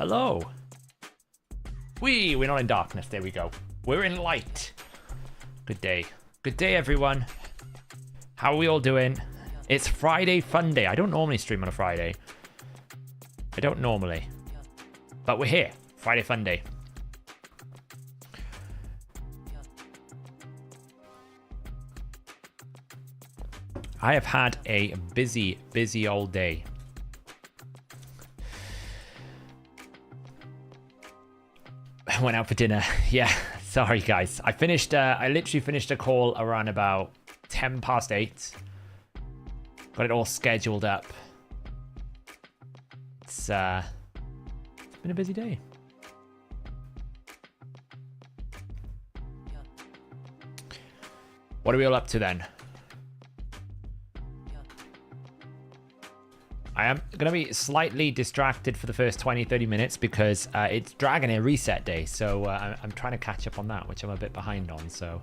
Hello. We're not in darkness. There we go. We're in light. Good day. Good day, everyone. How are we all doing? It's Friday Fun Day. I don't normally stream on a Friday. I don't normally. But we're here. Friday Fun Day. I have had a busy old day. I went out for dinner. Yeah, sorry guys. I literally finished a call around about 10 past 8. Got it all scheduled up. It's been a busy day. What are we all up to then? I am going to be slightly distracted for the first 20-30 minutes because it's Dragon Air reset day. So I'm trying to catch up on that, which I'm a bit behind on. So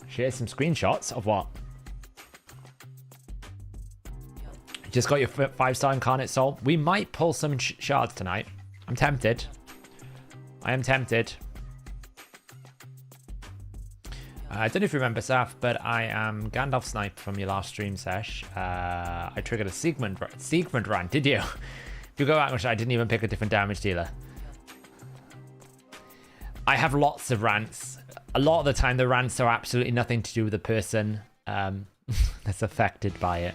share some screenshots of what? Just got your 5-star incarnate soul. We might pull some shards tonight. I'm tempted. I am tempted. I don't know if you remember, Saf, but I am Gandalf Snipe from your last stream sesh. I triggered a Siegmund rant. Did you? If you go back, I didn't even pick a different damage dealer. I have lots of rants. A lot of the time, the rants are absolutely nothing to do with the person that's affected by it.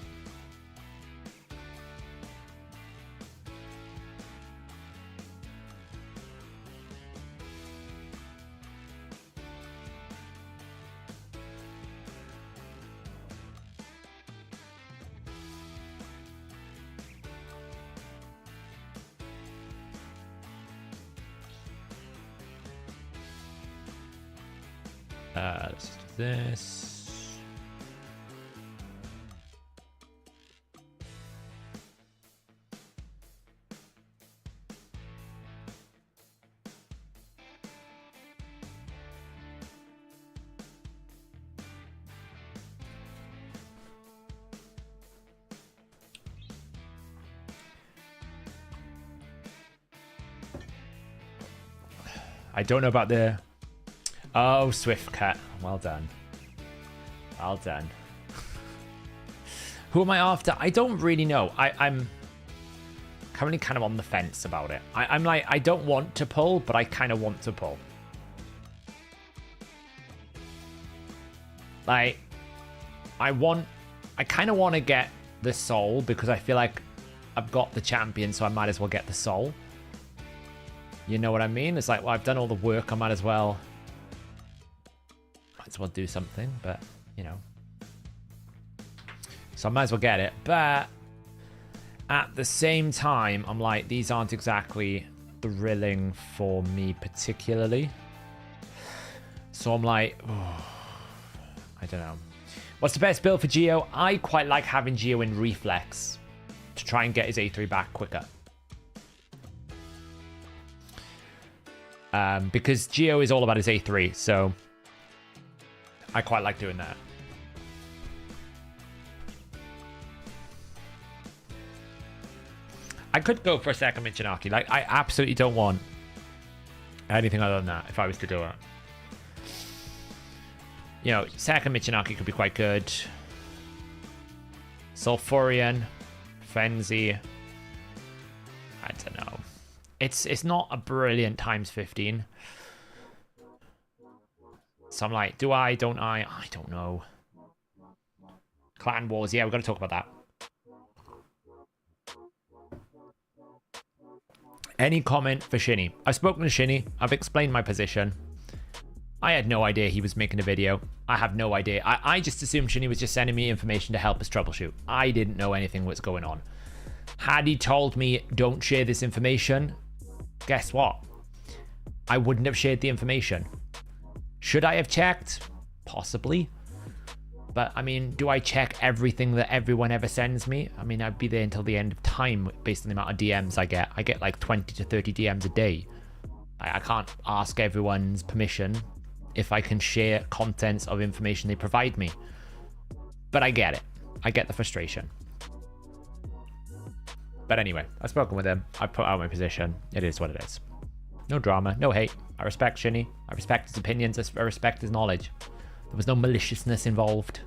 Let's do this. I don't know about the... Oh, Swift Cat. Well done. Well done. Who am I after? I don't really know. I'm currently kind of on the fence about it. I'm like, I don't want to pull, but I kind of want to pull. Like, I kind of want to get the soul because I feel like I've got the champion, so I might as well get the soul. You know what I mean? It's like, well, I've done all the work. I might as well do something, but you know, so I might as well get it. But at the same time, I'm like, these aren't exactly thrilling for me particularly, so I'm like, oh, I don't know. What's the best build for Geo? I quite like having Geo in reflex to try and get his A3 back quicker, because Geo is all about his A3, so I quite like doing that. I could go for a second Michinaki. Like, I absolutely don't want anything other than that if I was to do it. You know, second Michinaki could be quite good. Sulfurion, Frenzy. I don't know. It's not a brilliant times 15. So I'm like, do I, don't I? I don't know. Clan Wars. Yeah, we've got to talk about that. Any comment for Shinny? I've spoken to Shinny. I've explained my position. I had no idea he was making a video. I have no idea. I just assumed Shinny was just sending me information to help us troubleshoot. I didn't know anything was going on. Had he told me, don't share this information, guess what? I wouldn't have shared the information. Should I have checked? Possibly. But, I mean, do I check everything that everyone ever sends me? I mean, I'd be there until the end of time based on the amount of DMs I get. I get like 20 to 30 DMs a day. I can't ask everyone's permission if I can share contents of information they provide me. But I get it. I get the frustration. But anyway, I've spoken with him. I put out my position. It is what it is. No drama, no hate. I respect Shinny. I respect his opinions. I respect his knowledge. There was no maliciousness involved.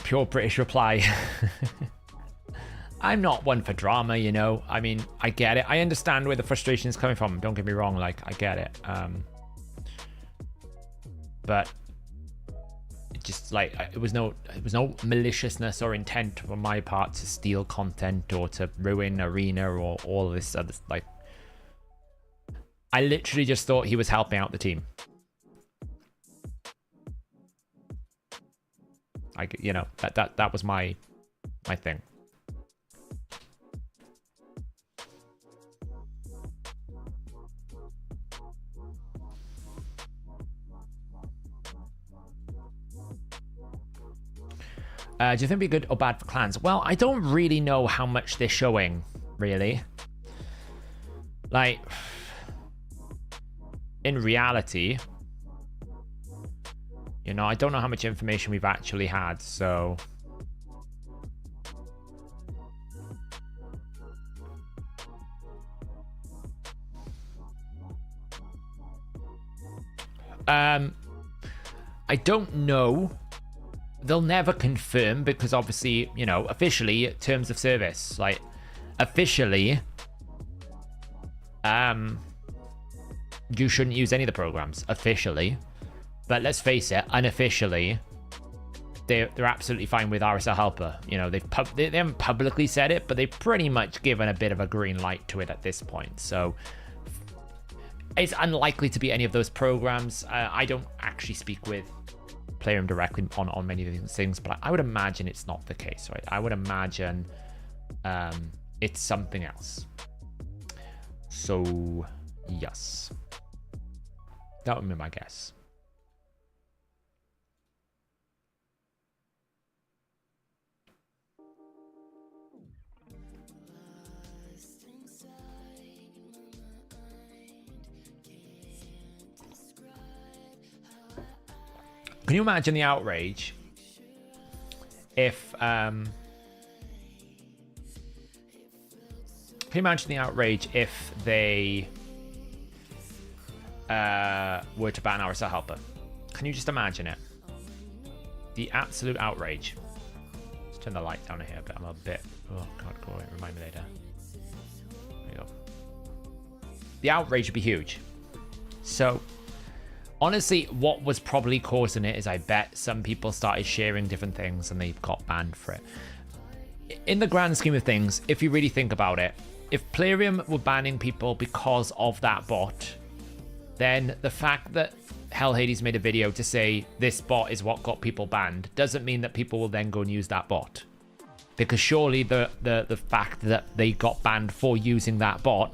Pure British reply. I'm not one for drama, you know. I mean, I get it. I understand where the frustration is coming from. Don't get me wrong, like, I get it. But it just like it was no maliciousness or intent on my part to steal content or to ruin Arena or all this other, like, I literally just thought he was helping out the team. You know, that was my thing. Do you think it'd be good or bad for clans? Well, I don't really know how much they're showing, really. Like, in reality, you know, I don't know how much information we've actually had, so... I don't know. They'll never confirm because obviously, you know, officially, terms of service, like, officially, you shouldn't use any of the programs, officially. But let's face it, unofficially, they're absolutely fine with RSL Helper. You know, they haven't publicly said it, but they've pretty much given a bit of a green light to it at this point. So it's unlikely to be any of those programs. I don't actually speak with Playroom directly on many of these things, but I would imagine it's not the case, right? I would imagine it's something else. So, yes. That would be my guess. Can you imagine the outrage if can you imagine the outrage if they were to ban RSL Helper? Can you just imagine it? The absolute outrage. Let's turn the light down here a bit. I'm a bit, oh god, go away, remind me later. There you go. The outrage would be huge. So honestly, what was probably causing it is I bet some people started sharing different things and they got banned for it. In the grand scheme of things, if you really think about it, if Playroom were banning people because of that bot, then the fact that Hell Hades made a video to say this bot is what got people banned doesn't mean that people will then go and use that bot. Because surely the fact that they got banned for using that bot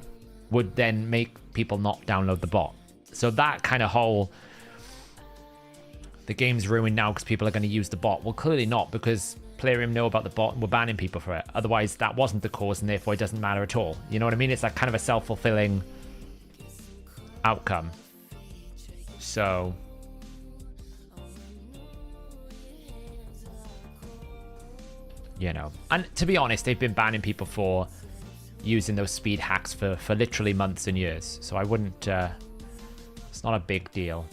would then make people not download the bot. So that kind of whole, the game's ruined now because people are going to use the bot. Well, clearly not, because Playroom know about the bot and we're banning people for it. Otherwise, that wasn't the cause and therefore it doesn't matter at all. You know what I mean? It's like kind of a self-fulfilling outcome. So, you know. And to be honest, they've been banning people for using those speed hacks for literally months and years. So I wouldn't... it's not a big deal.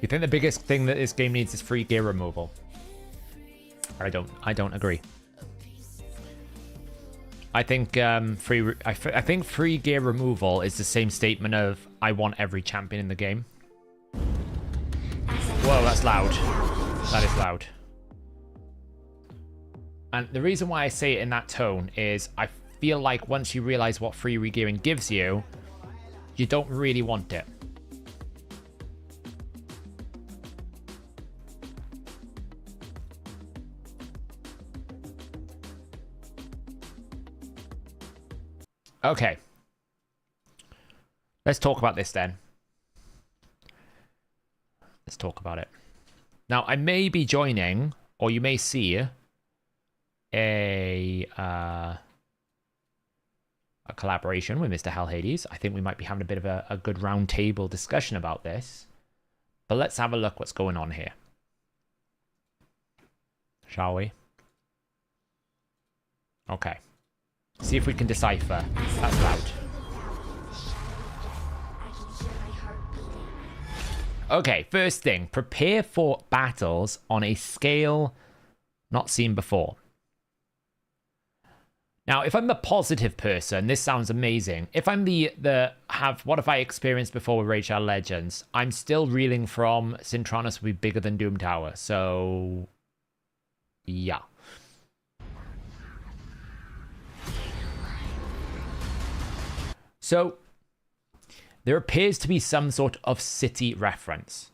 You think the biggest thing that this game needs is free gear removal? I don't agree. I think I think free gear removal is the same statement of I want every champion in the game. Whoa, that's loud. That is loud. And the reason why I say it in that tone is I feel like once you realize what free regearing gives you, you don't really want it. Okay. Let's talk about this then. Let's talk about it. Now, I may be joining, or you may see a collaboration with Mr. Hell Hades. I think we might be having a bit of a good round table discussion about this. But let's have a look what's going on here. Shall we? Okay. See if we can decipher. That's loud. Okay, first thing. Prepare for battles on a scale not seen before. Now, if I'm the positive person, this sounds amazing. If I'm what have I experienced before with Raid Shadow Legends? I'm still reeling from Sintranos will be bigger than Doom Tower. So, yeah. So, there appears to be some sort of city reference.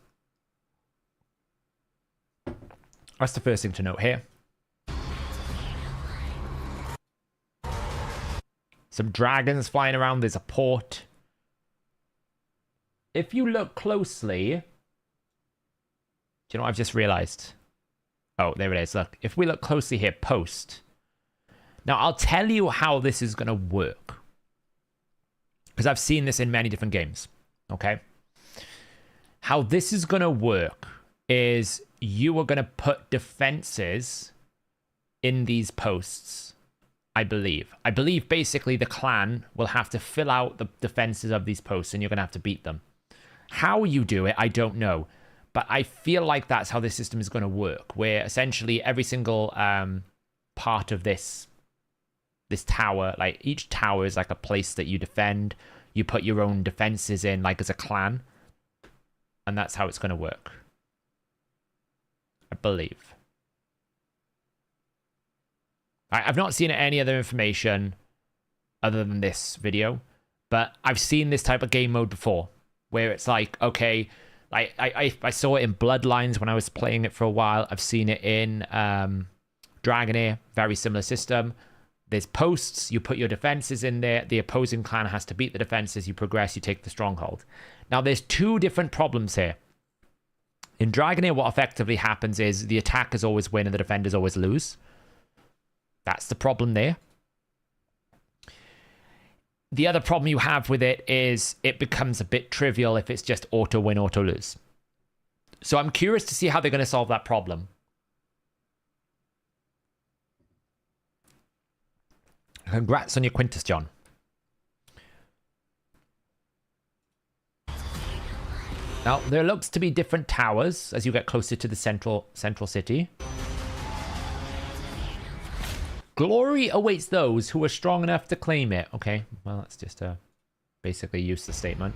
That's the first thing to note here. Some dragons flying around. There's a port. If you look closely... Do you know what I've just realized? Oh, there it is. Look, if we look closely here, post. Now, I'll tell you how this is going to work. Because I've seen this in many different games. Okay? How this is going to work is you are going to put defenses in these posts. I believe. I believe basically the clan will have to fill out the defenses of these posts and you're going to have to beat them. How you do it, I don't know. But I feel like that's how this system is going to work, where essentially every single part of this tower, like each tower is like a place that you defend. You put your own defenses in like as a clan. And that's how it's going to work. I believe. I've not seen any other information other than this video, but I've seen this type of game mode before, where it's like, okay, I saw it in Bloodlines when I was playing it for a while. I've seen it in Dragonair, very similar system. There's posts, you put your defenses in there, the opposing clan has to beat the defenses, you progress, you take the stronghold. Now, there's two different problems here. In Dragonair, what effectively happens is the attackers always win and the defenders always lose. That's the problem there. The other problem you have with it is it becomes a bit trivial if it's just auto win, auto lose. So I'm curious to see how they're going to solve that problem. Congrats on your Quintus, John. Now, there looks to be different towers as you get closer to the central city. Glory awaits those who are strong enough to claim it. Okay, well, that's just a basically useless statement.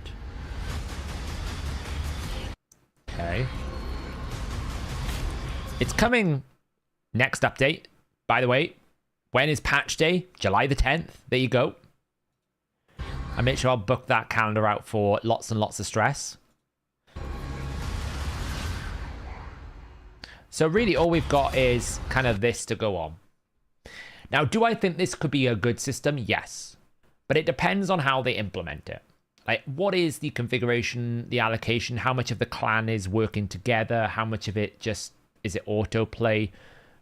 Okay. It's coming next update. By the way, when is patch day? July the 10th. There you go. I make sure I'll book that calendar out for lots and lots of stress. So really all we've got is kind of this to go on. Now, do I think this could be a good system? Yes. But it depends on how they implement it. Like, what is the configuration, the allocation, how much of the clan is working together, how much of it just, is it autoplay?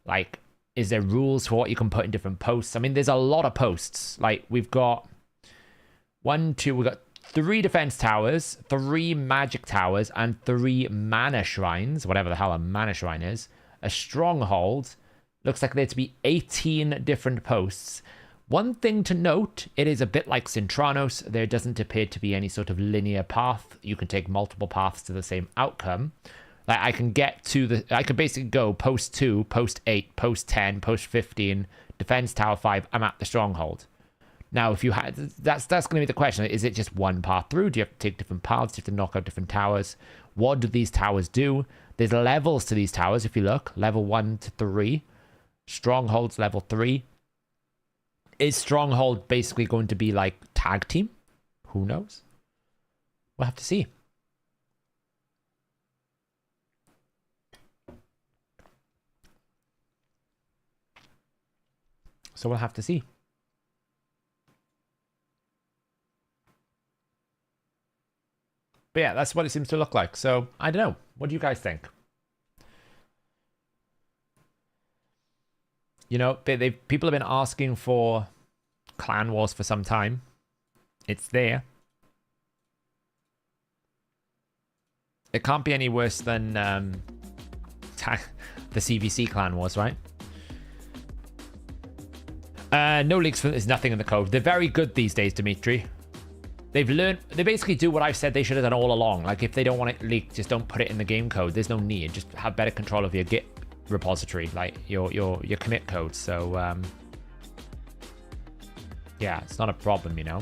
Like, is there rules for what you can put in different posts? I mean, there's a lot of posts. Like, we've got we've got 3 defense towers, 3 magic towers, and 3 mana shrines, whatever the hell a mana shrine is, a stronghold. Looks like there to be 18 different posts. One thing to note, it is a bit like Sintranos. There doesn't appear to be any sort of linear path. You can take multiple paths to the same outcome. Like I can basically go post 2, post 8, post 10, post 15, defense tower 5, I'm at the stronghold. Now, if you had, that's going to be the question. Is it just one path through? Do you have to take different paths? Do you have to knock out different towers? What do these towers do? There's levels to these towers, if you look. Level 1 to 3. Stronghold's level 3. Is Stronghold basically going to be like tag team? Who knows? We'll have to see. So we'll have to see. But yeah, that's what it seems to look like. So I don't know. What do you guys think? You know, people have been asking for Clan Wars for some time. It's there. It can't be any worse than the CVC Clan Wars, right? No leaks. There's nothing in the code. They're very good these days, Dimitri. They've learned. They basically do what I've said they should have done all along. Like, if they don't want it leaked, just don't put it in the game code. There's no need. Just have better control of your Git repository, like your commit code. So yeah, it's not a problem, you know.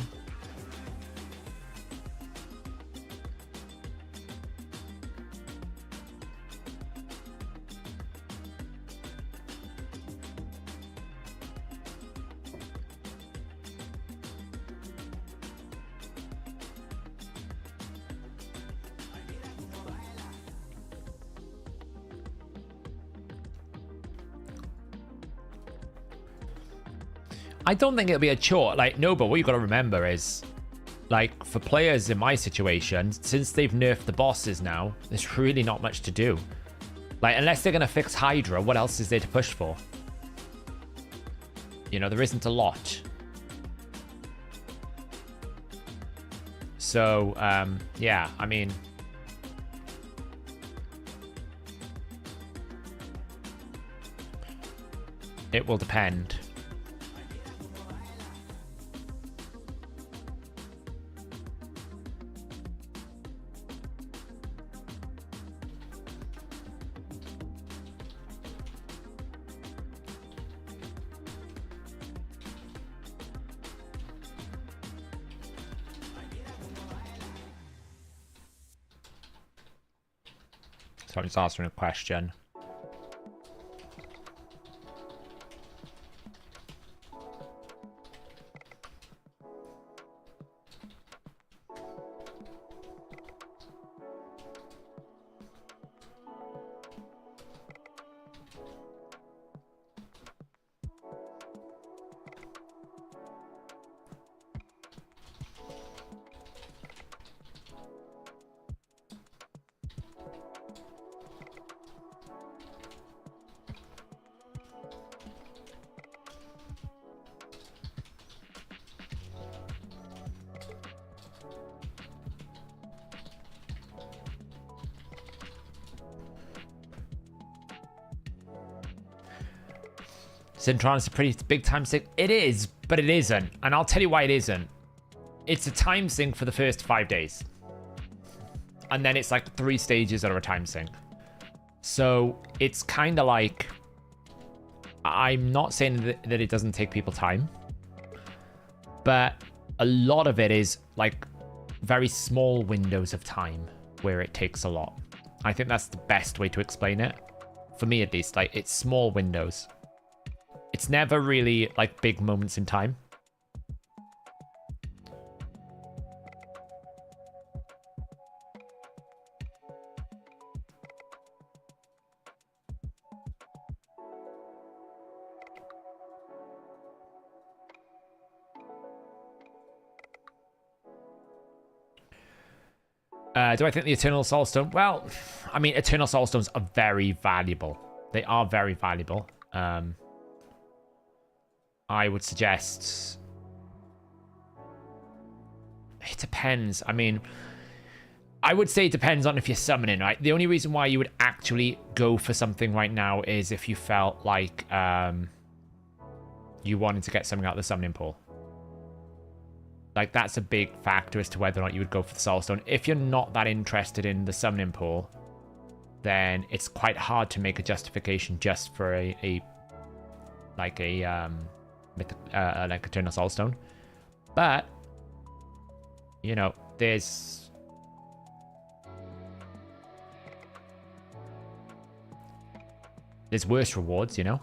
I don't think it'll be a chore. Like, no, but what you got to remember is, like, for players in my situation, since they've nerfed the bosses now, there's really not much to do. Like, unless they're going to fix Hydra, what else is there to push for? You know, there isn't a lot. So, yeah, I mean... it will depend. So I'm just answering a question. Centron's a pretty big time sink. It is, but it isn't. And I'll tell you why it isn't. It's a time sink for the first 5 days. And then it's like 3 stages that are a time sink. So it's kind of like... I'm not saying that it doesn't take people time. But a lot of it is like very small windows of time where it takes a lot. I think that's the best way to explain it. For me at least, like it's small windows. It's never really like big moments in time. Do I think the Eternal Soulstone? Well, I mean, Eternal Soulstones are very valuable. They are very valuable. I would suggest... It depends. I mean, I would say it depends on if you're summoning, right? The only reason why you would actually go for something right now is if you felt like you wanted to get something out of the summoning pool. Like, that's a big factor as to whether or not you would go for the Soulstone. If you're not that interested in the summoning pool, then it's quite hard to make a justification just for like Eternal Soulstone. But, you know, there's... There's worse rewards, you know?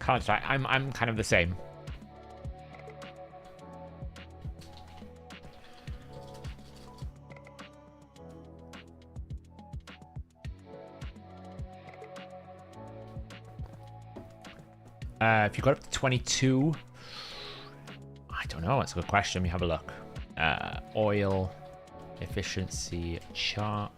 Can't say. I'm kind of the same. If you got up to 22, I don't know. That's a good question. Let me have a look. Oil efficiency chart.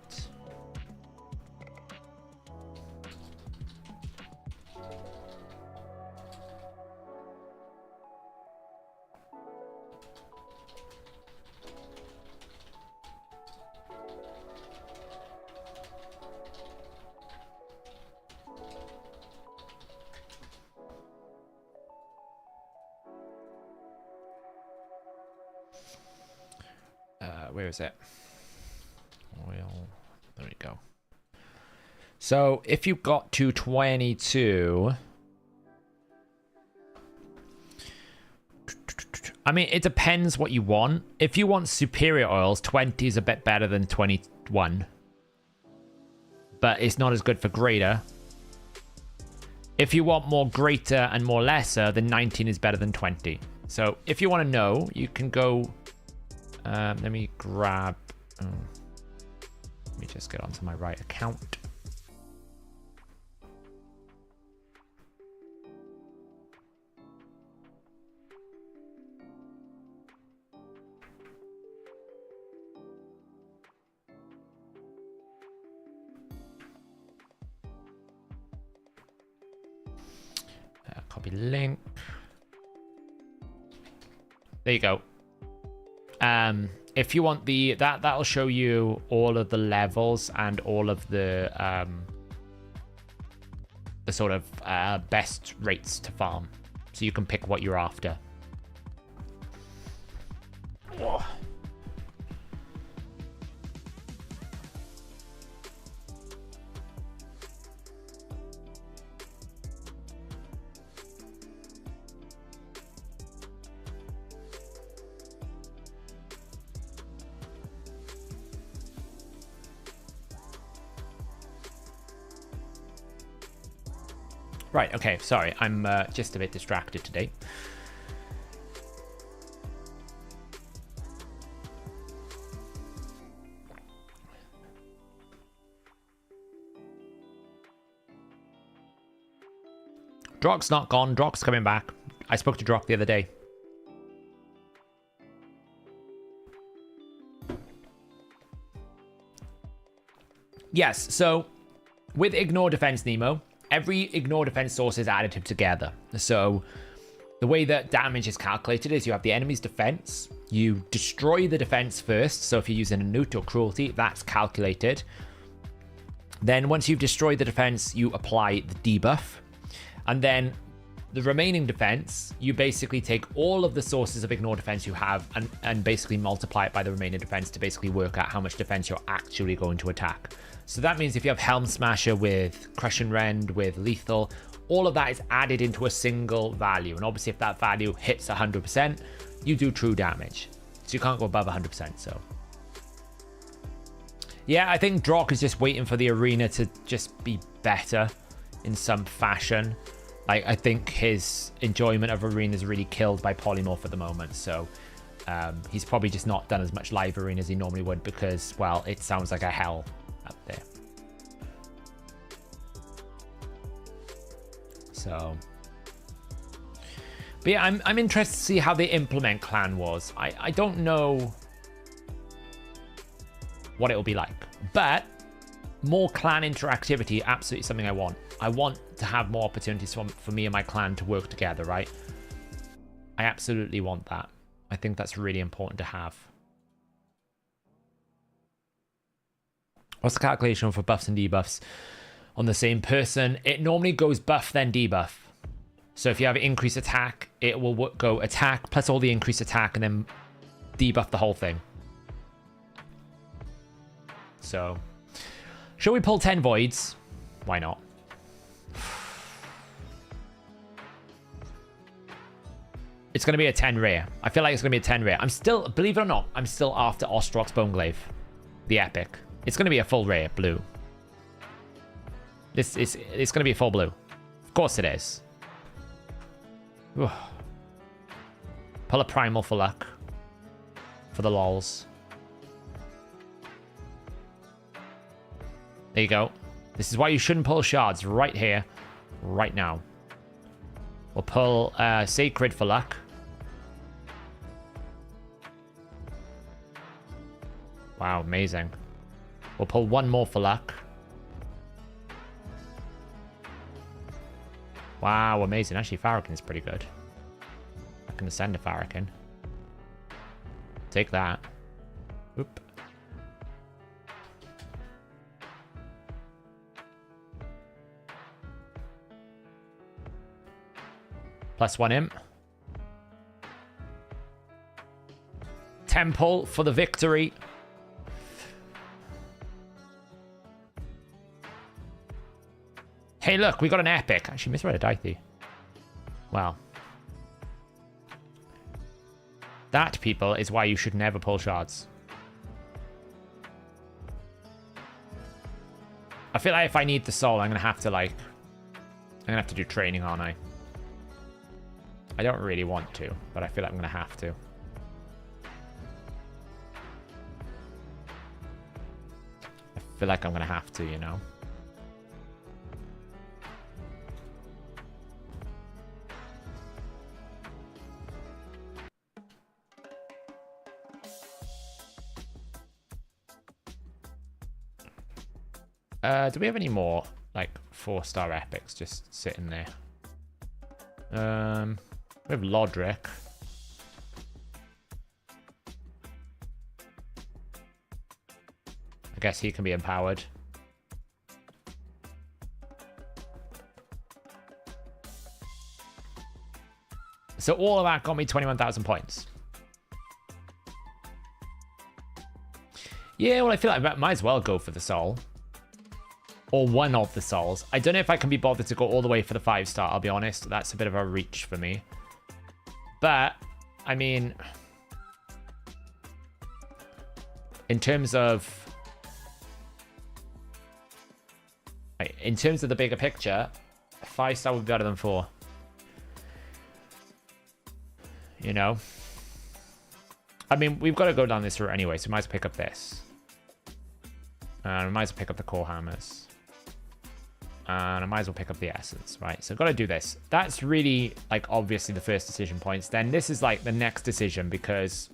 Where is it? Oil. There we go. So if you got to 22, I mean, it depends what you want. If you want superior oils, 20 is a bit better than 21, but it's not as good for greater. If you want more greater and more lesser, then 19 is better than 20. So if you want to know, you can go. Let me grab. Let me just get onto my right account. Copy link. There you go. If you want that'll show you all of the levels and all of the sort of best rates to farm, so you can pick what you're after. Oh. Right, okay, sorry, I'm just a bit distracted today. Drog's not gone, Drog's coming back. I spoke to Drog the other day. Yes, so with Ignore Defense Nemo, every ignore defense source is additive together. So the way that damage is calculated is you have the enemy's defense, you destroy the defense first. So if you're using a newt or cruelty, that's calculated. Then once you've destroyed the defense, you apply the debuff. And then the remaining defense, you basically take all of the sources of ignore defense you have and basically multiply it by the remaining defense to basically work out how much defense you're actually going to attack. So that means if you have Helm Smasher with Crush and Rend, with Lethal, all of that is added into a single value. And obviously if that value hits 100%, you do true damage. So you can't go above 100%, so. Yeah, I think Drock is just waiting for the arena to just be better in some fashion. I think his enjoyment of arena is really killed by Polymorph at the moment, so he's probably just not done as much live arena as he normally would because, well, it sounds like a hell up there. So, but yeah, I'm interested to see how they implement Clan Wars. I don't know what it'll be like, but more clan interactivity, absolutely something I want. I want to have more opportunities for me and my clan to work together, right? I absolutely want that. I think that's really important to have. What's the calculation for buffs and debuffs on the same person? It normally goes buff then debuff. So if you have increased attack, it will go attack plus all the increased attack and then debuff the whole thing. So, shall we pull 10 voids? Why not? It's going to be a 10 rare. I feel like it's going to be a 10 rare. I'm still, believe it or not, I'm still after Ostrox Boneglaive. The epic. It's going to be a full rare blue. It's going to be a full blue. Of course it is. Ugh. Pull a primal for luck. For the lols. There you go. This is why you shouldn't pull shards right here, right now. We'll pull Sacred for luck. Wow, amazing. We'll pull one more for luck. Wow, amazing. Actually, Farrakhan's pretty good. I can ascend a Farrakhan. Take that. Oop. +1 imp. Temple for the victory. Hey, look, we got an epic. Actually, misread a Dithey. Wow. That, people, is why you should never pull shards. I feel like if I need the soul, I'm going to have to, like... I'm going to have to do training, aren't I? I don't really want to, but I feel like I'm going to have to. I feel like I'm going to have to, you know? Do we have any more, like, 4-star epics just sitting there? We have Lodric. I guess he can be empowered. So all of that got me 21,000 points. Yeah, well, I feel like I might as well go for the soul. Or one of the souls. I don't know if I can be bothered to go all the way for the 5-star, I'll be honest. That's a bit of a reach for me. But, I mean... In terms of... In terms of the bigger picture, 5-star would be better than 4. You know? I mean, we've got to go down this route anyway, so we might as well pick up this. And we might as well pick up the core hammers. And I might as well pick up the essence, right? So I've got to do this. That's really, like, obviously the first decision points. Then this is, like, the next decision because...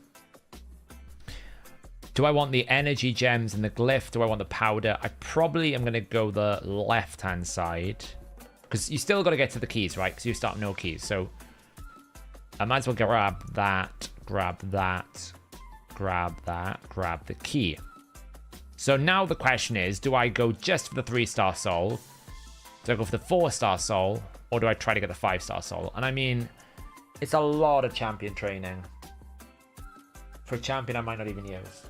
Do I want the energy gems and the glyph? Do I want the powder? I probably am going to go the left-hand side. Because you still got to get to the keys, right? Because you start no keys. So I might as well grab that, grab that, grab that, grab the key. So now the question is, do I go just for the 3-star soul? Do I go for the 4-star soul? Or do I try to get the 5-star soul? And I mean, it's a lot of champion training. For a champion I might not even use.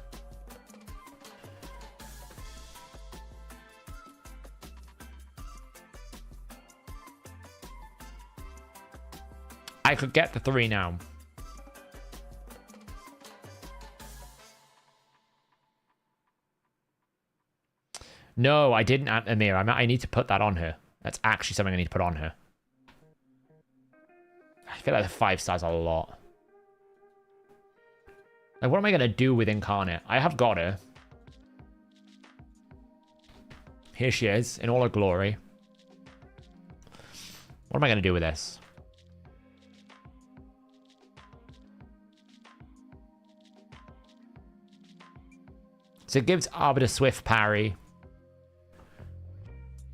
I could get the 3 now. No, I didn't add Amir. I need to put that on her. That's actually something I need to put on her. I feel like the 5-star's a lot. Like, what am I going to do with Incarnate? I have got her. Here she is, in all her glory. What am I going to do with this? So it gives Arbiter Swift parry.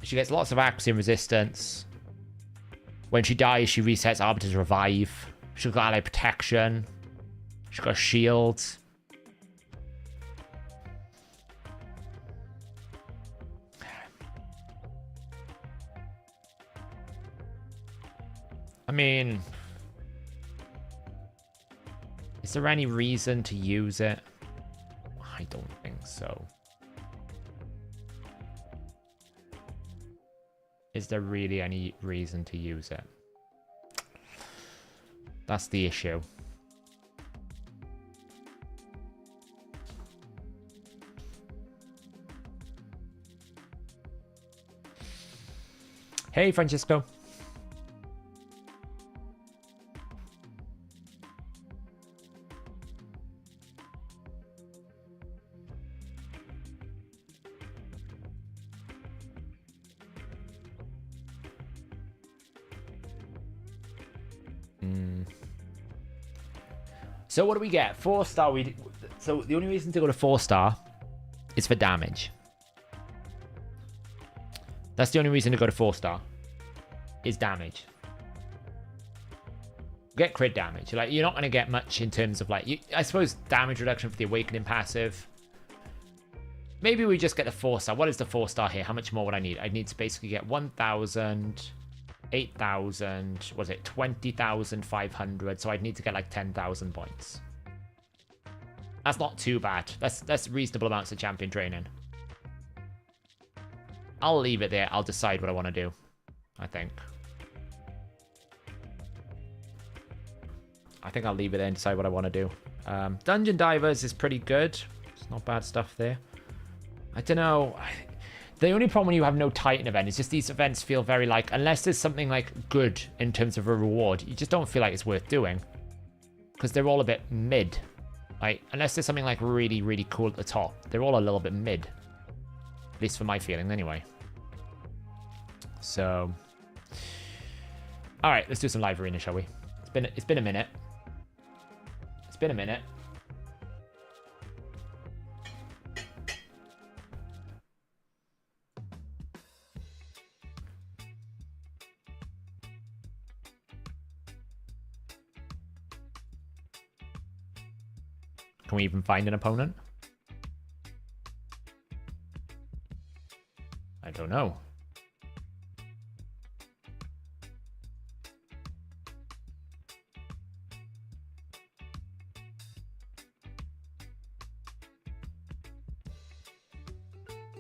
She gets lots of accuracy and resistance. When she dies, she resets Arbiter's Revive. She's got ally protection. She's got a shield. I mean... Is there any reason to use it? I don't think so. is there really any reason to use it? That's the issue. Hey, Francisco. So what do we get? 4-star. So the only reason to go to 4-star is for damage. That's the only reason to go to 4-star. Is damage. Get crit damage. Like, you're not going to get much in terms of, like, I suppose damage reduction for the Awakening passive. Maybe we just get the 4-star. What is the 4-star here? How much more would I need? I need to basically get 1,000, 8,000, was it 20,500? So I'd need to get like 10,000 points. That's not too bad. That's reasonable amounts of champion training. I'll leave it there. I'll decide what I want to do, I think. I'll leave it there and decide what I want to do. Dungeon Divers is pretty good. It's not bad stuff there. I don't know. The only problem when you have no Titan event is just these events feel very like, unless there's something like good in terms of a reward, you just don't feel like it's worth doing. Because they're all a bit mid. Like, unless there's something like really, really cool at the top, they're all a little bit mid. At least for my feeling, anyway. So, all right, let's do some live arena, shall we? It's been a minute. It's been a minute. Can we even find an opponent? I don't know.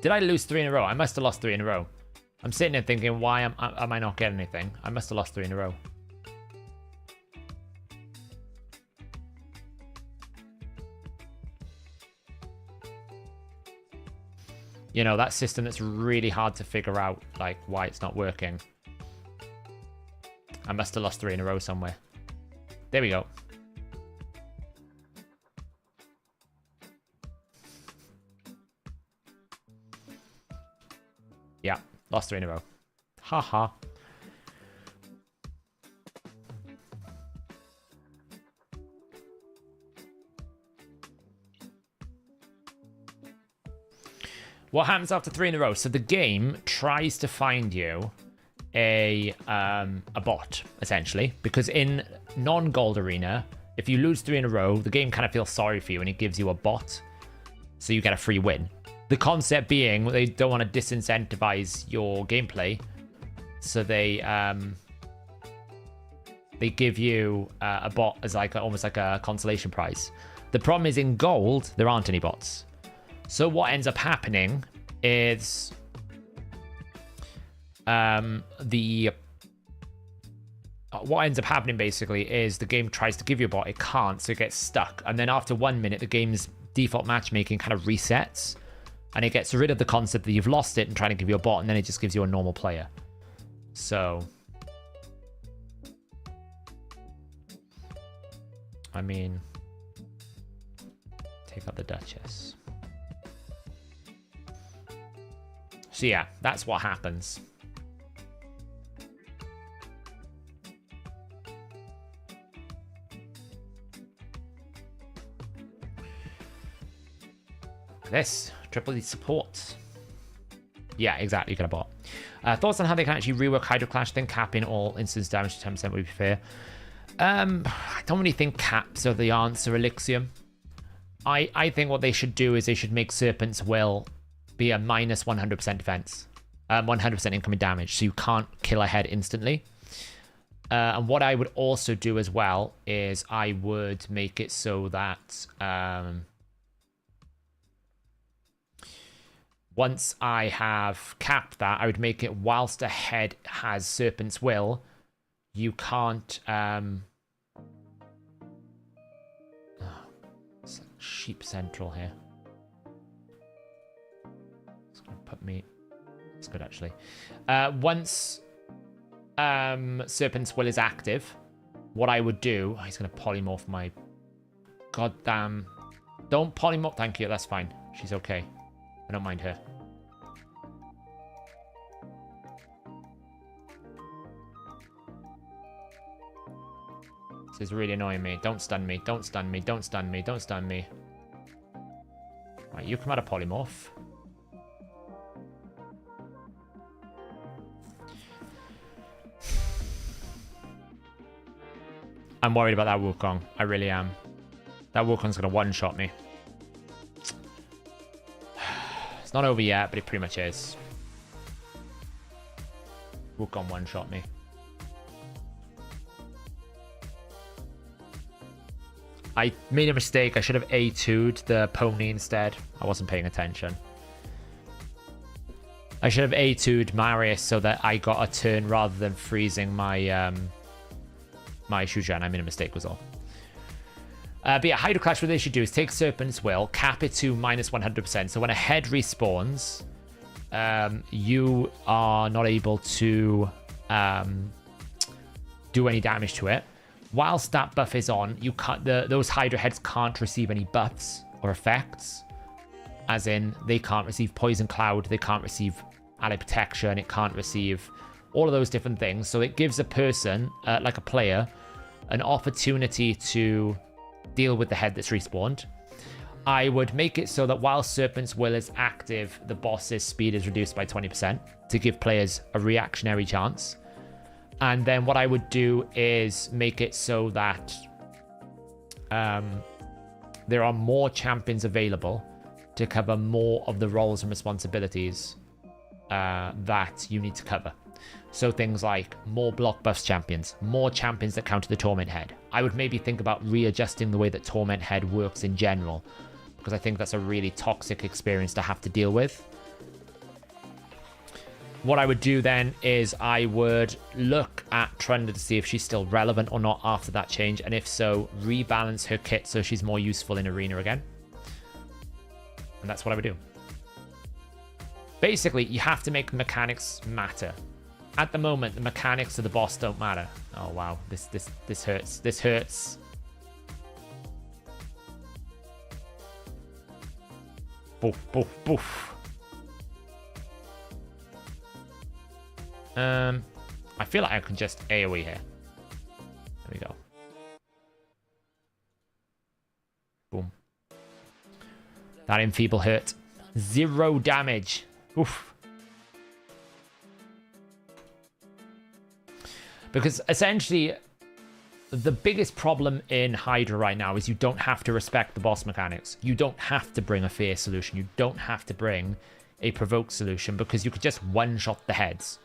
Did I lose 3 in a row? I must have lost 3 in a row. I'm sitting there thinking, why am I not getting anything? I must have lost 3 in a row. You know, that system that's really hard to figure out, like, why it's not working. I must have lost 3 in a row somewhere. There we go. Yeah, lost 3 in a row. Haha. What happens after 3 in a row? So the game tries to find you a bot, essentially, because in non-gold arena, if you lose 3 in a row, the game kind of feels sorry for you and it gives you a bot, so you get a free win. The concept being they don't want to disincentivize your gameplay, so they give you a bot as like almost like a consolation prize. The problem is in gold there aren't any bots. So what ends up happening is what ends up happening basically is the game tries to give you a bot, it can't, so it gets stuck. And then after 1 minute, the game's default matchmaking kind of resets and it gets rid of the concept that you've lost it and trying to give you a bot, and then it just gives you a normal player. So, I mean, take out the Duchess. So yeah, that's what happens. This triple E support. Yeah, exactly. You get a bot. Thoughts on how they can actually rework Hydra Clash? Then capping all instance damage to 10% would be fair. I don't really think caps are the answer, Elixium. I think what they should do is they should make Serpent's Will be a minus 100% defense, 100% incoming damage, so you can't kill a head instantly. And what I would also do as well is I would make it so that Once I have capped that, I would make it whilst a head has Serpent's Will, you can't... it's sheep central here. It's going to put me... It's good, actually. Once Serpent's Will is active, what I would do... Oh, he's going to polymorph my... Goddamn... Don't polymorph... Thank you, that's fine. She's okay. I don't mind her. This is really annoying me. Don't stun me. Don't stun me. Don't stun me. Don't stun me. Right, you come out of polymorph. I'm worried about that Wukong. I really am. That Wukong's going to one-shot me. It's not over yet, but it pretty much is. Wukong one-shot me. I made a mistake. I should have A2'd the pony instead. I wasn't paying attention. I should have A2'd Marius so that I got a turn rather than freezing my my Shujan. I made a mistake was all. But yeah, Hydro Clash, what they should do is take Serpent's Will, cap it to minus 100%. So when a head respawns, you are not able to do any damage to it. Whilst that buff is on, you can't, those Hydra heads can't receive any buffs or effects. As in, they can't receive Poison Cloud, they can't receive Ally Protection, it can't receive all of those different things. So it gives a person, like a player, an opportunity to deal with the head that's respawned. I would make it so that while Serpent's Will is active, the boss's speed is reduced by 20% to give players a reactionary chance. And then what I would do is make it so that there are more champions available to cover more of the roles and responsibilities that you need to cover. So things like more block buffs champions, more champions that counter the Torment Head. I would maybe think about readjusting the way that Torment Head works in general, because I think that's a really toxic experience to have to deal with. What I would do then is I would look at Trunda to see if she's still relevant or not after that change, and if so, rebalance her kit so she's more useful in Arena again. And that's what I would do. Basically, you have to make the mechanics matter. At the moment, the mechanics of the boss don't matter. Oh wow, this hurts. This hurts. Boof, boof, boof. I feel like I can just AoE here. There we go. Boom. That enfeeble hurt. 0 damage. Oof. Because essentially, the biggest problem in Hydra right now is you don't have to respect the boss mechanics. You don't have to bring a fear solution. You don't have to bring a provoke solution because you could just one-shot the heads.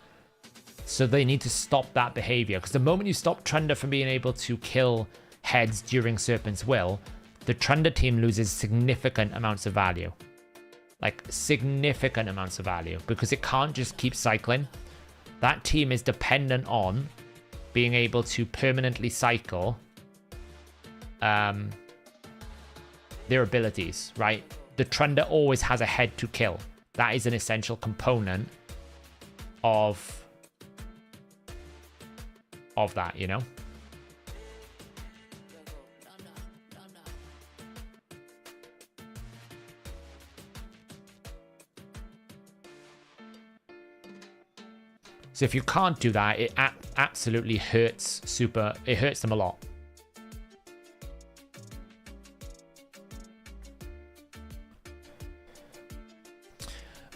So they need to stop that behavior, because the moment you stop Trunda from being able to kill heads during Serpent's Will, the Trunda team loses significant amounts of value. Like, significant amounts of value, because it can't just keep cycling. That team is dependent on being able to permanently cycle their abilities, right? The Trunda always has a head to kill. That is an essential component of that, you know? So if you can't do that, it absolutely hurts it hurts them a lot.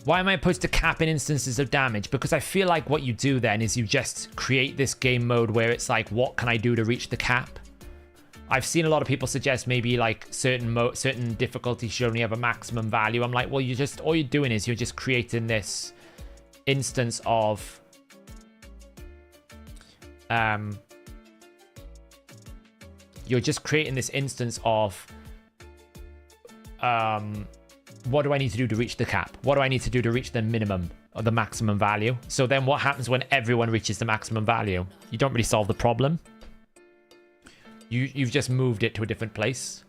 Why am I opposed to capping instances of damage? Because I feel like what you do then is you just create this game mode where it's like, what can I do to reach the cap? I've seen a lot of people suggest maybe like certain difficulties should only have a maximum value. I'm like, well, all you're doing is you're just creating this instance of what do I need to do to reach the cap? What do I need to do to reach the minimum or the maximum value? So then what happens when everyone reaches the maximum value? You don't really solve the problem. You've just moved it to a different place.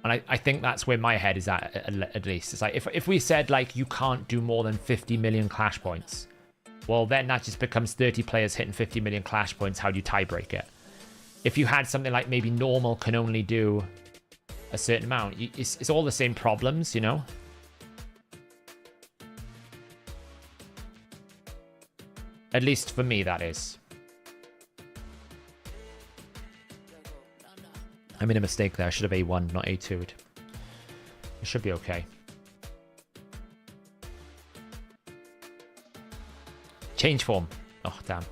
And I think that's where my head is at least. It's like, if we said, like, you can't do more than 50 million clash points, well, then that just becomes 30 players hitting 50 million clash points. How do you tie break it? If you had something like maybe normal can only do a certain amount, it's all the same problems, you know? At least for me, that is. I made a mistake there. I should have A1, not A2'd. It should be okay. Change form. Oh, damn.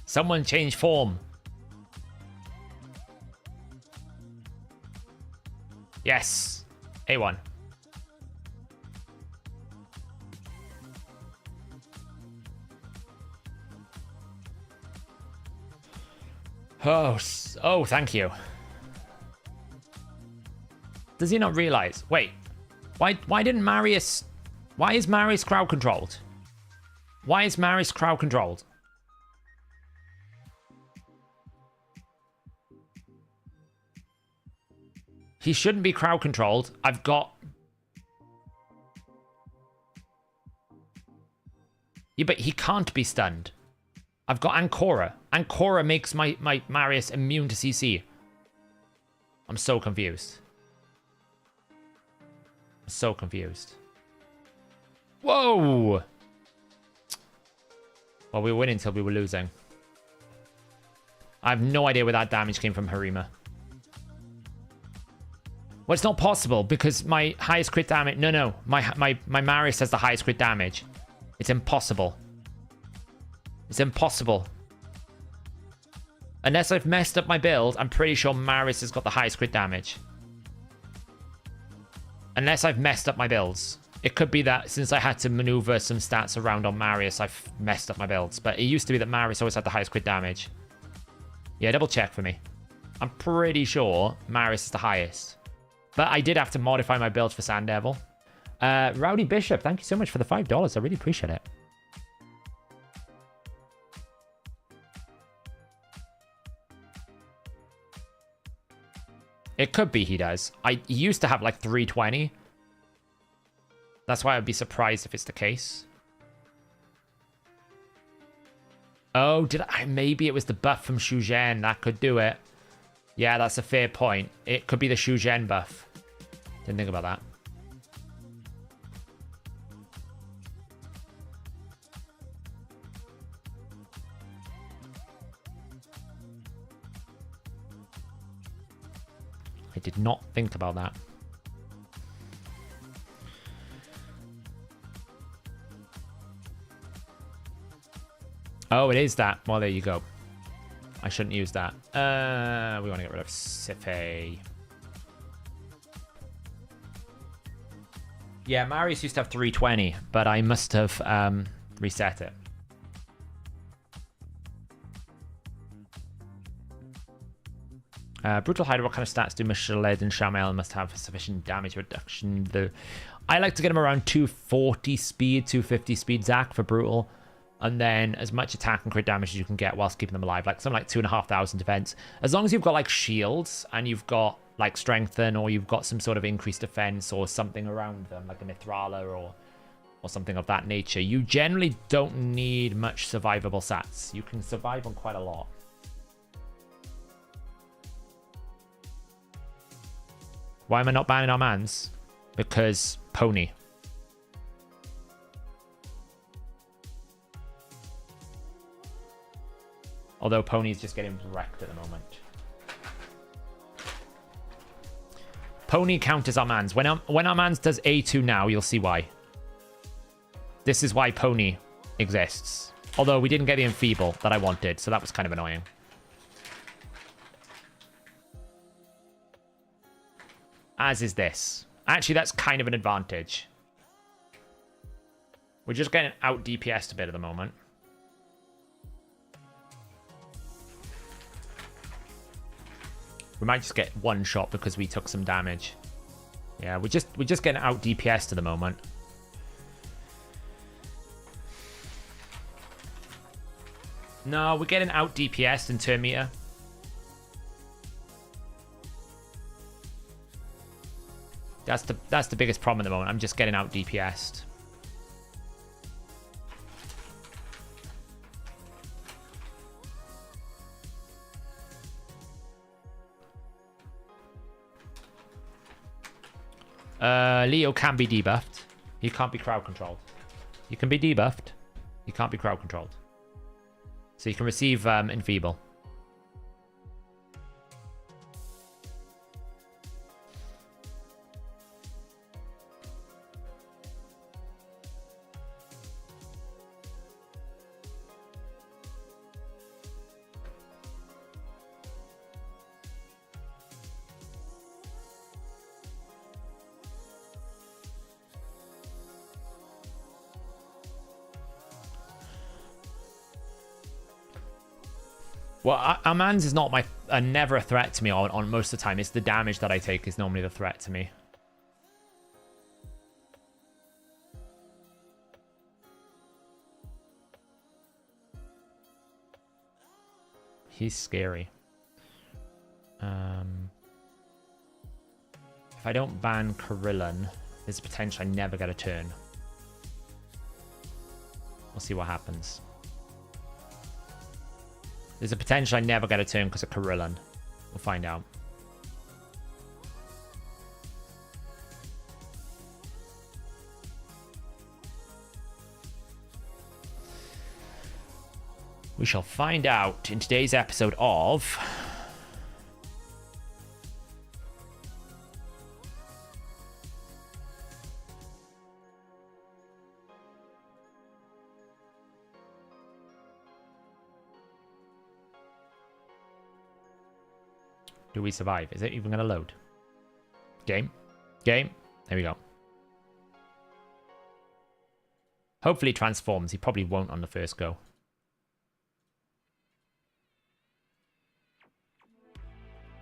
Someone change form. Yes. A1. Oh, thank you. Does he not realize? Wait. Why didn't Marius... Why is Marius crowd controlled? Why is Marius crowd controlled? He shouldn't be crowd controlled. I've got... Yeah, but he can't be stunned. I've got Ancora. Ancora makes my Marius immune to CC. I'm so confused. I'm so confused. Whoa! Well, we were winning until we were losing. I have no idea where that damage came from, Harima. Well, it's not possible because my highest crit damage... No. My Marius has the highest crit damage. It's impossible. It's impossible. Unless I've messed up my build, I'm pretty sure Marius has got the highest crit damage. Unless I've messed up my builds. It could be that since I had to maneuver some stats around on Marius, I've messed up my builds. But it used to be that Marius always had the highest crit damage. Yeah, double check for me. I'm pretty sure Marius is the highest. But I did have to modify my build for Sand Devil. Rowdy Bishop, thank you so much for the $5. I really appreciate it. It could be he does. He used to have like 320. That's why I'd be surprised if it's the case. Oh, maybe it was the buff from Shu Zhen. That could do it. Yeah, that's a fair point. It could be the Shu Zhen buff. Didn't think about that. I did not think about that. Oh, it is that. Well, there you go. I shouldn't use that. We want to get rid of Sife. Yeah, Marius used to have 320, but I must have reset it. Brutal Hydra, what kind of stats do Micheled and Shamel must have sufficient damage reduction? I like to get him around 240 speed, 250 speed, Zach, for Brutal. And then as much attack and crit damage as you can get whilst keeping them alive. Like something like 2,500 defense. As long as you've got like shields and you've got like strengthen, or you've got some sort of increased defense or something around them, like a Mithrala or something of that nature, you generally don't need much survivable stats. You can survive on quite a lot. Why am I not banning our mans? Because Pony. Although Pony's just getting wrecked at the moment. Pony counters our mans. When our mans does A2 now, you'll see why. This is why Pony exists. Although we didn't get the Enfeeble that I wanted, so that was kind of annoying. As is this. Actually, that's kind of an advantage. We're just getting out DPS'd a bit at the moment. We might just get one shot because we took some damage. Yeah, we're just getting out DPS'd at the moment. No, we're getting out DPS'd in turn meter. That's the biggest problem at the moment. I'm just getting out DPS'd. Leo can be debuffed. He can't be crowd controlled. You can be debuffed. You can't be crowd controlled. So you can receive Enfeeble. Well, our mans is not never a threat to me on most of the time. It's the damage that I take is normally the threat to me. He's scary. If I don't ban Krillin, there's a potential I never get a turn. We'll see what happens. There's a potential I never get a turn because of Krillin. We'll find out. We shall find out in today's episode of... Do we survive? Is it even going to load? Game. Game. There we go. Hopefully he transforms. He probably won't on the first go.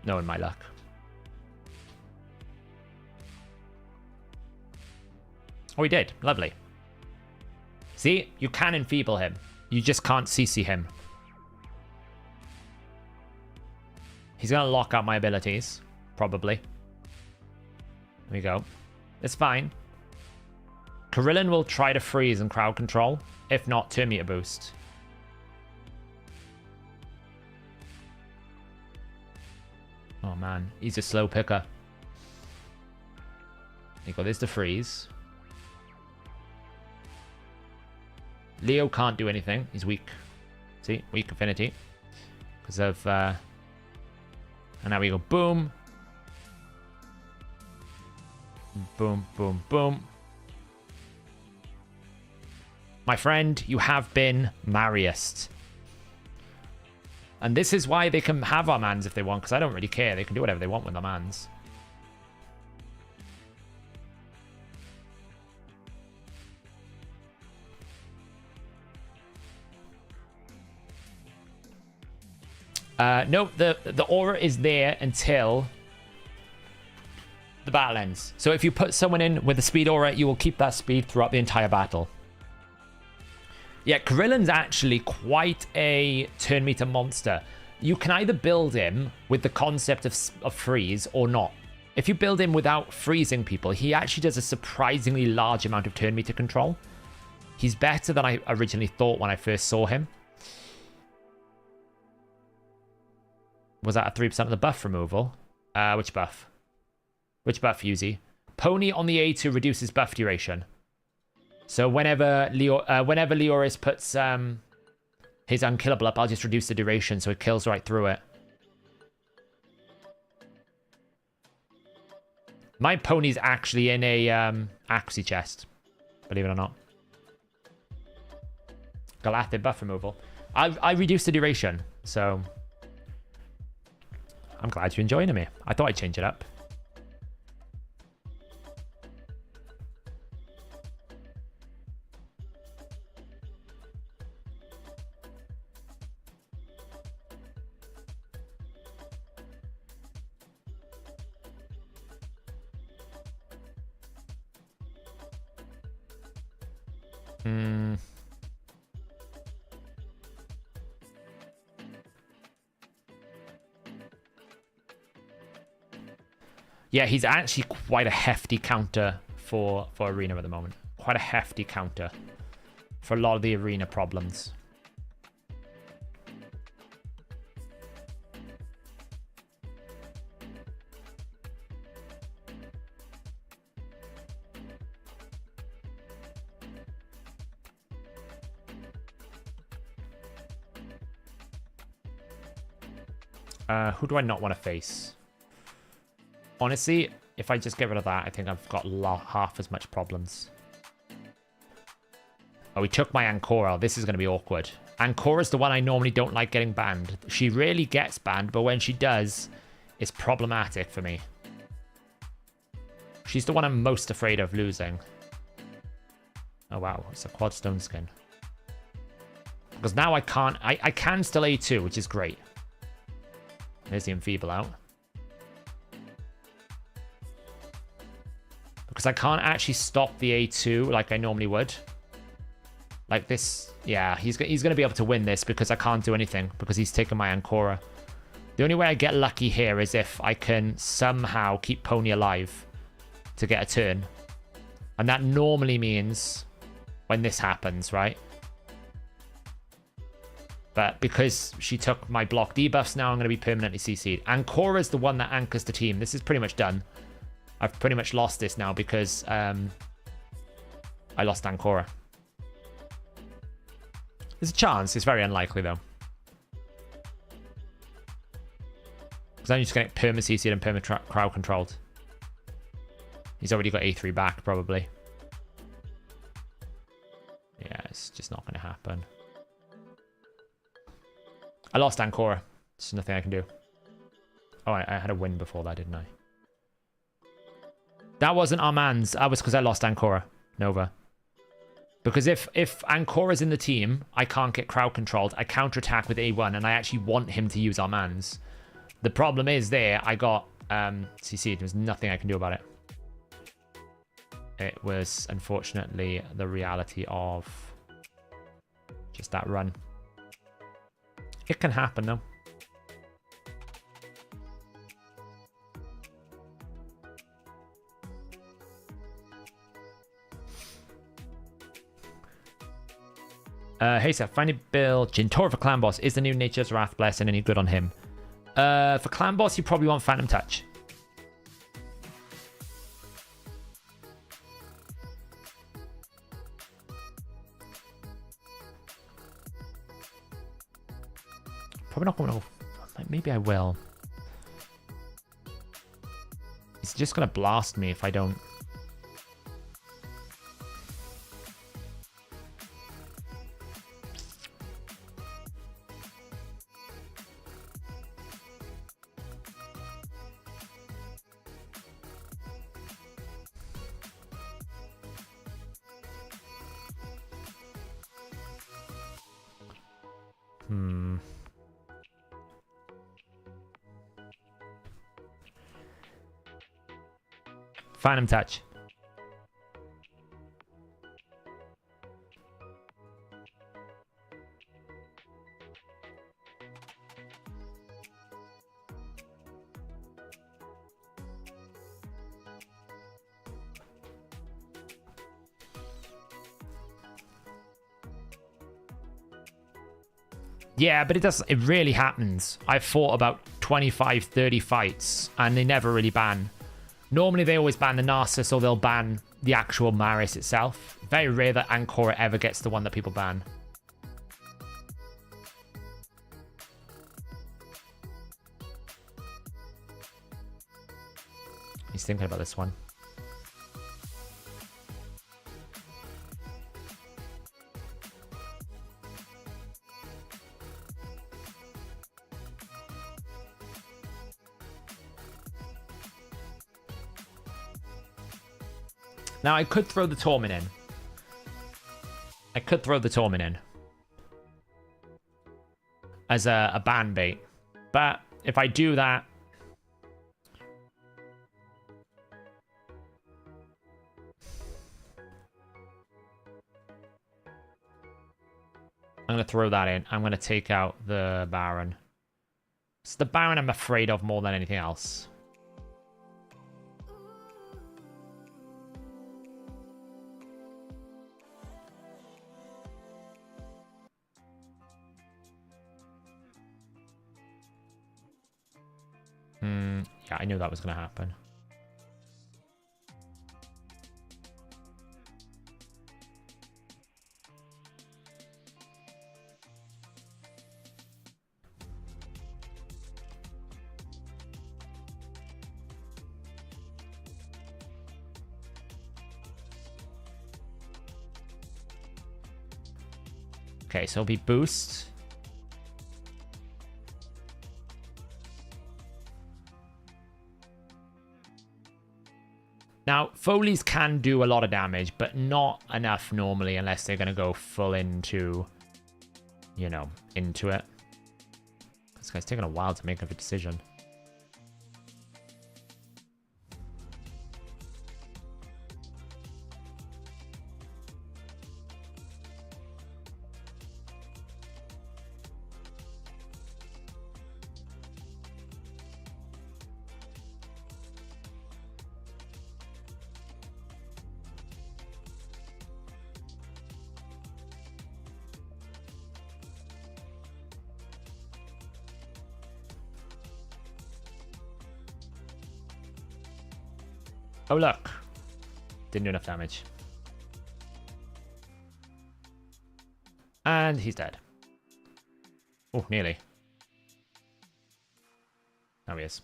No, in my luck. Oh, he did. Lovely. See? You can enfeeble him. You just can't CC him. He's going to lock out my abilities. Probably. There we go. It's fine. Krillin will try to freeze and crowd control. If not, turn meter boost. Oh man, he's a slow picker. There you go, there's the freeze. Leo can't do anything. He's weak. See? Weak affinity. Because of... And now we go boom. Boom, boom, boom. My friend, you have been Marius. And this is why they can have our mans if they want, because I don't really care. They can do whatever they want with their mans. No, the aura is there until the battle ends. So if you put someone in with a speed aura, you will keep that speed throughout the entire battle. Yeah, Krillin's actually quite a turn meter monster. You can either build him with the concept of freeze or not. If you build him without freezing people, he actually does a surprisingly large amount of turn meter control. He's better than I originally thought when I first saw him. Was that a 3% of the buff removal? Which buff? Which buff, Yuzi? Pony on the A2 reduces buff duration. So whenever Leoris puts his unkillable up, I'll just reduce the duration so it kills right through it. My pony's actually in a Axie chest, believe it or not. Galactic buff removal. I reduced the duration, so I'm glad you're enjoying me. I thought I'd change it up. Yeah, he's actually quite a hefty counter for Arena at the moment. Quite a hefty counter for a lot of the Arena problems. Who do I not want to face? Honestly, if I just get rid of that, I think I've got half as much problems. Oh, he took my Ancora. This is going to be awkward. Ancora's the one I normally don't like getting banned. She rarely gets banned, but when she does, it's problematic for me. She's the one I'm most afraid of losing. Oh, wow. It's a quad stone skin. Because now I can't... I can still A2, which is great. There's the Enfeeble out. Because I can't actually stop the A2 like I normally would. Like this, yeah, he's going to be able to win this because I can't do anything because he's taken my Ancora. The only way I get lucky here is if I can somehow keep Pony alive to get a turn. And that normally means when this happens, right? But because she took my block debuffs, now I'm going to be permanently CC'd. Ancora is the one that anchors the team. This is pretty much done. I've pretty much lost this now because I lost Ancora. There's a chance. It's very unlikely, though. Because I'm just going to get perma-CC'd and perma-crowd controlled. He's already got A3 back, probably. Yeah, it's just not going to happen. I lost Ancora. There's nothing I can do. Oh, I had a win before that, didn't I? That wasn't our man's. That was because I lost Ancora. Nova. Because if Ancora's in the team, I can't get crowd controlled. I counterattack with A1, and I actually want him to use our man's. The problem is there, I got CC'd. There's nothing I can do about it. It was, unfortunately, the reality of just that run. It can happen, though. Hey Seth, finally build Jintora for Clan Boss. Is the new Nature's Wrath Blessing any good on him? For Clan Boss, you probably want Phantom Touch. Probably not going to... Maybe I will. It's just going to blast me if I don't... Phantom Touch. Yeah, but it really happens. I've fought about 25, 30 fights and they never really ban. Normally, they always ban the Narcissus or they'll ban the actual Marius itself. Very rare that Ancora ever gets the one that people ban. He's thinking about this one. Now, I could throw the Torment in. As a ban bait. But if I do that... I'm going to throw that in. I'm going to take out the Baron. It's the Baron I'm afraid of more than anything else. Yeah, I knew that was going to happen. Okay, so it'll be boost. Now, Foley's can do a lot of damage, but not enough normally unless they're going to go full into, you know, into it. This guy's taking a while to make a decision. Oh, look. Didn't do enough damage. And he's dead. Oh, nearly. Now he is.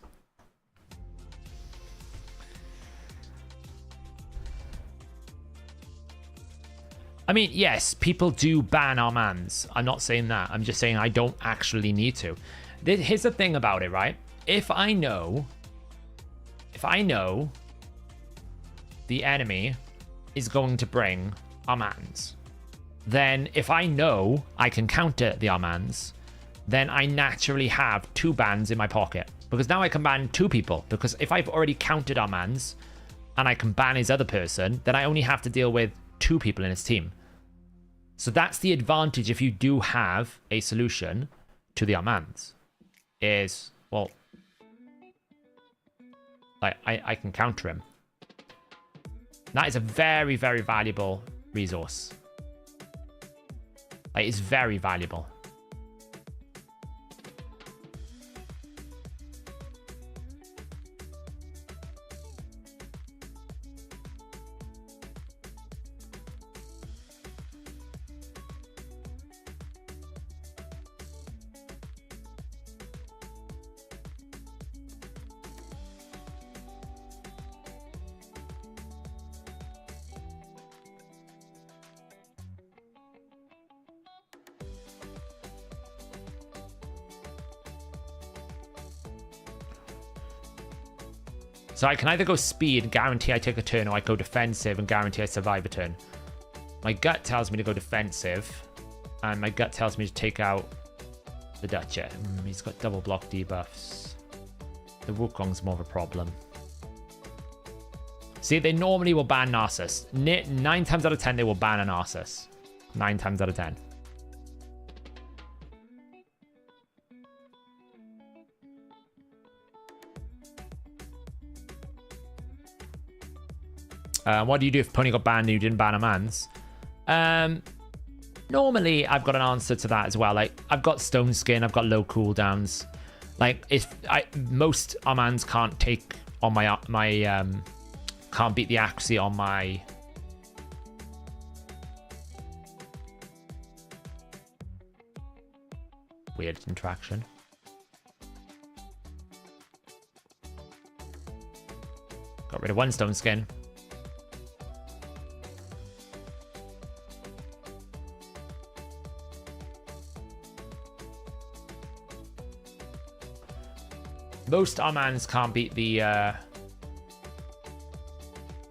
I mean, yes, people do ban our mans. I'm not saying that. I'm just saying I don't actually need to. Here's the thing about it, right? If I know the enemy is going to bring Armands, then if I know I can counter the Armands, then I naturally have 2 bans in my pocket. Because now I can ban 2 people. Because if I've already countered Armands and I can ban his other person, then I only have to deal with 2 people in his team. So that's the advantage if you do have a solution to the Armands. Is, well, I can counter him. That is a very, very valuable resource. It's very valuable. So I can either go speed and guarantee I take a turn, or I go defensive and guarantee I survive a turn. My gut tells me to go defensive, and my gut tells me to take out the Duchet. He's got double block debuffs. The Wukong's more of a problem. See, they normally will ban Narcissus. 9 times out of 10, they will ban a Narcissus. 9 times out of 10. What do you do if Pony got banned and you didn't ban a man's? Normally, I've got an answer to that as well. Like, I've got Stone Skin, I've got low cooldowns. Like, if most Armands can't take on my can't beat the accuracy on my weird interaction. Got rid of one stone skin. Most Armans can't beat the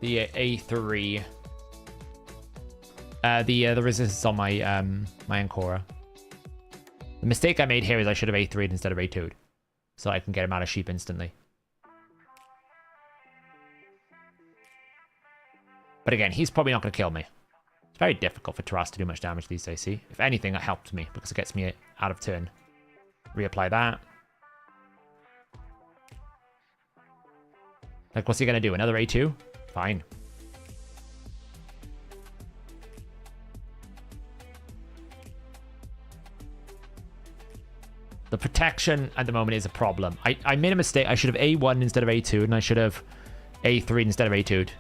A3. The resistance on my my Ancora. The mistake I made here is I should have A3'd instead of A2'd, so I can get him out of sheep instantly. But again, he's probably not going to kill me. It's very difficult for Taras to do much damage these days, see? If anything, it helped me because it gets me out of turn. Reapply that. Like, what's he going to do? Another A2? Fine. The protection at the moment is a problem. I made a mistake. I should have A1 instead of A2, and I should have A3 instead of A2'd.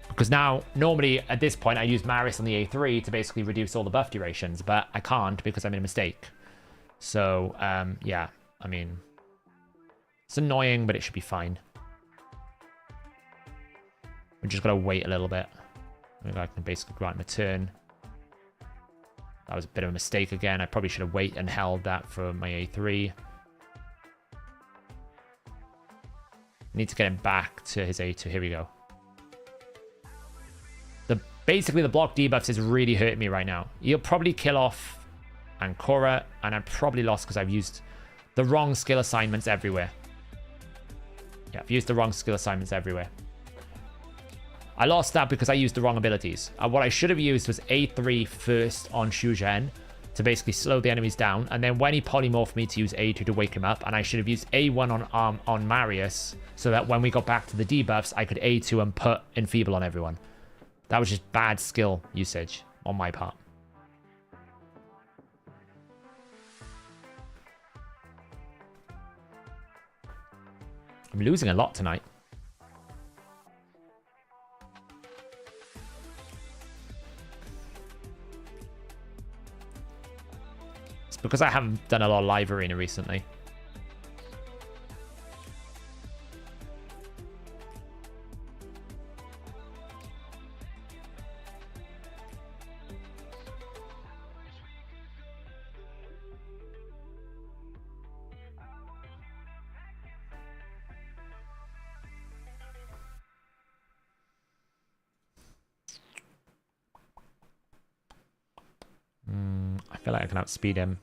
Because now, normally, at this point, I use Marius on the A3 to basically reduce all the buff durations, but I can't because I made a mistake. So, yeah, I mean, it's annoying, but it should be fine. We're just going to wait a little bit. Maybe I can basically grant him a turn. That was a bit of a mistake again. I probably should have waited and held that for my A3. Need to get him back to his A2. Here we go. Basically, the block debuffs is really hurting me right now. He'll probably kill off Ancora, and I'm probably lost because I've used the wrong skill assignments everywhere. Yeah, I've used the wrong skill assignments everywhere. I lost that because I used the wrong abilities. What I should have used was A3 first on Shuzhen to basically slow the enemies down, and then when he polymorphed me to use A2 to wake him up, and I should have used A1 on Marius so that when we got back to the debuffs, I could A2 and put Enfeeble on everyone. That was just bad skill usage on my part. I'm losing a lot tonight. It's because I haven't done a lot of live arena recently. I feel like I can outspeed him.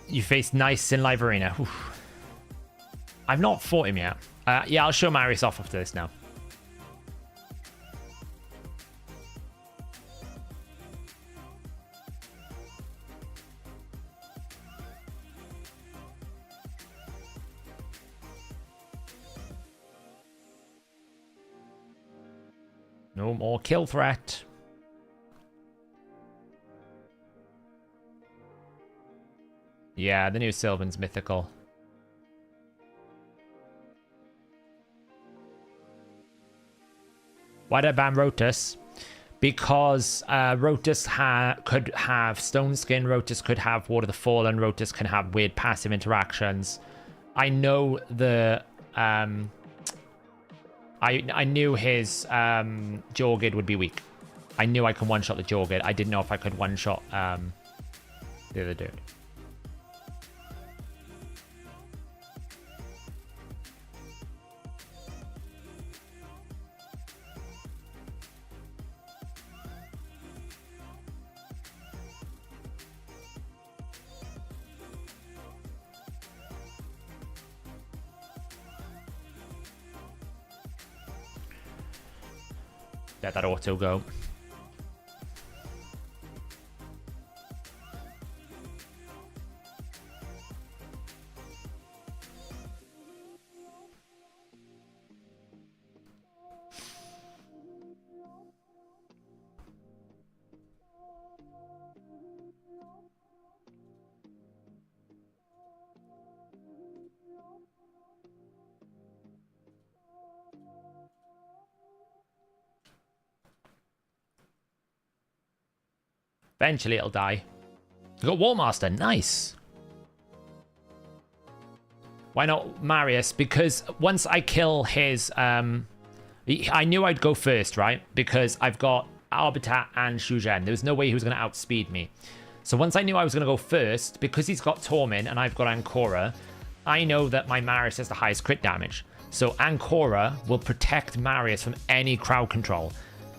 You faced Nice in live arena. Oof. I've not fought him yet. Yeah, I'll show Marius off after this now. No more kill threat. Yeah, the new Sylvan's mythical. Why did I ban Rotus? Because Rotus could have Stone Skin, Rotus could have Ward of the Fallen, Rotus can have weird passive interactions. I know the... I knew his Jorgid would be weak. I knew I could one-shot the Jorgid. I didn't know if I could one-shot the other dude. Let that auto go. Eventually it'll die. You got War Master, nice. Why not Marius? Because once I kill his, I knew I'd go first, right? Because I've got Arbiter and Shuzhen. There was no way he was going to outspeed me. So once I knew I was going to go first, because he's got Torment and I've got Ancora, I know that my Marius has the highest crit damage. So Ancora will protect Marius from any crowd control.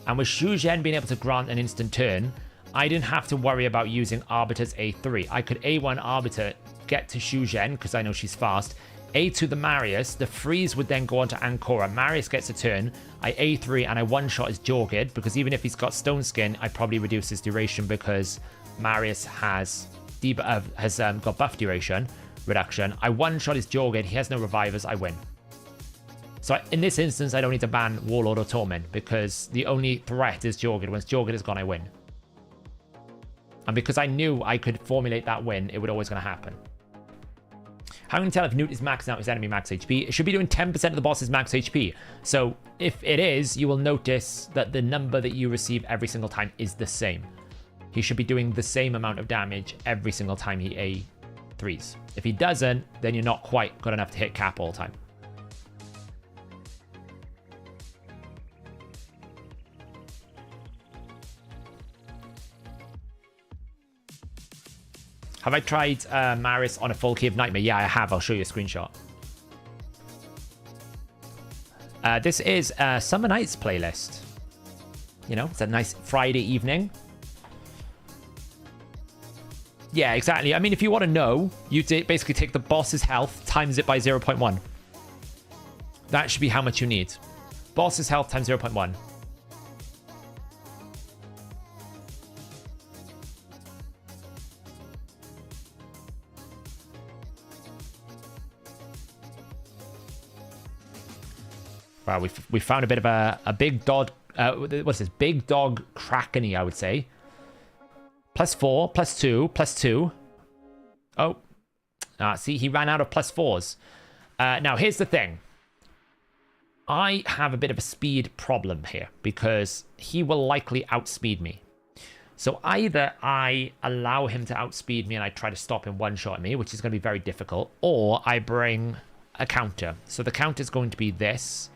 And with Shuzhen being able to grant an instant turn, I didn't have to worry about using Arbiter's A3. I could A1 Arbiter, get to Shuzhen, because I know she's fast. A2 the Marius, the freeze would then go on to Ancora. Marius gets a turn. I A3 and I one-shot his Jorgid, because even if he's got Stone Skin, I probably reduce his duration because Marius has got buff duration reduction. I one-shot his Jorgid. He has no revivers. I win. So in this instance, I don't need to ban Warlord or Torment, because the only threat is Jorgid. Once Jorgid is gone, I win. And because I knew I could formulate that win, it would always going to happen. How can you tell if Newt is maxing out his enemy max HP? It should be doing 10% of the boss's max HP. So if it is, you will notice that the number that you receive every single time is the same. He should be doing the same amount of damage every single time he A3s. If he doesn't, then you're not quite good enough to hit cap all the time. Have I tried Marius on a full key of Nightmare? Yeah, I have. I'll show you a screenshot. This is a Summer Nights playlist. You know, it's a nice Friday evening. Yeah, exactly. I mean, if you want to know, you basically take the boss's health, times it by 0.1. That should be how much you need. Boss's health times 0.1. Wow, we found a bit of a big dog. What's this? Big dog Krakeny, I would say. +4, +2, +2. Oh, see, he ran out of +4s. Now, here's the thing. I have a bit of a speed problem here because he will likely outspeed me. So either I allow him to outspeed me and I try to stop him one-shotting me, which is going to be very difficult, or I bring a counter. So the counter is going to be this.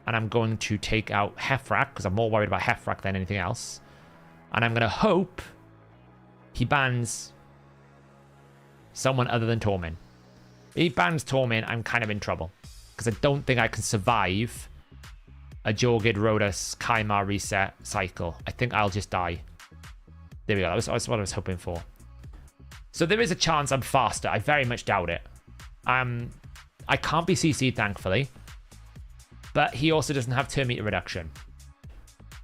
And I'm going to take out Hefrak, because I'm more worried about Hefrak than anything else. And I'm going to hope he bans someone other than Torment. If he bans Torment, I'm kind of in trouble. Because I don't think I can survive a Jorgid, Rhodas, Kaimar reset cycle. I think I'll just die. There we go. That's what I was hoping for. So there is a chance I'm faster. I very much doubt it. I can't be CC'd, thankfully. But he also doesn't have turn meter reduction.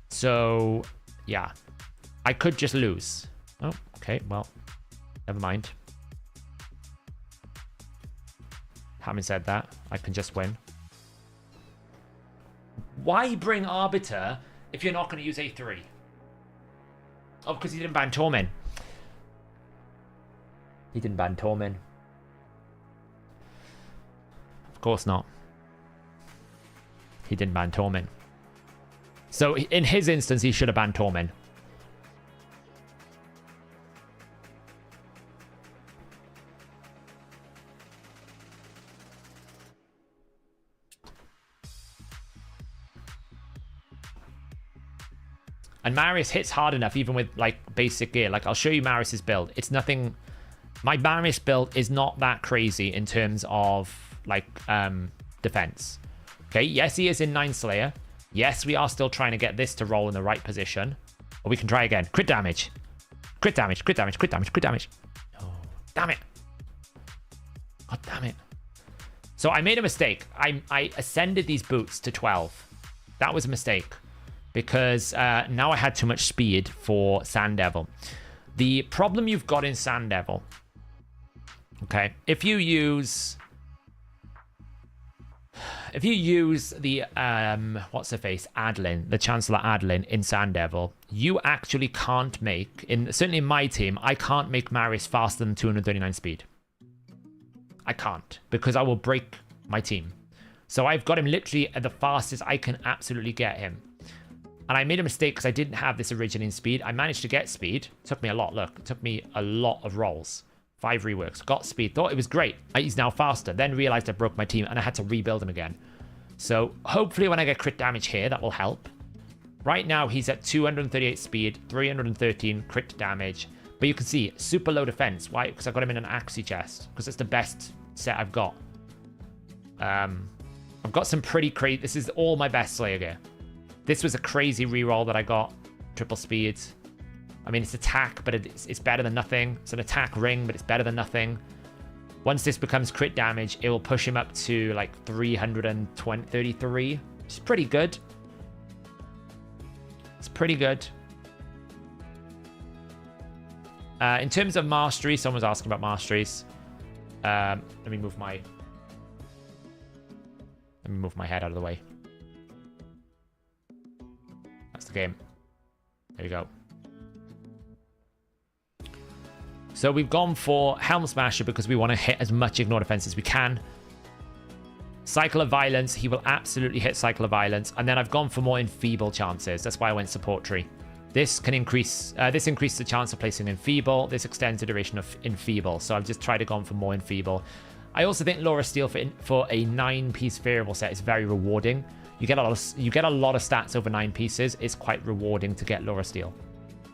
So, yeah. I could just lose. Oh, okay. Well, never mind. Having said that, I can just win. Why bring Arbiter if you're not going to use A3? Oh, because he didn't ban Torment. He didn't ban Torment. Of course not. He didn't ban Torment. So in his instance, he should have banned Torment. And Marius hits hard enough, even with like basic gear. Like I'll show you Marius's build. It's nothing. My Marius build is not that crazy in terms of like defense. Okay, yes, he is in 9 Slayer. Yes, we are still trying to get this to roll in the right position. Or we can try again. Crit damage. Crit damage, crit damage, crit damage, crit damage. Oh, damn it. God damn it. So I made a mistake. I ascended these boots to 12. That was a mistake. because now I had too much speed for Sand Devil. The problem you've got in Sand Devil, okay, if you use the what's her face, Adeline, the Chancellor Adeline in Sand Devil, you actually can't make, certainly in my team, I can't make Marius faster than 239 speed. I can't, because I will break my team. So I've got him literally at the fastest I can absolutely get him. And I made a mistake because I didn't have this originally in speed. I managed to get speed. It took me a lot. Look, it took me a lot of rolls. 5 reworks. Got speed. Thought it was great. He's now faster. Then realized I broke my team and I had to rebuild him again. So hopefully when I get crit damage here, that will help. Right now, he's at 238 speed, 313 crit damage. But you can see, super low defense. Why? Because I got him in an Axie chest. Because it's the best set I've got. I've got some pretty crazy... This is all my best Slayer gear. This was a crazy reroll that I got. Triple speed. I mean, it's attack, but it's better than nothing. It's an attack ring, but it's better than nothing. Once this becomes crit damage, it will push him up to like 333, which is pretty good. It's pretty good. In terms of mastery, someone's asking about masteries. Let me move my head out of the way. That's the game. There you go. So we've gone for Helm Smasher because we want to hit as much ignore defense as we can. Cycle of Violence, he will absolutely hit Cycle of Violence. And then I've gone for more Enfeeble chances. That's why I went Support Tree. This can increase, this increases the chance of placing Enfeeble. This extends the duration of Enfeeble. So I've just tried to go for more Enfeeble. I also think Laura Steel for a 9-piece variable set is very rewarding. You get a lot of stats over 9 pieces. It's quite rewarding to get Laura Steel.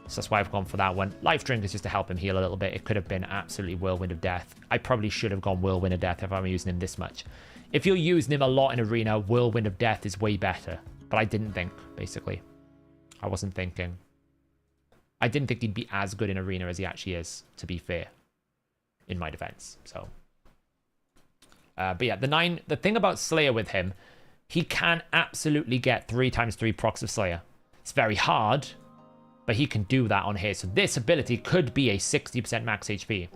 So that's why I've gone for that one. Life Drink is just to help him heal a little bit. It could have been absolutely Whirlwind of Death. I probably should have gone Whirlwind of Death if I'm using him this much. If you're using him a lot in Arena, Whirlwind of Death is way better. But I didn't think, basically. I wasn't thinking. I didn't think he'd be as good in Arena as he actually is, to be fair. In my defense, so. But yeah, the thing about Slayer with him, he can absolutely get 3x3 procs of Slayer. It's very hard, but he can do that on here. So this ability could be a 60% max HP.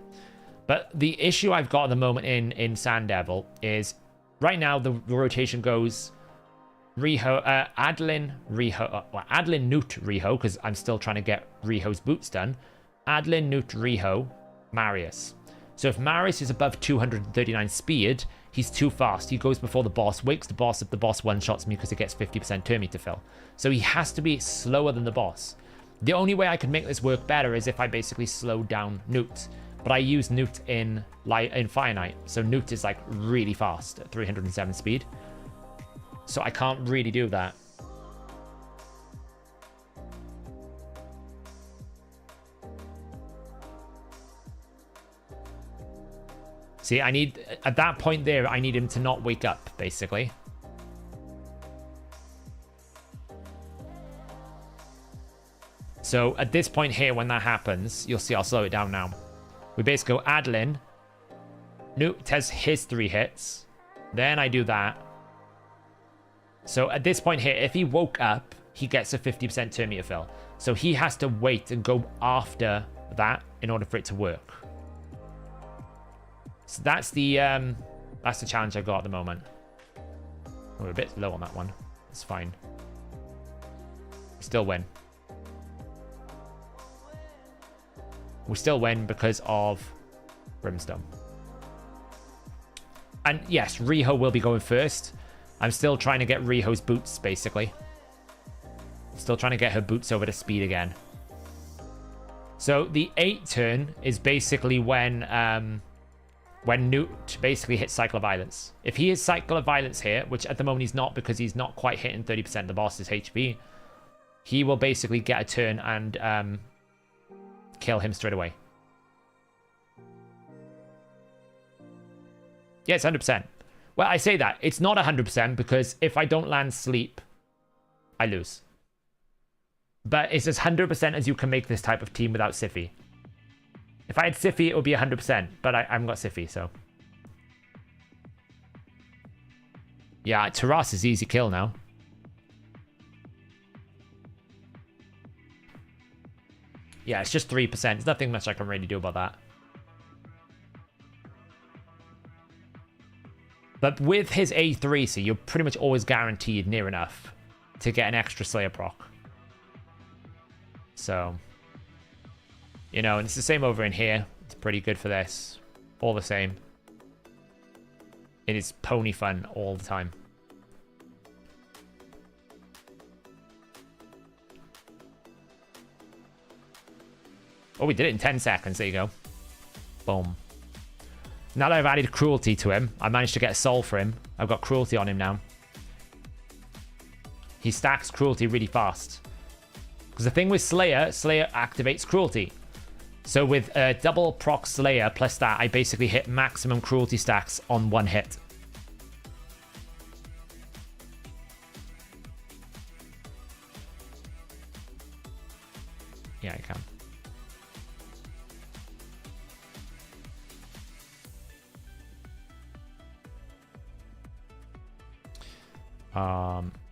But the issue I've got at the moment in Sand Devil is right now the rotation goes Riho, Adeline, Riho, Adeline, Newt, Riho, because I'm still trying to get Riho's boots done. Adeline, Newt, Riho, Marius. So if Marius is above 239 speed, he's too fast. He goes before the boss, wakes the boss if the boss one-shots me because it gets 50% turn meter fill. So he has to be slower than the boss. The only way I can make this work better is if I basically slow down Newt. But I use Newt in Fire Knight. So Newt is like really fast at 307 speed. So I can't really do that. See, I need, at that point there, I need him to not wake up, basically. So at this point here, when that happens, you'll see I'll slow it down now. We basically go Adeline. Newt has his 3 hits. Then I do that. So at this point here, if he woke up, he gets a 50% turn meter fill. So he has to wait and go after that in order for it to work. So that's the challenge I've got at the moment. We're a bit low on that one. It's fine. We still win. We still win because of Brimstone. And yes, Riho will be going first. I'm still trying to get Riho's boots, basically. Still trying to get her boots over to speed again. So the 8 turn is basically when Newt basically hits Cycle of Violence. If he is Cycle of Violence here, which at the moment he's not because he's not quite hitting 30% of the boss's HP, he will basically get a turn and kill him straight away. Yeah, it's 100%. Well, I say that. It's not 100% because if I don't land sleep, I lose. But it's as 100% as you can make this type of team without Siphi. If I had Siphi, it would be 100%, but I haven't got Siphi, so. Yeah, Taras is easy kill now. Yeah, it's just 3%. There's nothing much I can really do about that. But with his A3, so you're pretty much always guaranteed near enough to get an extra Slayer proc. So, you know, and it's the same over in here. It's pretty good for this. All the same. It is pony fun all the time. Oh, we did it in 10 seconds. There you go. Boom. Now that I've added cruelty to him, I managed to get a soul for him. I've got cruelty on him now. He stacks cruelty really fast. Because the thing with Slayer activates cruelty. So with a double proc Slayer plus that, I basically hit maximum cruelty stacks on one hit. Yeah, I can.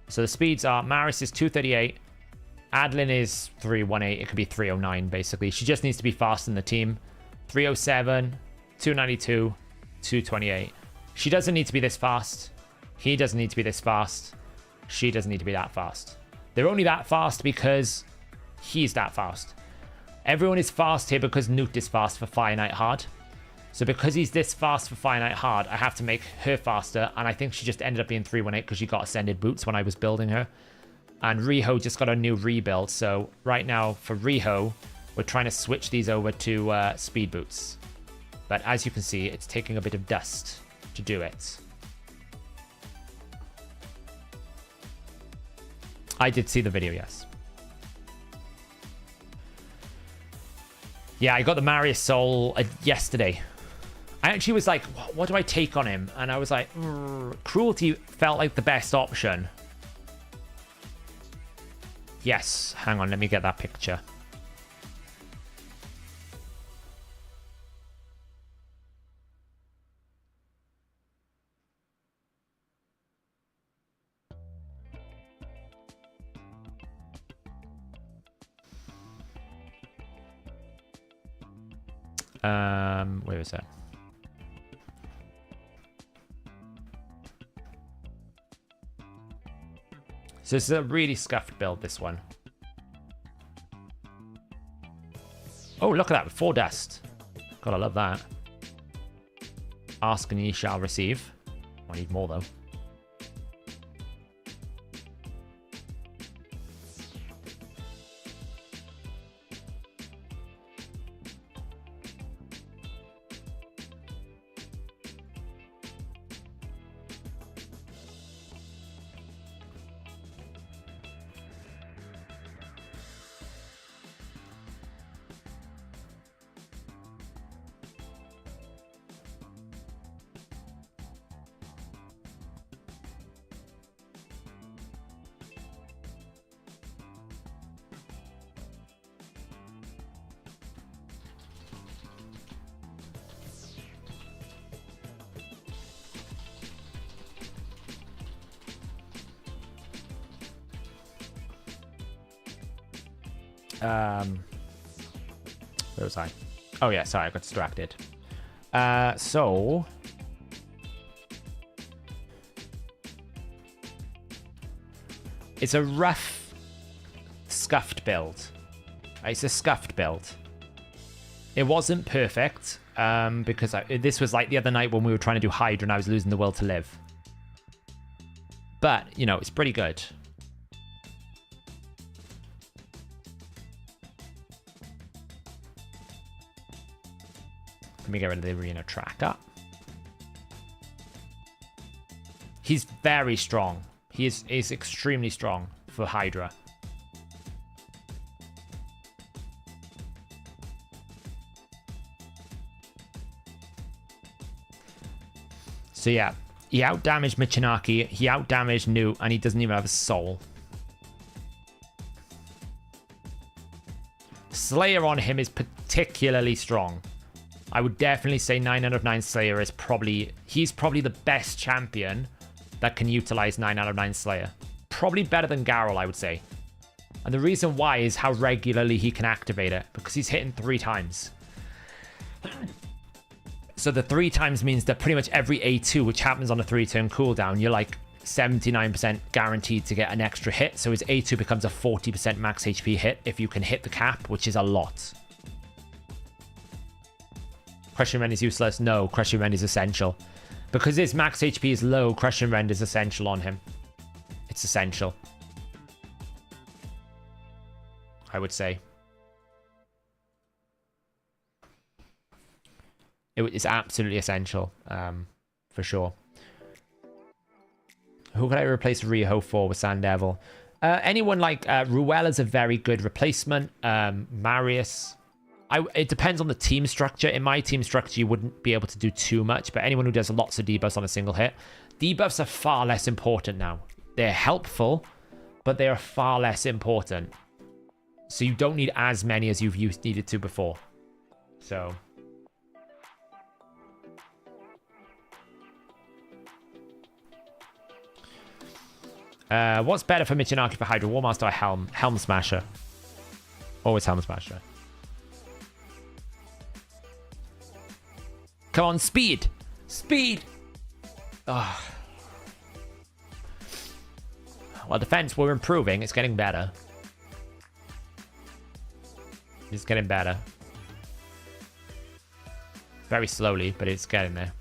So the speeds are Marius is 238, Adlin is 318. It could be 309 basically. She just needs to be faster than the team. 307, 292, 228. She doesn't need to be this fast. He doesn't need to be this fast. She doesn't need to be that fast. They're only that fast because he's that fast. Everyone is fast here because Newt is fast for Fire Knight Hard. So because he's this fast for Fire Knight Hard, I have to make her faster. And I think she just ended up being 318 because she got Ascended Boots when I was building her. And Riho just got a new rebuild. So right now for Riho, we're trying to switch these over to Speed Boots. But as you can see, it's taking a bit of dust to do it. I did see the video, yes. Yeah, I got the Marius Soul yesterday. I actually was like, what do I take on him? And I was like, Cruelty felt like the best option. Yes, hang on, let me get that picture. Where was that? So this is a really scuffed build, this one. Oh, look at that, 4 dust. Gotta love that. Ask and ye shall receive. I need more though. Where was I? Oh yeah, sorry, I got distracted. So it's a rough, scuffed build. It's a scuffed build. It wasn't perfect because this was like the other night when we were trying to do Hydra and I was losing the will to live. But, you know, it's pretty good. Let me get rid of the arena tracker. He's very strong. He is extremely strong for Hydra. So yeah, he outdamaged Michinaki, he outdamaged Newt, and he doesn't even have a soul. Slayer on him is particularly strong. I would definitely say 9 out of 9 Slayer is he's probably the best champion that can utilize 9 out of 9 Slayer. Probably better than Garrel, I would say. And the reason why is how regularly he can activate it, because he's hitting 3 times. So the 3 times means that pretty much every A2, which happens on a 3-turn cooldown, you're like 79% guaranteed to get an extra hit. So his A2 becomes a 40% max HP hit if you can hit the cap, which is a lot. Crushing Rend is useless. No, Crushing Rend is essential. Because his max HP is low, Crushing Rend is essential on him. It's essential, I would say. It's absolutely essential, for sure. Who could I replace Rioho for with Sand Devil? Anyone like Ruel is a very good replacement. Marius. It depends on the team structure. In my team structure, you wouldn't be able to do too much, but anyone who does lots of debuffs on a single hit. Debuffs are far less important now. They're helpful, but they are far less important. So you don't need as many as you've needed to before. So... what's better for Michinaki for Hydra? War Master or Helm? Helm Smasher. Always Helm Smasher. Come on, speed! Speed! Oh. Well, defense, we're improving. It's getting better. It's getting better. Very slowly, but it's getting there.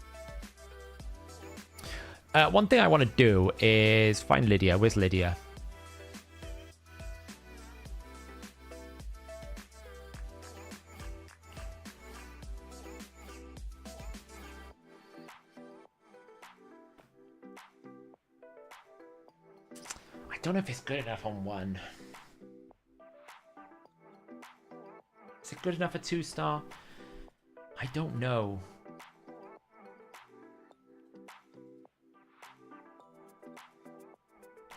One thing I want to do is find Lydia. Where's Lydia? I don't know if it's good enough on 1. Is it good enough for 2-star? I don't know.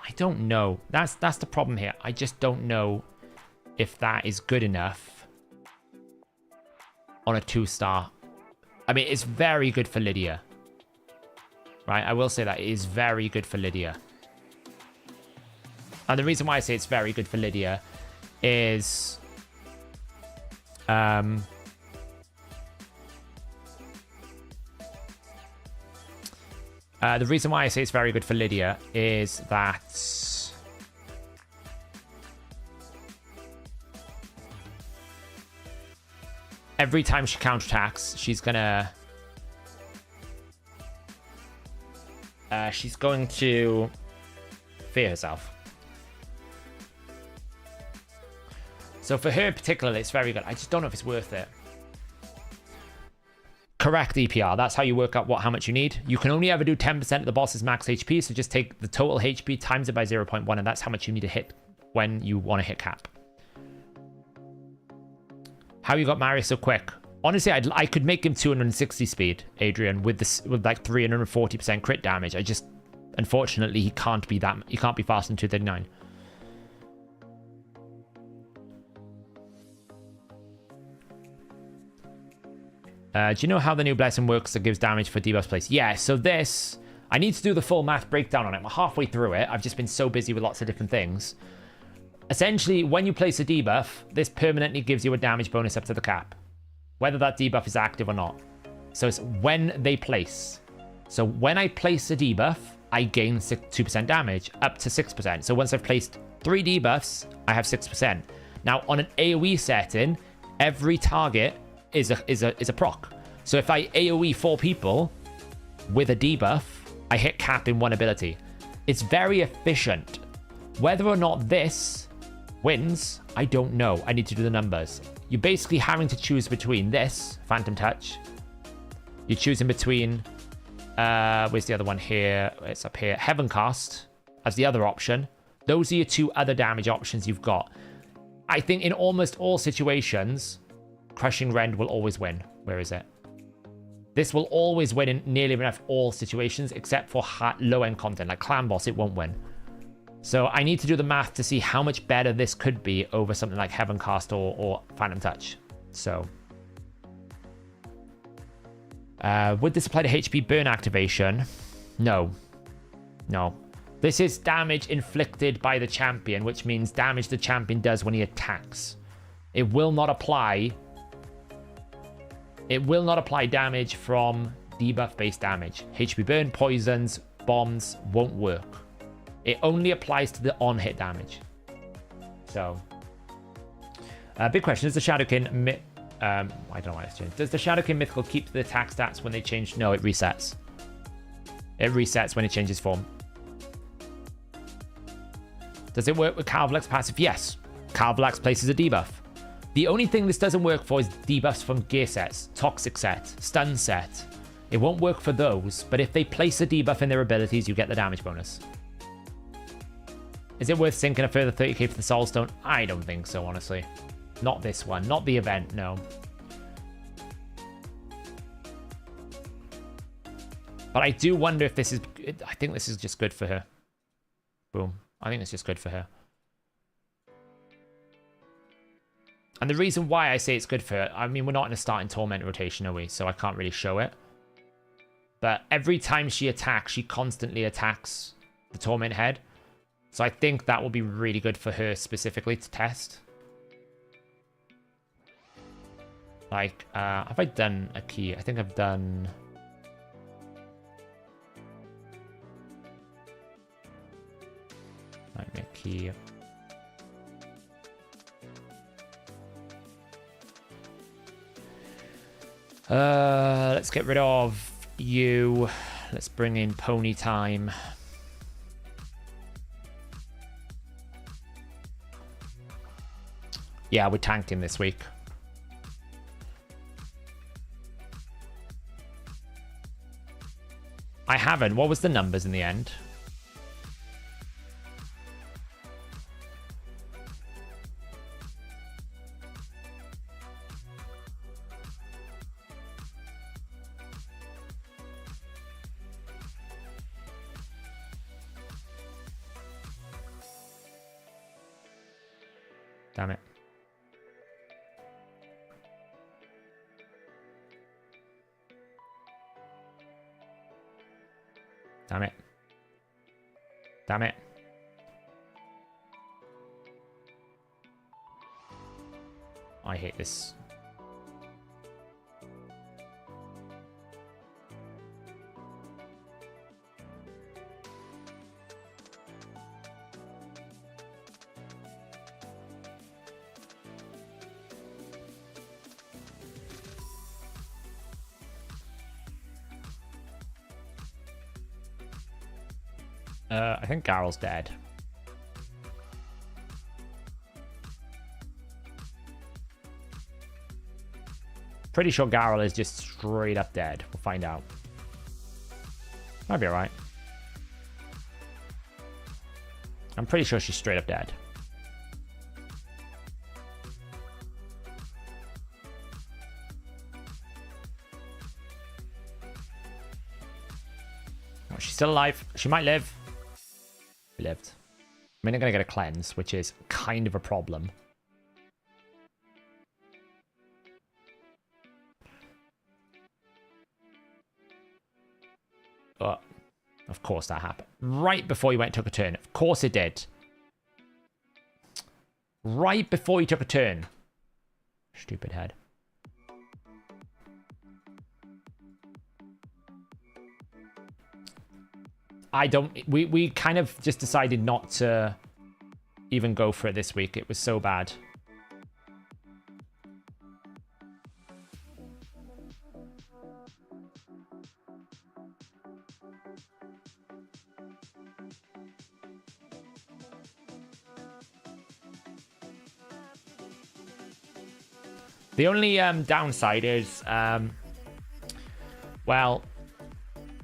I don't know. That's the problem here. I just don't know if that is good enough on a 2-star. I mean, it's very good for Lydia. Right? I will say that it is very good for Lydia. And the reason why I say it's very good for Lydia is... the reason why I say it's very good for Lydia is that every time she counterattacks, she's going to fear herself. So for her particularly, it's very good. I just don't know if it's worth it. Correct EPR. That's how you work out how much you need. You can only ever do 10% of the boss's max HP, so just take the total HP, times it by 0.1, and that's how much you need to hit when you want to hit cap. How you got Marius so quick? Honestly, I could make him 260 speed, Adrian, with like 340% crit damage. I just, unfortunately, he can't be faster than 239. Do you know how the new blessing works that gives damage for debuffs placed? Yeah, so this... I need to do the full math breakdown on it. I'm halfway through it. I've just been so busy with lots of different things. Essentially, when you place a debuff, this permanently gives you a damage bonus up to the cap. Whether that debuff is active or not. So it's when they place. So when I place a debuff, I gain 2% damage, up to 6%. So once I've placed 3 debuffs, I have 6%. Now, on an AoE setting, every target is a proc. So if I AoE 4 people with a debuff, I hit cap in 1 ability. It's very efficient. Whether or not this wins, I don't know. I need to do the numbers. You're basically having to choose between this, Phantom Touch. You're choosing between, where's the other one here? It's up here. Heaven Cast as the other option. Those are your 2 other damage options you've got. I think in almost all situations, Crushing Rend will always win. Where is it? This will always win in nearly enough all situations, except for low-end content. Like Clan Boss, it won't win. So I need to do the math to see how much better this could be over something like Heaven Cast or Phantom Touch. So... would this apply to HP burn activation? No. No. This is damage inflicted by the champion, which means damage the champion does when he attacks. It will not apply. It will not apply damage from debuff-based damage. HP burn, poisons, bombs won't work. It only applies to the on-hit damage. So, big question: does the Shadowkin I don't know why it's changed. Does the Shadowkin Mythical keep the attack stats when they change? No, it resets. It resets when it changes form. Does it work with Calvlex passive? Yes. Calvlex places a debuff. The only thing this doesn't work for is debuffs from gear sets, toxic set, stun set. It won't work for those, but if they place a debuff in their abilities, you get the damage bonus. Is it worth sinking a further 30k for the Soul Stone? I don't think so, honestly. Not this one. Not the event, no. But I do wonder if this is... I think this is just good for her. Boom. I think it's just good for her. And the reason why I say it's good for her... I mean, we're not in a starting Torment rotation, are we? So I can't really show it. But every time she attacks, she constantly attacks the Torment head. So I think that will be really good for her specifically to test. Like, have I done a key? I think I've done... Nightmare key. Let's get rid of you. Let's bring in Pony Time. Yeah, we tanked him this week. I haven't. What was the numbers in the end? Damn it. Damn it. Damn it. I hate this. I think Garrel's dead. Pretty sure Garrel is just straight up dead. We'll find out. Might be alright. I'm pretty sure she's straight up dead. Oh, she's still alive. She might live. She lived. I mean, they're going to get a cleanse, which is kind of a problem. But, of course that happened. Right before he went and took a turn. Of course it did. Right before he took a turn. Stupid head. I don't... We kind of just decided not to even go for it this week. It was so bad. The only downside is, well,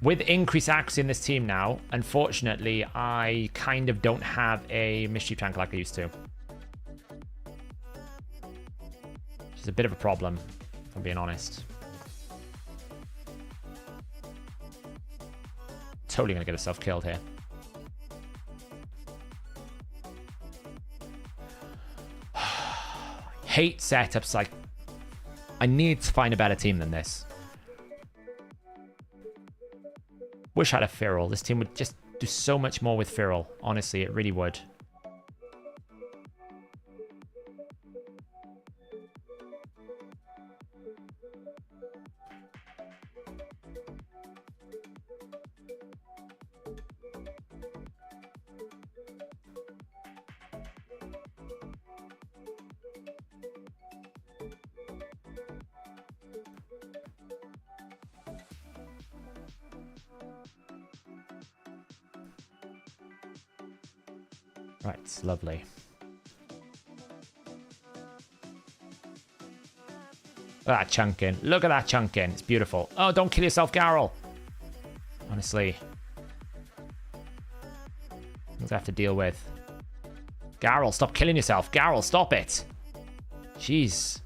with increased accuracy in this team now, unfortunately, I kind of don't have a mischief tank like I used to. Which is a bit of a problem, if I'm being honest. Totally going to get herself killed here. Hate setups like... I need to find a better team than this. Wish I had a Feral. This team would just do so much more with Feral. Honestly, it really would. Right, it's lovely. Look at that chunking. Look at that chunking. It's beautiful. Oh, don't kill yourself, Garrel. Honestly. Things I have to deal with. Garrel, stop killing yourself. Garrel, stop it. Jeez.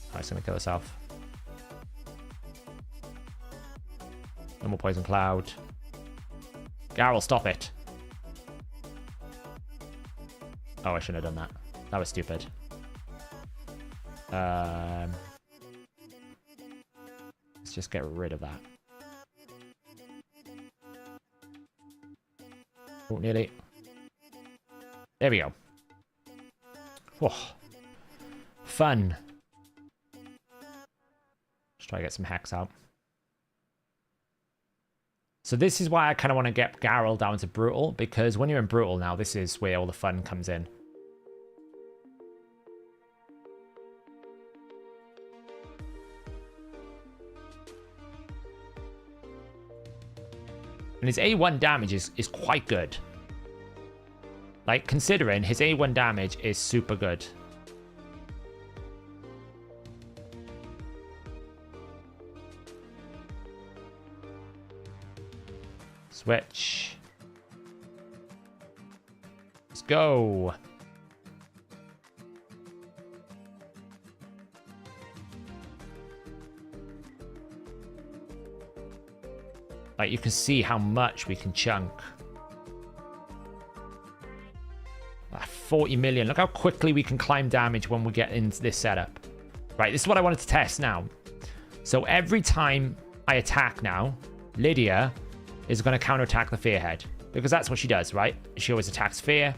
Alright, it's gonna kill herself. No more poison cloud. Garrel, stop it. Oh, I shouldn't have done that. That was stupid. Let's just get rid of that. Oh, nearly. There we go. Whoa. Fun. Let's try to get some hacks out. So this is why I kind of want to get Garrel down to Brutal, because when you're in Brutal now, this is where all the fun comes in. And his A1 damage is quite good. Like, considering his A1 damage is super good. Switch. Let's go. Like, you can see how much we can chunk. 40 million. Look how quickly we can climb damage when we get into this setup. Right, this is what I wanted to test now. So every time I attack now, Lydia is going to counterattack the Fearhead, because that's what she does, right? She always attacks Fear.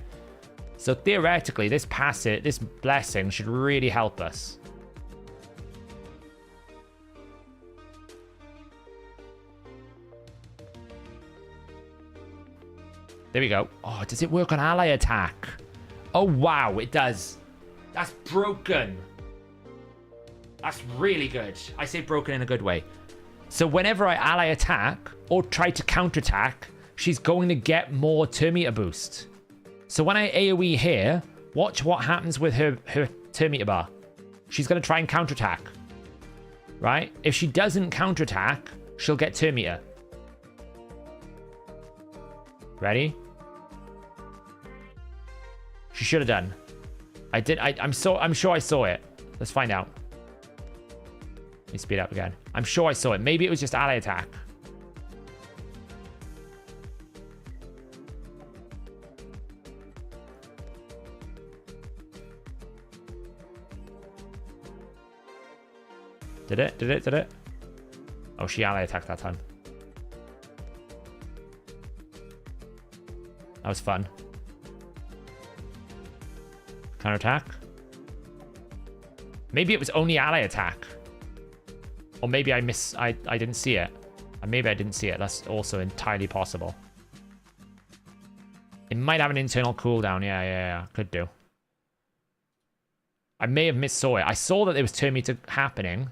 So theoretically, this passive, this blessing should really help us. There we go. Oh, does it work on ally attack? Oh, wow, it does. That's broken. That's really good. I say broken in a good way. So whenever I ally attack or try to counterattack, she's going to get more turn meter boost. So when I AoE here, watch what happens with her turn meter bar. She's going to try and counterattack. Right? If she doesn't counterattack, she'll get turn meter. Ready? She should have done. I did. I'm sure I saw it. Let's find out. Let me speed up again. I'm sure I saw it. Maybe it was just ally attack. Did it? Did it? Did it? Oh, she ally attacked that time. That was fun. Counter attack. Maybe it was only ally attack. Or maybe I didn't see it. And maybe I didn't see it. That's also entirely possible. It might have an internal cooldown. Yeah. Could do. I may have missaw it. I saw that there was turn meter happening.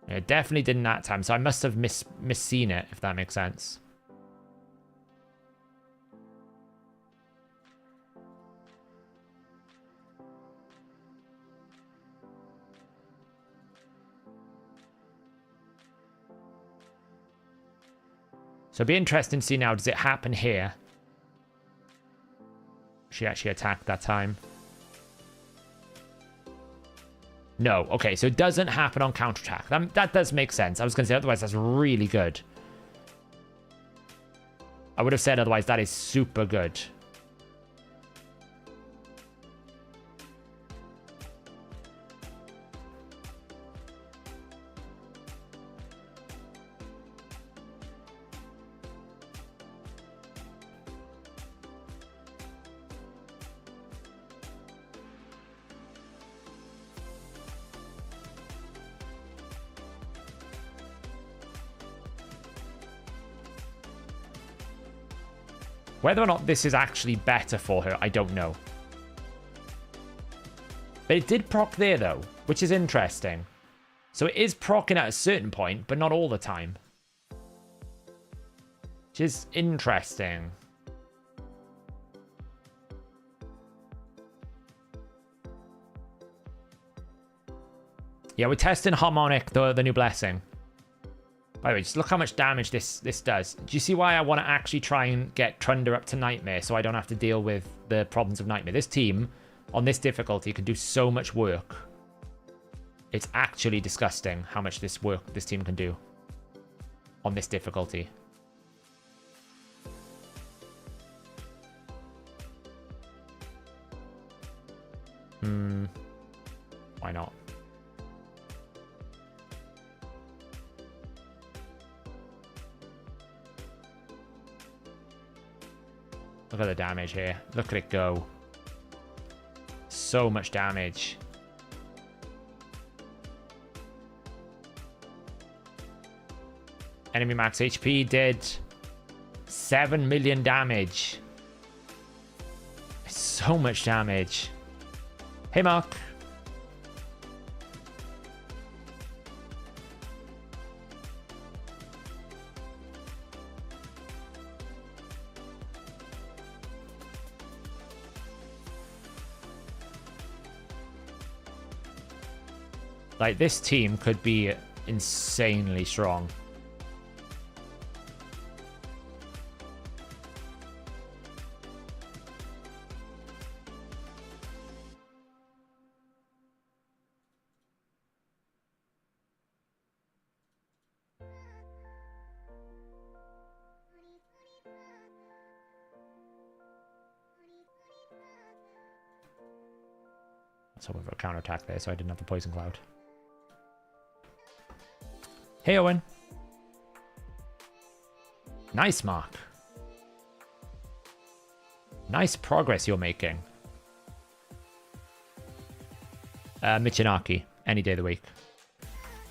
Yeah, it definitely didn't that time. So I must have misseen it, if that makes sense. So it'd be interesting to see now, does it happen here? She actually attacked that time. No. Okay, so it doesn't happen on counterattack. That does make sense. I was going to say, otherwise that's really good. I would have said otherwise that is super good. Whether or not this is actually better for her, I don't know. But it did proc there, though, which is interesting. So it is proccing at a certain point, but not all the time. Which is interesting. Yeah, we're testing Harmonic, the new blessing. By the way, just look how much damage this does. Do you see why I want to actually try and get Trunder up to Nightmare so I don't have to deal with the problems of Nightmare? This team, on this difficulty, can do so much work. It's actually disgusting how much this team can do on this difficulty. Why not? Look at the damage here. Look at it go. So much damage. Enemy max HP did 7 million damage. It's so much damage. Hey, Mark. Like, this team could be insanely strong. Let's hope for a counterattack there so I didn't have the poison cloud. Hey, Owen. Nice, Mark. Nice progress you're making. Michinaki, any day of the week.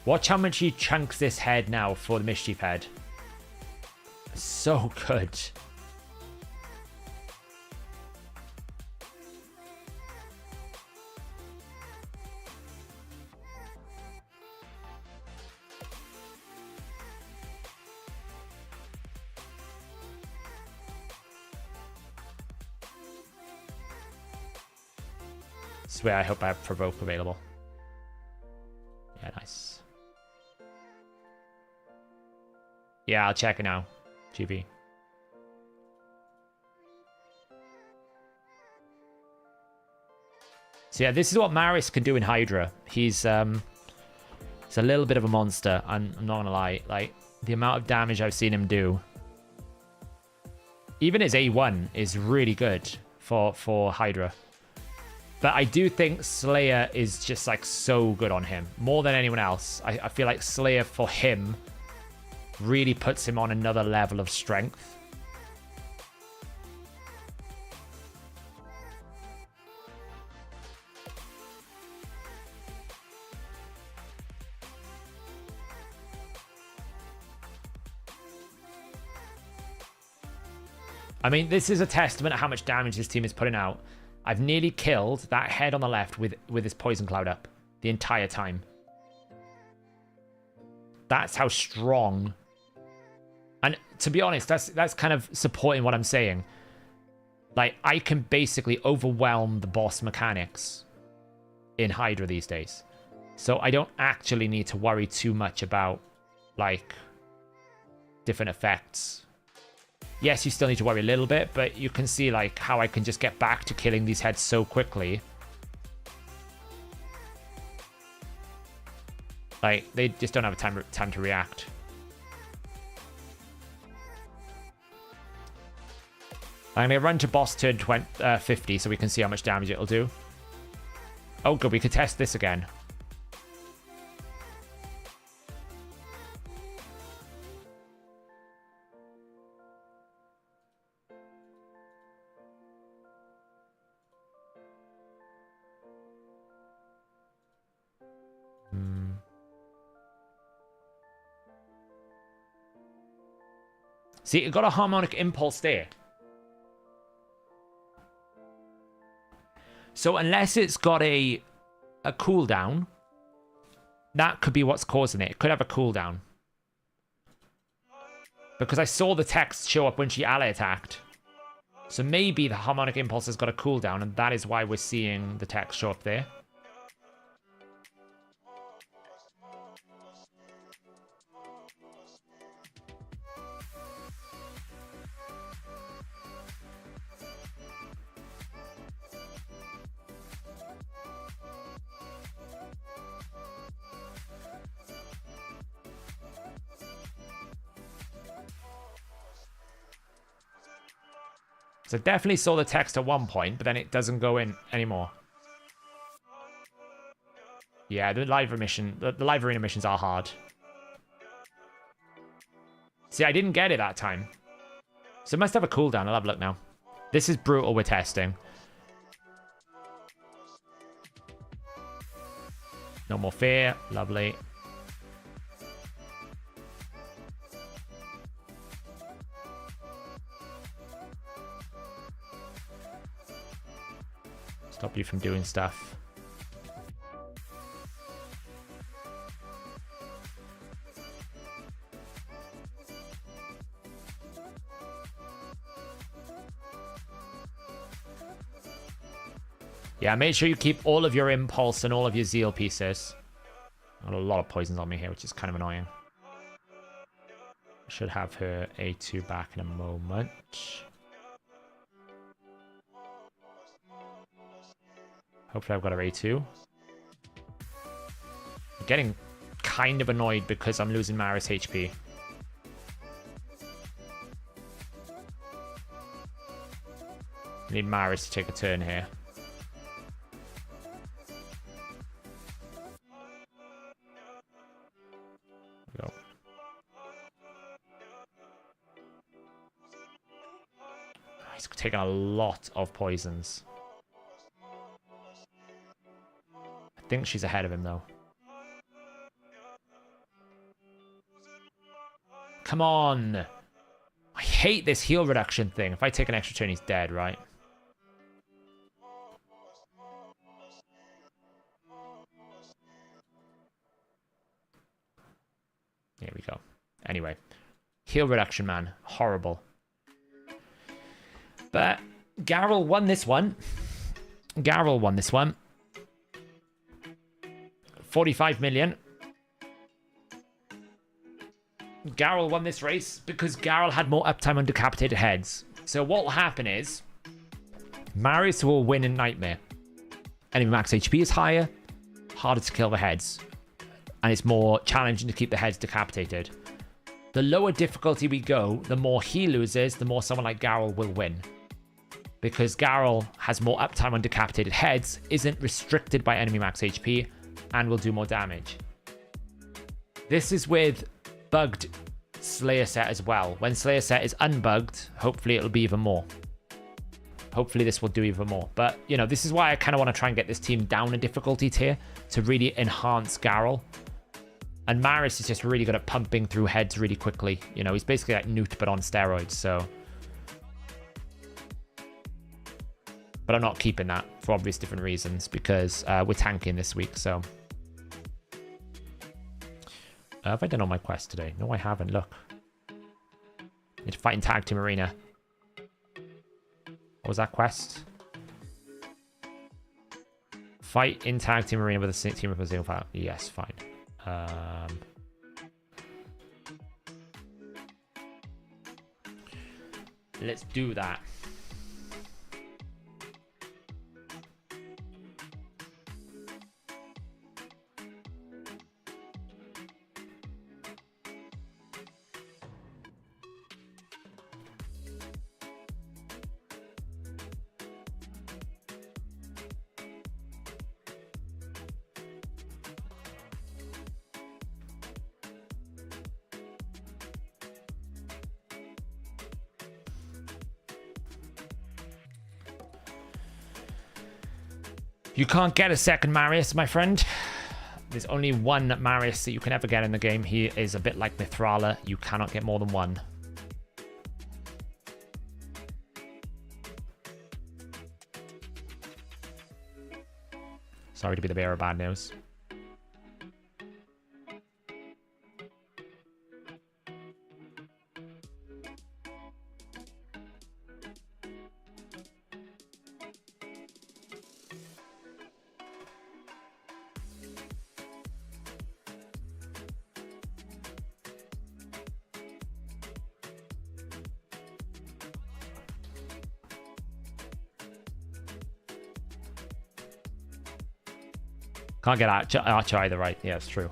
Watch how much he chunks this head now for the Mischief head. So good. Swear, I hope I have Provoke available. Yeah, nice. Yeah, I'll check it now. GB. So yeah, this is what Marius can do in Hydra. He's a little bit of a monster. I'm not gonna lie. Like, the amount of damage I've seen him do. Even his A1 is really good for Hydra. But I do think Slayer is just, like, so good on him. More than anyone else. I feel like Slayer, for him, really puts him on another level of strength. I mean, this is a testament of how much damage this team is putting out. I've nearly killed that head on the left with his poison cloud up the entire time. That's how strong. And to be honest, that's kind of supporting what I'm saying. Like, I can basically overwhelm the boss mechanics in Hydra these days. So I don't actually need to worry too much about, like, different effects. Yes, you still need to worry a little bit, but you can see, like, how I can just get back to killing these heads so quickly. Like, they just don't have time to react. I'm going to run to boss turn 50 so we can see how much damage it'll do. Oh, good. We could test this again. See, it got a harmonic impulse there. So unless it's got a cooldown, that could be what's causing it. It could have a cooldown. Because I saw the text show up when she ally attacked. So maybe the harmonic impulse has got a cooldown, and that is why we're seeing the text show up there. So I definitely saw the text at one point, but then it doesn't go in anymore. Yeah, the live arena missions are hard. See, I didn't get it that time. So it must have a cooldown. I'll have a look now. This is brutal we're testing. No more fear. Lovely. Stop you from doing stuff. Yeah, make sure you keep all of your impulse and all of your zeal pieces. Got a lot of poisons on me here, which is kind of annoying. I should have her A2 back in a moment. Hopefully I've got her A2. I'm getting kind of annoyed because I'm losing Marius HP. I need Marius to take a turn here. Go. He's taking a lot of poisons. I think she's ahead of him, though. Come on. I hate this heal reduction thing. If I take an extra turn, he's dead, right? Here we go. Anyway. Heal reduction, man. Horrible. But Garrel won this one. Garrel won this one. 45 million. Garrel won this race because Garrel had more uptime on decapitated heads. So what will happen is Marius will win in Nightmare. Enemy max HP is higher, harder to kill the heads, and it's more challenging to keep the heads decapitated. The lower difficulty we go, the more he loses, the more someone like Garrel will win. Because Garrel has more uptime on decapitated heads, isn't restricted by enemy max HP, and will do more damage. This is with bugged Slayer set as well. When Slayer set is unbugged, hopefully it'll be even more. Hopefully this will do even more. But, you know, this is why I kind of want to try and get this team down a difficulty tier to really enhance Garrel. And Marius is just really good at pumping through heads really quickly. You know, he's basically like Newt, but on steroids, so... But I'm not keeping that for obvious different reasons because we're tanking this week, so... have I done all my quests today? No, I haven't. Look. Need to fight in Tag Team Arena. What was that quest? Fight in Tag Team Arena with a team of a single file. Yes, fine. Let's do that. You can't get a second Marius, my friend. There's only one Marius that you can ever get in the game. He is a bit like Mithrala. You cannot get more than one. Sorry to be the bearer of bad news. Can't get Archer either, right? Yeah, it's true.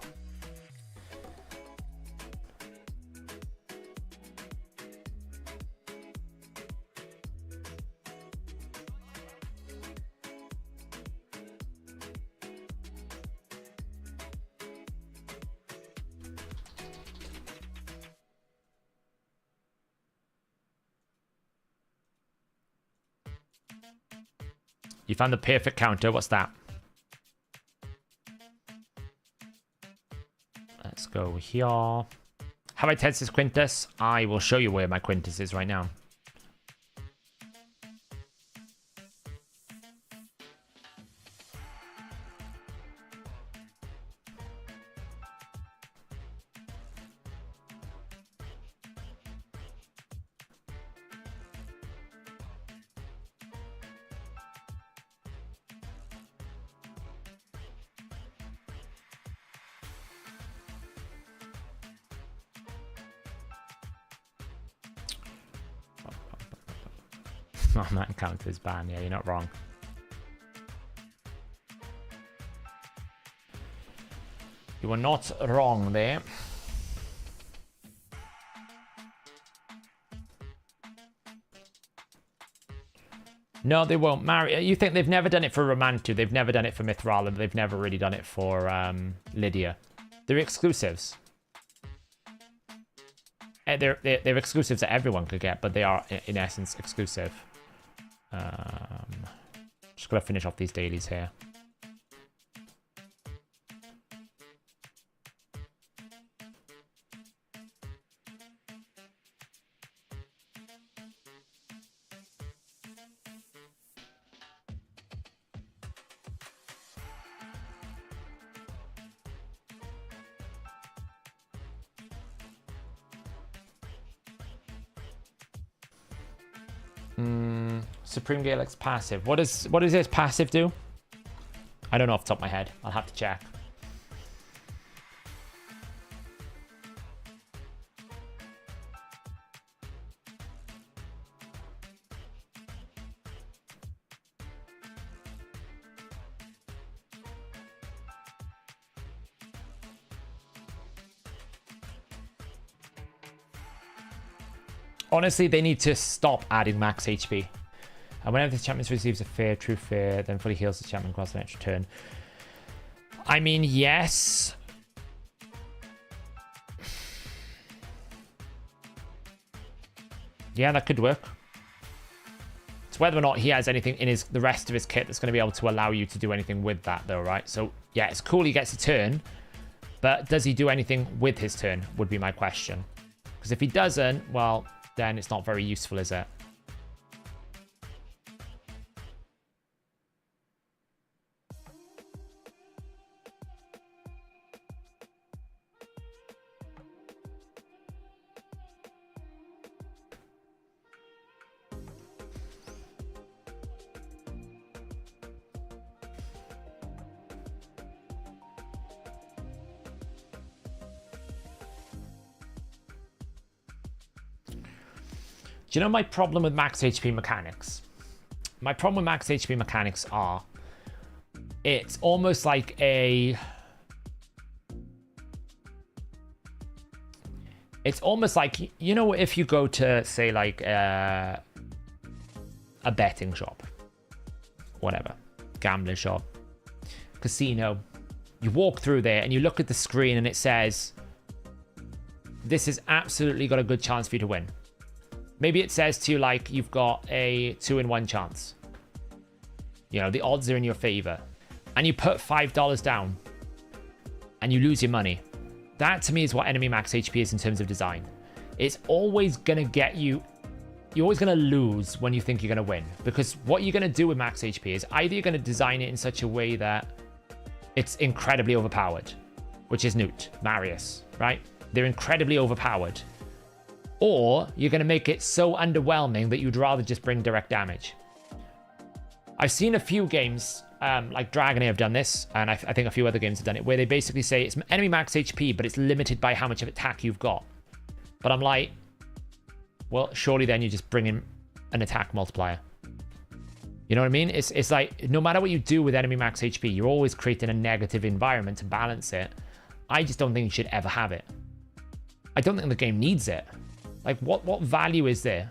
You found the perfect counter. What's that? Let's go here. Have I tested Quintus? I will show you where my Quintus is right now. Oh, that encounter is banned. Yeah, you're not wrong. You were not wrong there. No, they won't. You think they've never done it for Romantu? They've never done it for Mithral, and they've never really done it for Lydia. They're exclusives. They're exclusives that everyone could get, but they are in essence exclusive. Just gotta finish off these dailies here. Supreme Gaelix passive. What does this passive do? I don't know off the top of my head. I'll have to check. Honestly, they need to stop adding max HP. And whenever the champion receives a fair, true fair, then fully heals the champion across the next turn. I mean, yes. Yeah, that could work. It's whether or not he has anything in the rest of his kit that's going to be able to allow you to do anything with that, though, right? So, yeah, it's cool he gets a turn, but does he do anything with his turn, would be my question. Because if he doesn't, well, then it's not very useful, is it? Do you know my problem with max HP mechanics? My problem with max HP mechanics are, it's almost like it's almost like, you know, if you go to, say, like a betting shop, whatever, gambling shop, casino, you walk through there and you look at the screen and it says, this has absolutely got a good chance for you to win. Maybe it says to you, like, you've got a 2-in-1 chance. You know, the odds are in your favor. And you put $5 down. And you lose your money. That, to me, is what enemy max HP is in terms of design. It's always going to get you... You're always going to lose when you think you're going to win. Because what you're going to do with max HP is either you're going to design it in such a way that it's incredibly overpowered, which is Newt, Marius, right? They're incredibly overpowered. Or you're going to make it so underwhelming that you'd rather just bring direct damage. I've seen a few games, like Dragon have done this, and I think a few other games have done it, where they basically say it's enemy max HP, but it's limited by how much of attack you've got. But I'm like, well, surely then you just bring in an attack multiplier. You know what I mean? It's like, no matter what you do with enemy max HP, you're always creating a negative environment to balance it. I just don't think you should ever have it. I don't think the game needs it. Like, what value is there?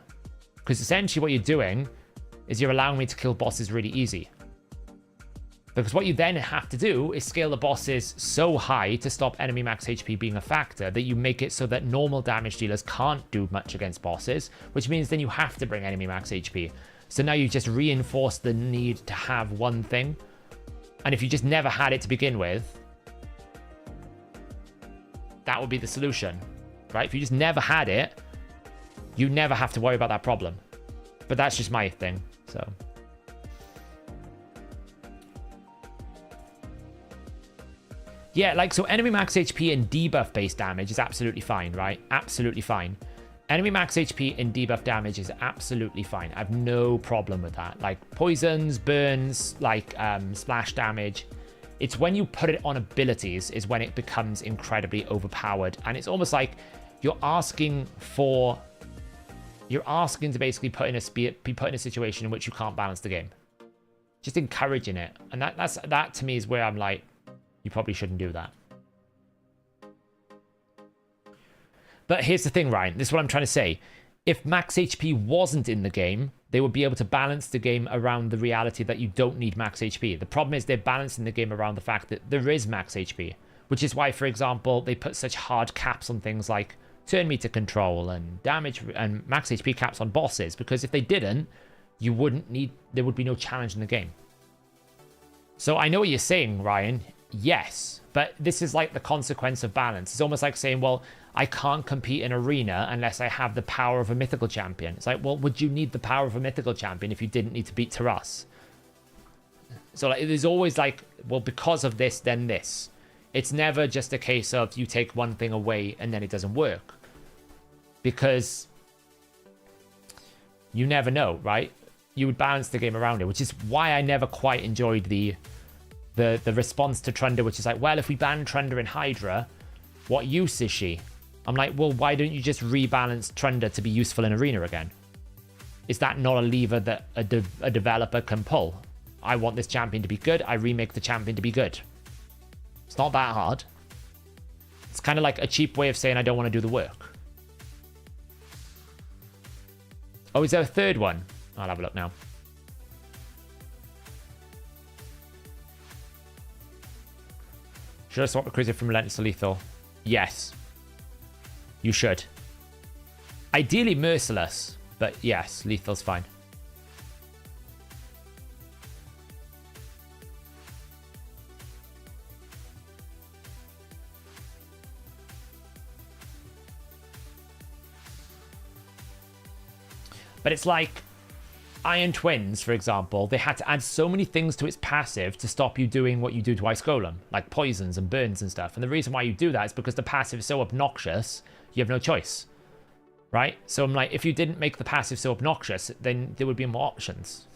Because essentially what you're doing is you're allowing me to kill bosses really easy. Because what you then have to do is scale the bosses so high to stop enemy max HP being a factor that you make it so that normal damage dealers can't do much against bosses, which means then you have to bring enemy max HP. So now you've just reinforced the need to have one thing. And if you just never had it to begin with, that would be the solution, right? If you just never had it, you never have to worry about that problem. But that's just my thing, so. Yeah, like, so enemy max HP and debuff based damage is absolutely fine, right? Absolutely fine. Enemy max HP and debuff damage is absolutely fine. I have no problem with that. Like, poisons, burns, like, splash damage. It's when you put it on abilities is when it becomes incredibly overpowered. And it's almost like you're asking to basically be put in a situation in which you can't balance the game. Just encouraging it. And that to me is where I'm like, you probably shouldn't do that. But here's the thing, Ryan. This is what I'm trying to say. If max HP wasn't in the game, they would be able to balance the game around the reality that you don't need max HP. The problem is they're balancing the game around the fact that there is max HP, which is why, for example, they put such hard caps on things like turn meter control and damage and max HP caps on bosses, because if they didn't, there would be no challenge in the game. So I know what you're saying, Ryan. Yes, but this is like the consequence of balance. It's almost like saying, well, I can't compete in Arena unless I have the power of a mythical champion. It's like, well, would you need the power of a mythical champion if you didn't need to beat Taras? So like, there's always like, well, because of this, then this. It's never just a case of you take one thing away and then it doesn't work. Because you never know, right? You would balance the game around it, which is why I never quite enjoyed the response to Trunda, which is like, well, if we ban Trunda in Hydra, what use is she? I'm like, well, why don't you just rebalance Trunda to be useful in Arena again? Is that not a lever that a developer can pull? I want this champion to be good. I remake the champion to be good. It's not that hard. It's kind of like a cheap way of saying I don't want to do the work. Oh, is there a third one? I'll have a look now. Should I swap the Cruiser from Relentless to Lethal? Yes. You should. Ideally Merciless, but yes, Lethal's fine. But it's like Iron Twins, for example, they had to add so many things to its passive to stop you doing what you do to Ice Golem, like poisons and burns and stuff. And the reason why you do that is because the passive is so obnoxious, you have no choice, right? So I'm like, if you didn't make the passive so obnoxious, then there would be more options.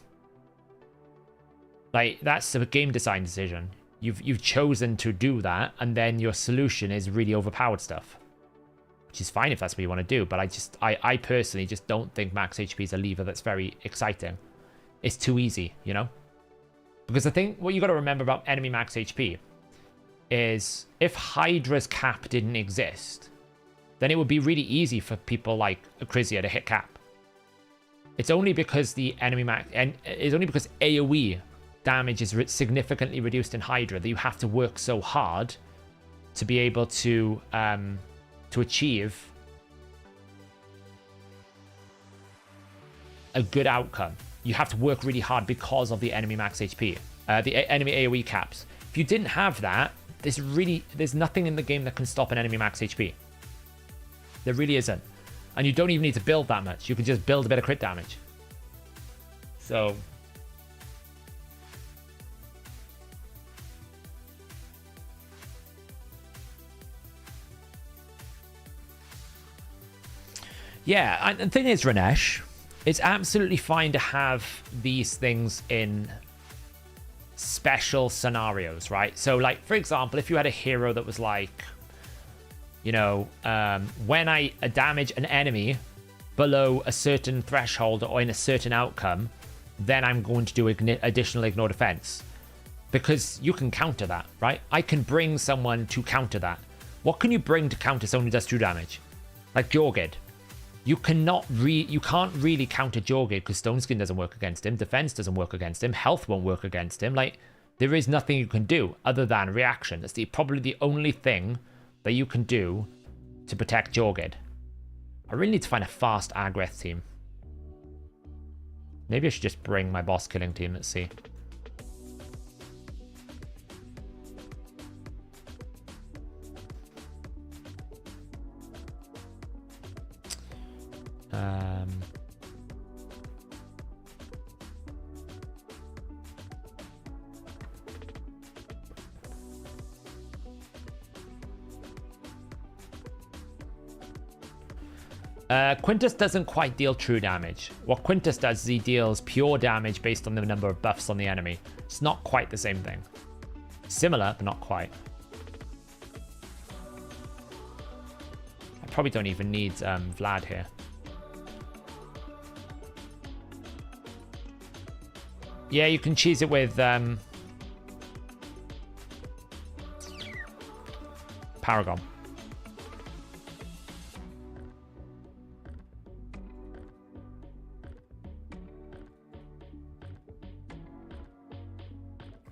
Like, that's a game design decision. You've chosen to do that, and then your solution is really overpowered stuff. Which is fine if that's what you want to do, but I personally just don't think max HP is a lever that's very exciting. It's too easy, you know? Because I think what you got to remember about enemy max HP is if Hydra's cap didn't exist, then it would be really easy for people like Acrizia to hit cap. It's only because the enemy max, and it's only because AoE damage is significantly reduced in Hydra that you have to work so hard to be able to achieve a good outcome. You have to work really hard because of the enemy max HP, the enemy AoE caps. If you didn't have that, there's nothing in the game that can stop an enemy max HP. There really isn't. And you don't even need to build that much. You can just build a bit of crit damage. So Yeah, and the thing is, Ranesh, it's absolutely fine to have these things in special scenarios, right? So, like, for example, if you had a hero that was like, you know, when I damage an enemy below a certain threshold or in a certain outcome, then I'm going to do additional ignore defense. Because you can counter that, right? I can bring someone to counter that. What can you bring to counter someone who does 2 damage? Like Jorgid. You can't really counter Jorgid because Stone Skin doesn't work against him, defense doesn't work against him, health won't work against him. Like, there is nothing you can do other than reaction. That's probably the only thing that you can do to protect Jorgid. I really need to find a fast Agreth team. Maybe I should just bring my boss killing team. Let's see. Quintus doesn't quite deal true damage. What Quintus does is he deals pure damage based on the number of buffs on the enemy. It's not quite the same thing. Similar, but not quite. I probably don't even need Vlad here. Yeah, you can cheese it with Paragon.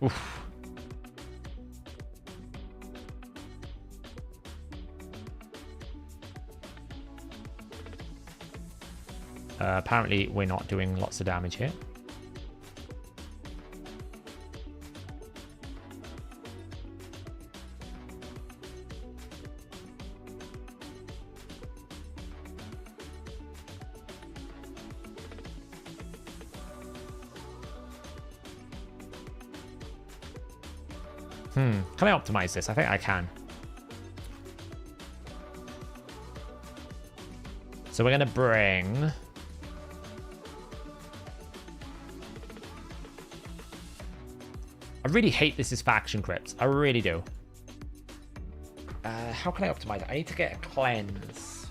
Oof. Apparently we're not doing lots of damage here. Can I optimize this? I think I can. So we're going to bring... I really hate this is faction crypts. I really do. How can I optimize it? I need to get a cleanse.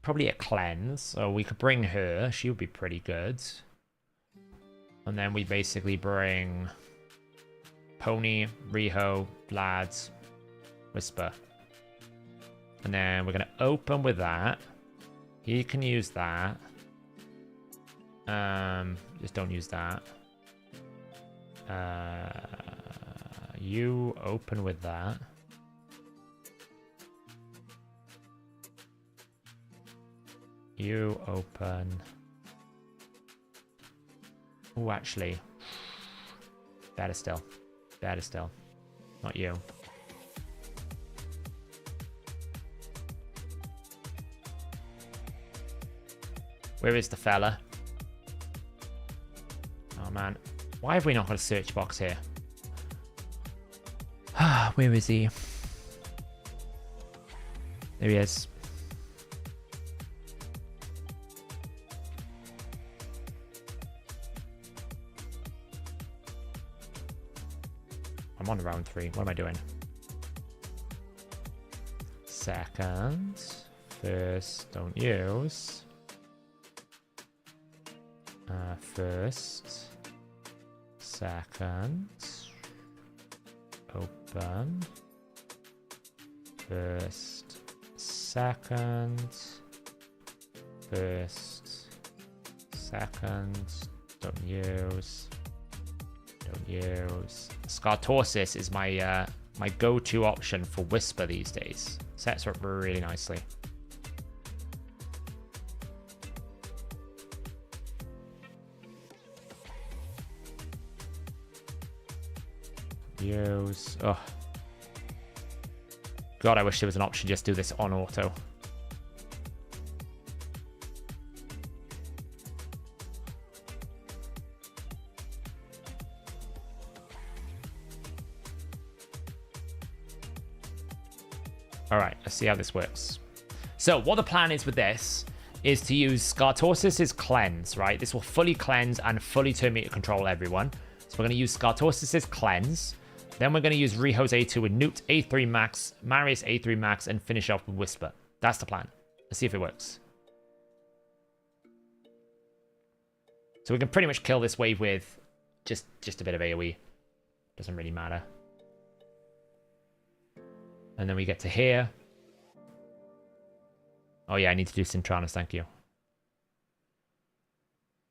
Probably a cleanse. So we could bring her. She would be pretty good. And then we basically bring... Pony, Riho, Vlad, Whisper. And then we're going to open with that. He can use that. Just don't use that. You open with that. You open. Oh, actually. Better still. Better still. Not you. Where is the fella? Oh man. Why have we not got a search box here? Where is he? There he is. I'm on round 3. What am I doing? Second. First, don't use. First. Second. Open. First. Second. First. Second. Don't use. Don't use. Scartorsis is my my go-to option for Whisper these days. Sets her up really nicely. Use. Oh. God, I wish there was an option just do this on auto. All right, let's see how this works. So what the plan is with this is to use Scartosis' Cleanse, right? This will fully cleanse and fully turn me to control everyone. So we're going to use Scartosis' Cleanse. Then we're going to use Riho's A2 with Newt A3 Max, Marius A3 Max, and finish off with Whisper. That's the plan. Let's see if it works. So we can pretty much kill this wave with just a bit of AoE. Doesn't really matter. And then we get to here. Oh yeah, I need to do Centranus, thank you.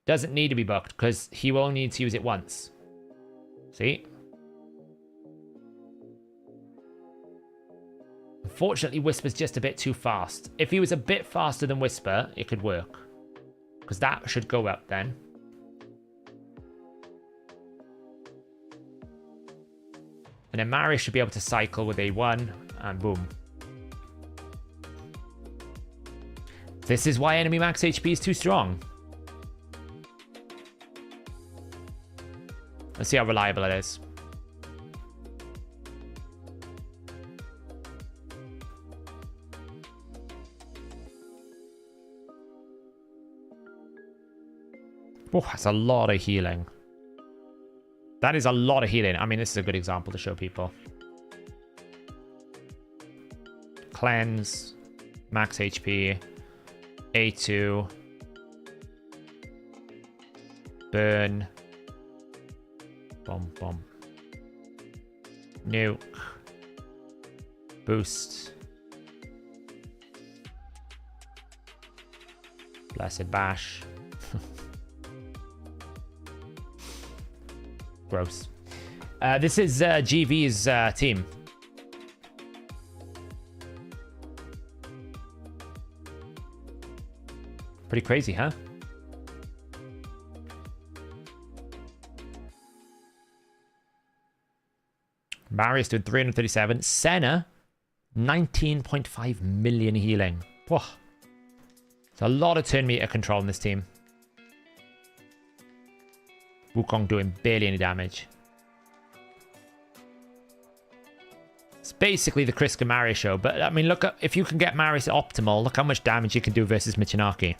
Doesn't need to be bucked, because he will only need to use it once. See? Unfortunately, Whisper's just a bit too fast. If he was a bit faster than Whisper, it could work. Because that should go up then. And then Marius should be able to cycle with A1, and boom. This is why enemy max HP is too strong. Let's see how reliable it is. Oh, that's a lot of healing. That is a lot of healing. I mean, this is a good example to show people. Cleanse, max HP, A2, burn, bomb, bomb, nuke, boost, blessed bash. Gross. This is GV's team. Pretty crazy, huh? Marius doing 337. Senna, 19.5 million healing. Whoa. It's a lot of turn meter control in this team. Wukong doing barely any damage. It's basically the Kriska Marius show, but I mean, look, if you can get Marius at optimal, look how much damage you can do versus Michinaki.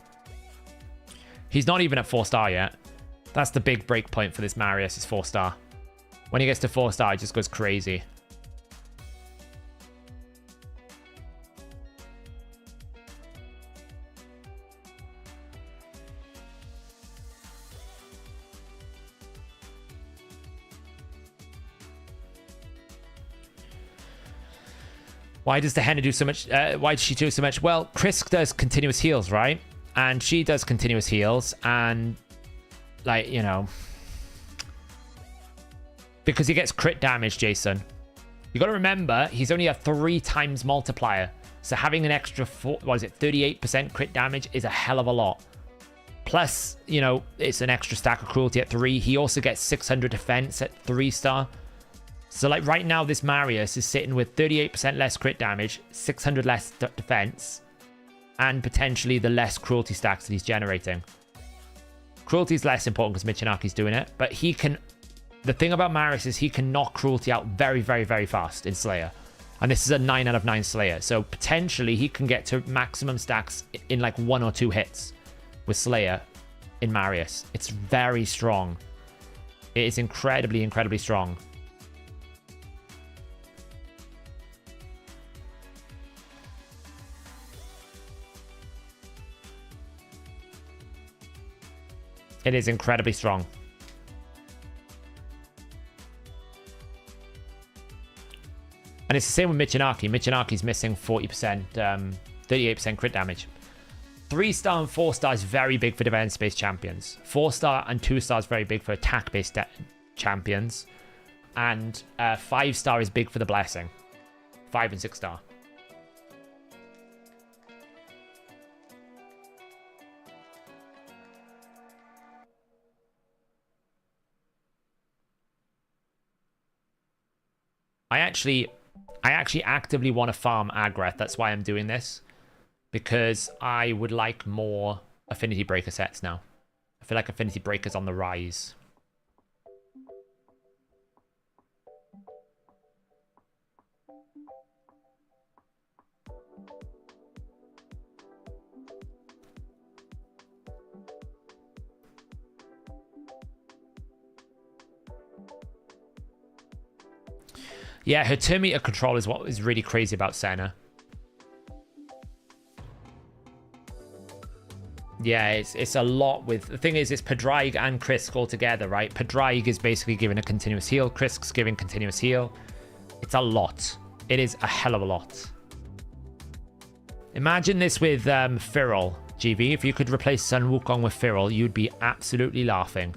He's not even at 4-star yet. That's the big break point for this Marius, is 4-star. When he gets to 4-star, it just goes crazy. Why does the Henna do so much? Why does she do so much? Well, Krisk does continuous heals, right? And she does continuous heals, and like, you know, because he gets crit damage, Jason. You got to remember, he's only a 3 times multiplier, so having an extra 38% crit damage is a hell of a lot. Plus, you know, it's an extra stack of cruelty at 3. He also gets 600 defense at 3-star. So like right now, this Marius is sitting with 38% less crit damage, 600 less defense, and potentially the less cruelty stacks that he's generating. Cruelty is less important because Michinaki's doing it, but he can... The thing about Marius is he can knock cruelty out very, very, very fast in Slayer. And this is a 9 out of 9 Slayer. So potentially he can get to maximum stacks in like 1 or 2 hits with Slayer in Marius. It's very strong. It is incredibly, incredibly strong. It is incredibly strong. And it's the same with Michinaki. Michinaki's missing 40%, 38% crit damage. 3-star and 4-star is very big for defense-based champions. 4-star and 2-star is very big for attack-based champions. And 5-star is big for the blessing. 5 and 6-star. I actually actively want to farm Agrath. That's why I'm doing this. Because I would like more Affinity Breaker sets now. I feel like Affinity Breaker's on the rise. Yeah, her turn meter control is what is really crazy about Senna. Yeah, it's a lot with... The thing is, it's Pedreig and Krisk all together, right? Pedreig is basically giving a continuous heal. Krisk's giving continuous heal. It's a lot. It is a hell of a lot. Imagine this with Firral, GB. If you could replace Sun Wukong with Firral, you'd be absolutely laughing.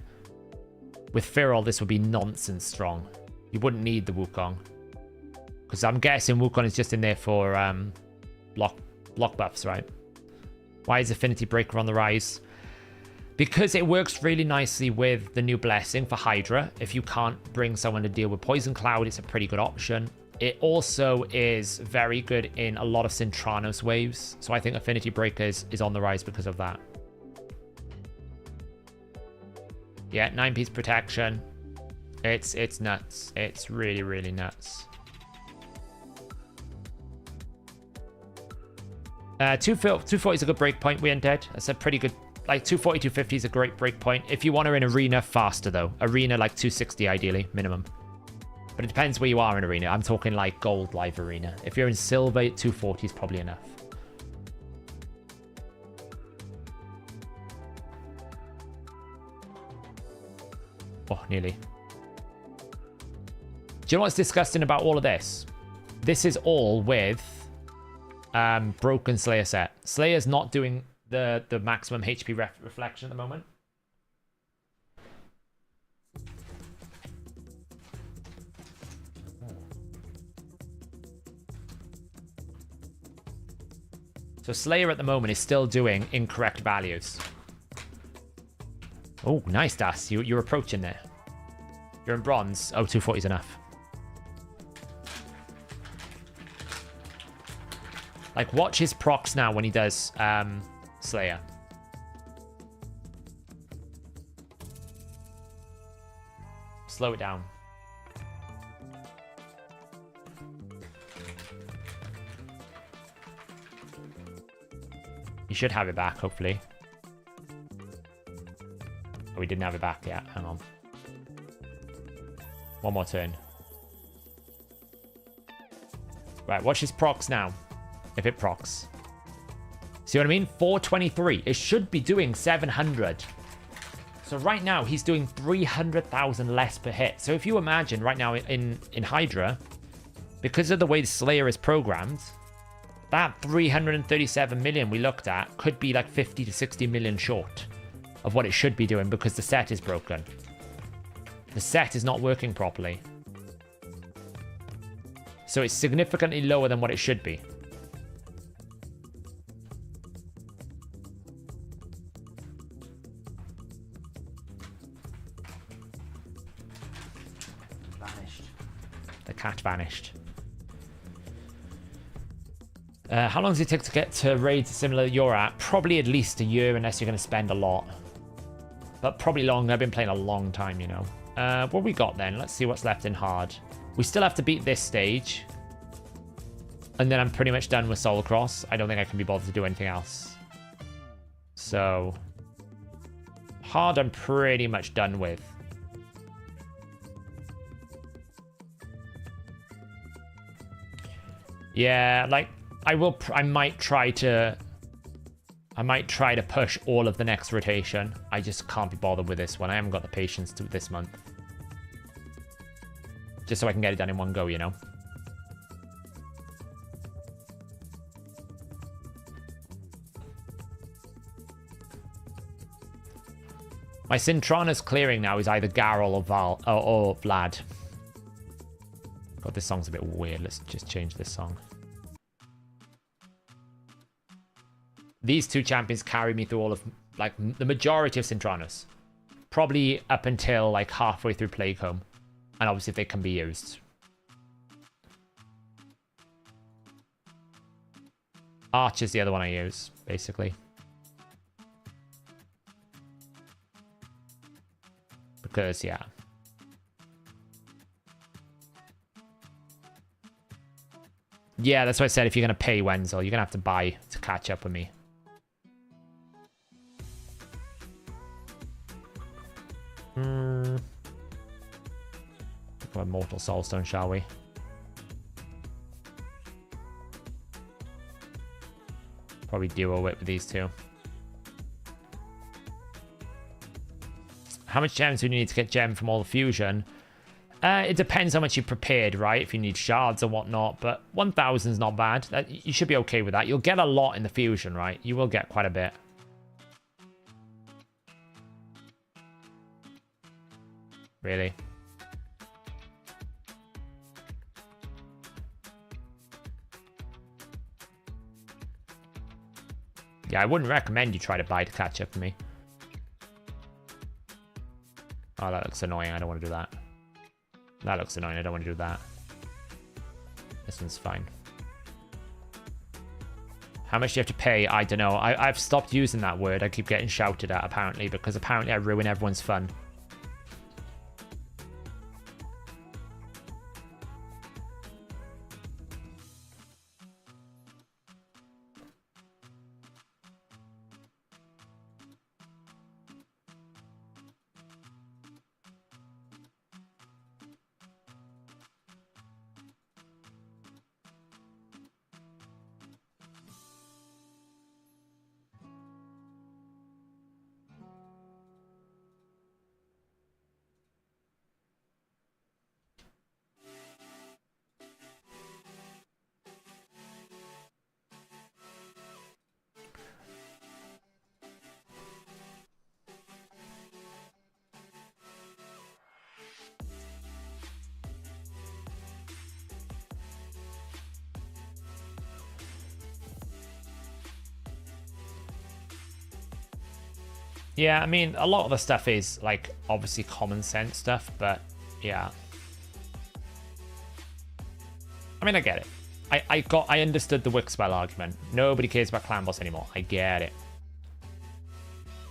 With Firral, this would be nonsense strong. You wouldn't need the Wukong. Because I'm guessing Wukong is just in there for block buffs, right? Why is Affinity Breaker on the rise? Because it works really nicely with the new Blessing for Hydra. If you can't bring someone to deal with Poison Cloud, it's a pretty good option. It also is very good in a lot of Cintranos waves. So I think Affinity Breaker is on the rise because of that. Yeah, 9-piece protection. It's nuts. It's really, really nuts. 240 is a good break point. We undead. That's a pretty good, like 240, 250 is a great break point. If you want her in arena, faster though. Arena like 260 ideally, minimum. But it depends where you are in arena. I'm talking like gold live arena. If you're in silver, 240 is probably enough. Oh, nearly. Do you know what's disgusting about all of this? This is all with broken Slayer set. Slayer's not doing the maximum HP reflection at the moment. So Slayer at the moment is still doing incorrect values. Oh, nice, Das. You're approaching there. You're in bronze. Oh, 240 is enough. Like, watch his procs now when he does Slayer. Slow it down. You should have it back, hopefully. Oh, we didn't have it back yet. Hang on. One more turn. Right, watch his procs now. If it procs. See what I mean? 423. It should be doing 700. So right now, he's doing 300,000 less per hit. So if you imagine right now in Hydra, because of the way the Slayer is programmed, that 337 million we looked at could be like 50 to 60 million short of what it should be doing because the set is broken. The set is not working properly. So it's significantly lower than what it should be. Vanished. The cat vanished. How long does it take to get to raids similar you're at? Probably at least a year unless you're going to spend a lot. But probably longer. I've been playing a long time, you know. What we got then? Let's see what's left in hard. We still have to beat this stage. And then I'm pretty much done with Soul Cross. I don't think I can be bothered to do anything else. So hard I'm pretty much done with. Yeah, like I might try to push all of the next rotation. I just can't be bothered with this one. I haven't got the patience to this month. Just so I can get it done in one go, you know. My Cintranos clearing now is either Garrel or Val or Vlad. God, this song's a bit weird. Let's just change this song. These two champions carry me through all of, like, the majority of Cintranos. Probably up until, like, halfway through Plague Home. And obviously if they can be used. Arch is the other one I use, basically. Because, yeah. Yeah, that's what I said. If you're going to pay Wenzel, you're going to have to buy to catch up with me. Go Mortal Soulstone, shall we? Probably duo it with these two. How much gems do you need to get gem from all the fusion? It depends how much you prepared, right? If you need shards or whatnot, but 1,000 is not bad. You should be okay with that. You'll get a lot in the fusion, right? You will get quite a bit. Really? Yeah, I wouldn't recommend you try to buy to catch up for me. Oh, that looks annoying. I don't want to do that. That looks annoying. I don't want to do that. This one's fine. How much do you have to pay? I don't know. I've stopped using that word. I keep getting shouted at, apparently, because apparently I ruin everyone's fun. Yeah, I mean, a lot of the stuff is, like, obviously common sense stuff, but, yeah. I mean, I get it. I understood the Wick spell argument. Nobody cares about Clan Boss anymore. I get it.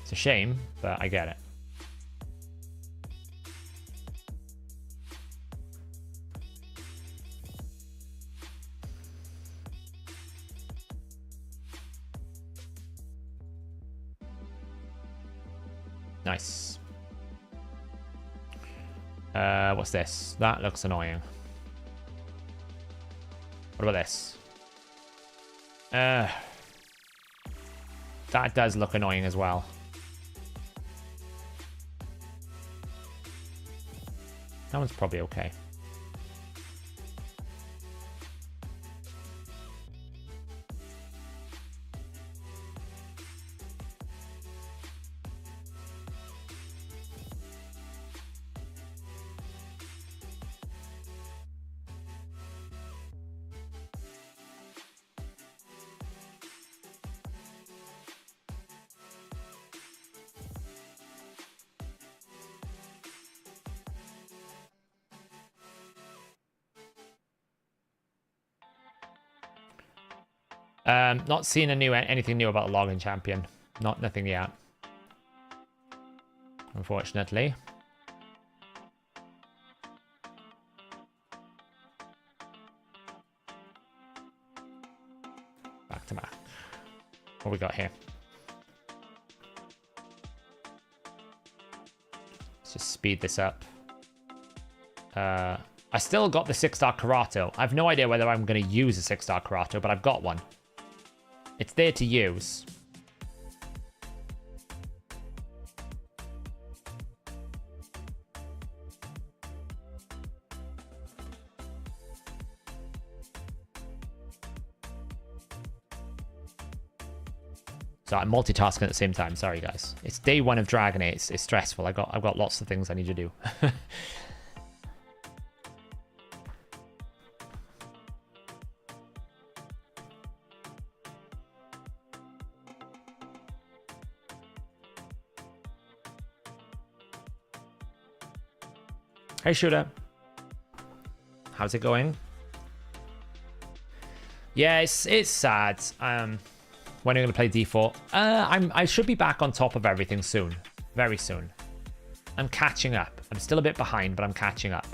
It's a shame, but I get it. Nice. What's this? That looks annoying. What about this? That does look annoying as well. That one's probably okay. Not seeing anything new about the login champion. Nothing yet. Unfortunately. Back to back. What we got here? Let's just speed this up. I still got the 6-star Karato. I have no idea whether I'm going to use a 6-star Karato, but I've got one. It's there to use. So I'm multitasking at the same time. Sorry, guys. It's day one of Dragon 8. It's stressful. I've got lots of things I need to do. Hey, Shooter. How's it going? Yeah, it's sad. When are you going to play D4? I should be back on top of everything soon. Very soon. I'm catching up. I'm still a bit behind, but I'm catching up.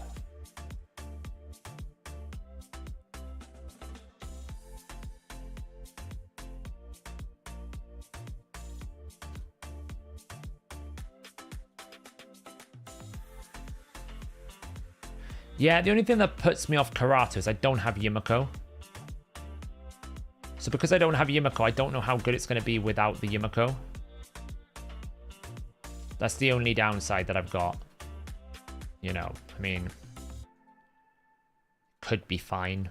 Yeah, the only thing that puts me off Karato is I don't have Yumiko. So because I don't have Yumiko, I don't know how good it's going to be without the Yumiko. That's the only downside that I've got. You know, I mean, could be fine.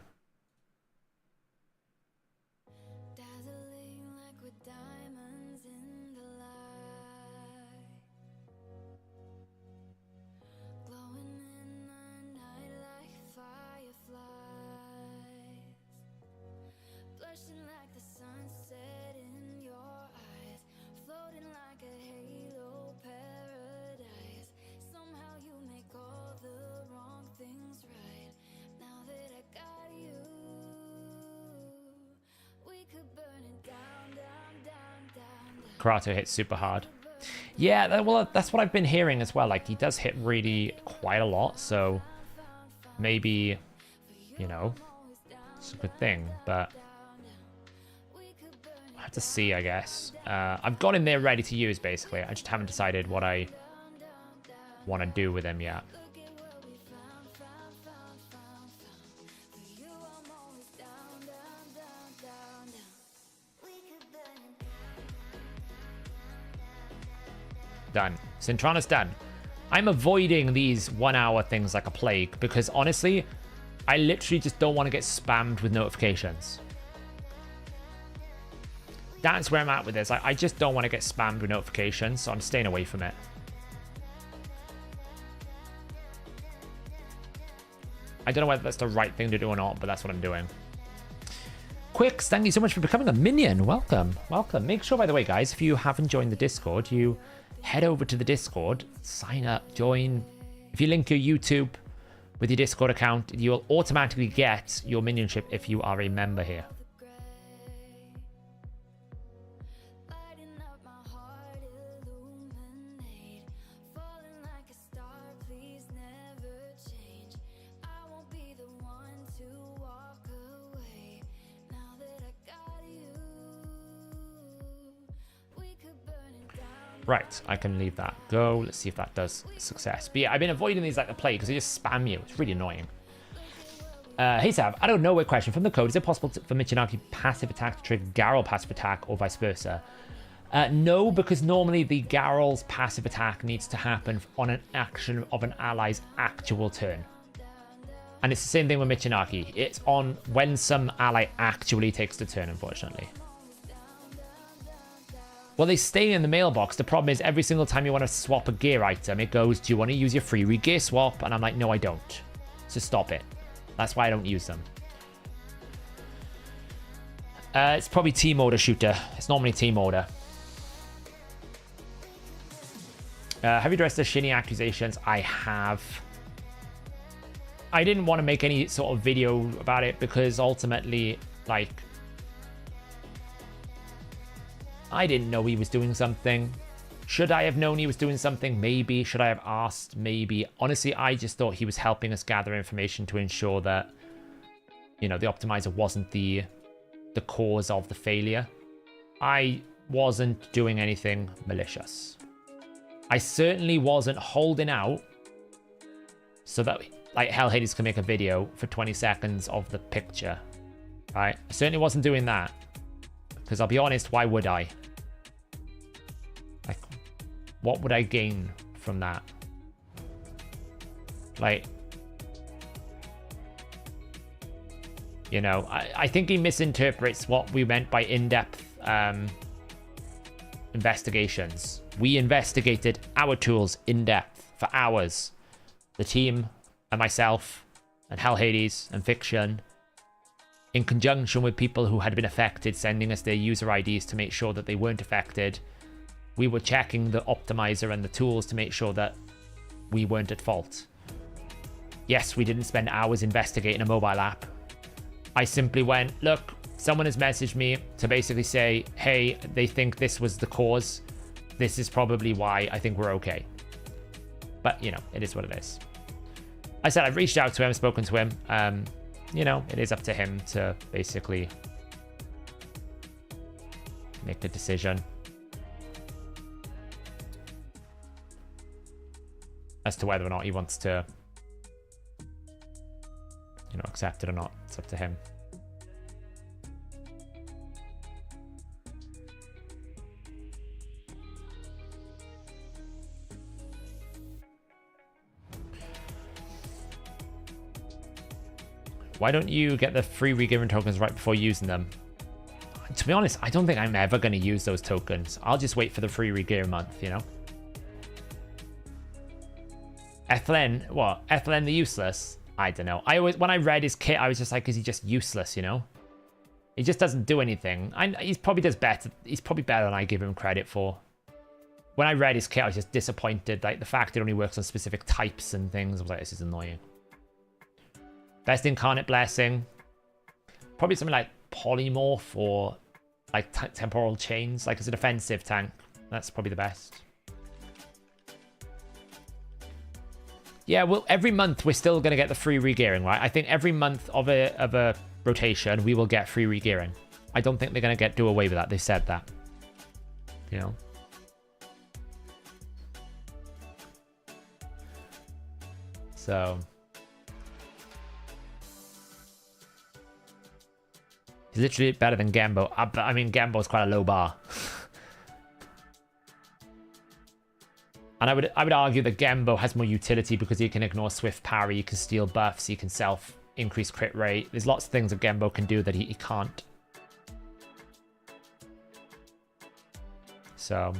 Karato hits super hard. Yeah, well, that's what I've been hearing as well. Like, he does hit really quite a lot, so maybe, you know, it's a good thing, but I have to see, I guess. I've got him there ready to use, basically. I just haven't decided what I want to do with him yet. Done. Cintrana's done. I'm avoiding these 1 hour things like a plague because honestly, I literally just don't want to get spammed with notifications. That's where I'm at with this. I just don't want to get spammed with notifications, so I'm staying away from it. I don't know whether that's the right thing to do or not, but that's what I'm doing. Quicks, thank you so much for becoming a minion. Welcome, welcome. Make sure, by the way, guys, if you haven't joined the Discord, you head over to the Discord, sign up, join. If you link your YouTube with your Discord account, you'll automatically get your minionship if you are a member here. Right, I can leave that go. Let's see if that does success. But yeah, I've been avoiding these like the plague because they just spam you. It's really annoying. Hey Sav, I don't know what question from the code. Is it possible for Michinaki passive attack to trigger Garrel passive attack or vice versa? No, because normally the Garrel's passive attack needs to happen on an action of an ally's actual turn. And it's the same thing with Michinaki. It's on when some ally actually takes the turn, unfortunately. Well, they stay in the mailbox. The problem is every single time you want to swap a gear item, it goes, do you want to use your free gear swap? And I'm like, no, I don't. So stop it. That's why I don't use them. It's probably team order shooter. It's normally team order. Have you addressed the Shinny accusations? I have. I didn't want to make any sort of video about it because ultimately, like, I didn't know he was doing something. Should I have known he was doing something? Maybe. Should I have asked? Maybe. Honestly, I just thought he was helping us gather information to ensure that, you know, the optimizer wasn't the cause of the failure. I wasn't doing anything malicious. I certainly wasn't holding out so that, like, Hell Hades can make a video for 20 seconds of the picture. Right? I certainly wasn't doing that. Because I'll be honest, why would I? Like, what would I gain from that? Like, you know, I think he misinterprets what we meant by in-depth investigations. We investigated our tools in-depth for hours. The team and myself and Hell Hades and Fiction, in conjunction with people who had been affected, sending us their user IDs to make sure that they weren't affected. We were checking the optimizer and the tools to make sure that we weren't at fault. Yes, we didn't spend hours investigating a mobile app. I simply went, look, someone has messaged me to basically say, hey, they think this was the cause. This is probably why. I think we're okay. But, you know, it is what it is. I said I've reached out to him, spoken to him. You know, it is up to him to basically make the decision as to whether or not he wants to, you know, accept it or not. It's up to him. Why don't you get the free regearing tokens right before using them? To be honest, I don't think I'm ever going to use those tokens. I'll just wait for the free regear month, you know? Ethelyn, what? Ethelyn the useless? I don't know. When I read his kit, I was just like, is he just useless, you know? He just doesn't do anything. He's probably does better. He's probably better than I give him credit for. When I read his kit, I was just disappointed. Like, the fact it only works on specific types and things. I was like, this is annoying. Best Incarnate Blessing. Probably something like Polymorph or like Temporal Chains. Like, as a defensive tank. That's probably the best. Yeah, well, every month we're still going to get the free regearing, right? I think every month of a rotation, we will get free regearing. I don't think they're going to do away with that. They said that. You know? So... he's literally better than Gembo. I mean, Gembo's quite a low bar. And I would argue that Gembo has more utility because he can ignore swift parry, he can steal buffs, he can self increase crit rate. There's lots of things that Gembo can do that he can't. So...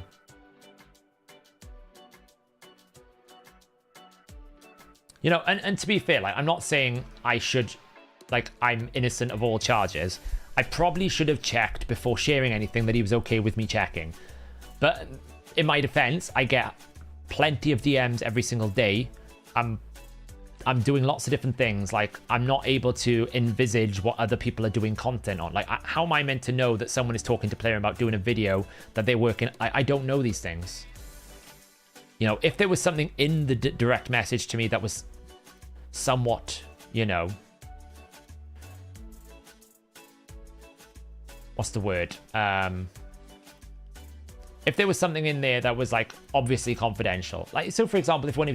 you know, and to be fair, like, I'm not saying I should, like, I'm innocent of all charges. I probably should have checked before sharing anything that he was okay with me checking. But in my defense, I get plenty of DMs every single day. I'm doing lots of different things. Like, I'm not able to envisage what other people are doing content on. Like, how am I meant to know that someone is talking to player about doing a video that they're working? I don't know these things. You know, if there was something in the direct message to me that was somewhat, you know, what's the word? If there was something in there that was, like, obviously confidential. Like, so for example, if one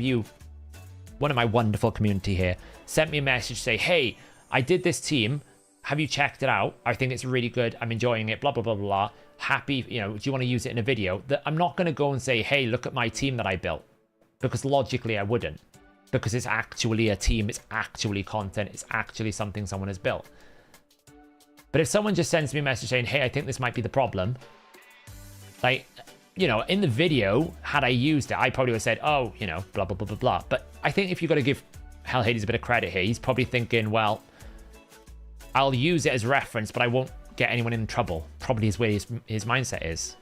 of my wonderful community here sent me a message, say, hey, I did this team. Have you checked it out? I think it's really good. I'm enjoying it, blah, blah, blah, blah. Happy, you know, do you want to use it in a video? That I'm not going to go and say, hey, look at my team that I built. Because logically I wouldn't. Because it's actually a team, it's actually content, it's actually something someone has built. But if someone just sends me a message saying, hey, I think this might be the problem, like, you know, in the video, had I used it, I probably would have said, oh, you know, blah, blah, blah, blah, blah. But I think if you've got to give Hell Hades a bit of credit here, he's probably thinking, well, I'll use it as reference, but I won't get anyone in trouble. Probably is where his mindset is.